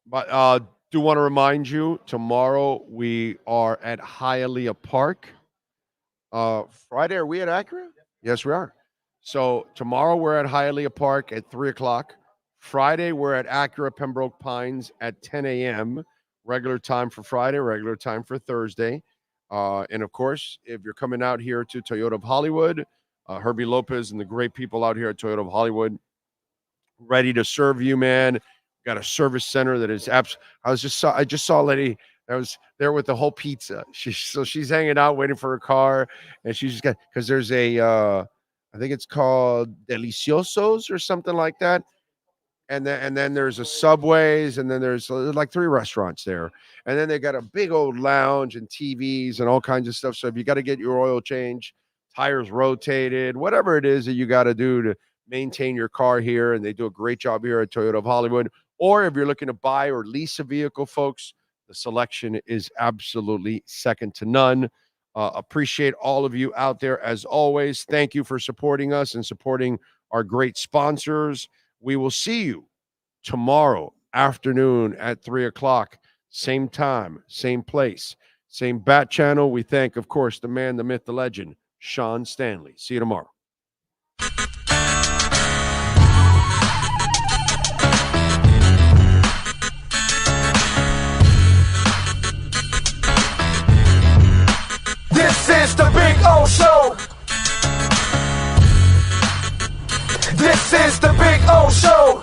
But do want to remind you, tomorrow we are at Hialeah Park. Friday, are we at Acura? Yes, we are. So tomorrow we're at Hialeah Park at 3 o'clock. Friday, we're at Acura Pembroke Pines at 10 a.m. Regular time for Friday, regular time for Thursday. And of course, if you're coming out here to Toyota of Hollywood, Herbie Lopez and the great people out here at Toyota of Hollywood, ready to serve you, man. Got a service center that is I just saw a lady that was there with the whole pizza. She's hanging out waiting for her car, and she's just got, because there's a I think it's called Deliciosos or something like that. And then there's a Subways, and then there's like 3 restaurants there. And then they got a big old lounge and TVs and all kinds of stuff. So if you got to get your oil change, tires rotated, whatever it is that you got to do to maintain your car here, and they do a great job here at Toyota of Hollywood. Or if you're looking to buy or lease a vehicle, folks, the selection is absolutely second to none. Appreciate all of you out there as always. Thank you for supporting us and supporting our great sponsors. We will see you tomorrow afternoon at 3 o'clock. Same time, same place, same bat channel. We thank, of course, the man, the myth, the legend, Sean Stanley. See you tomorrow. This is the Big O Show. This is the Big O Show.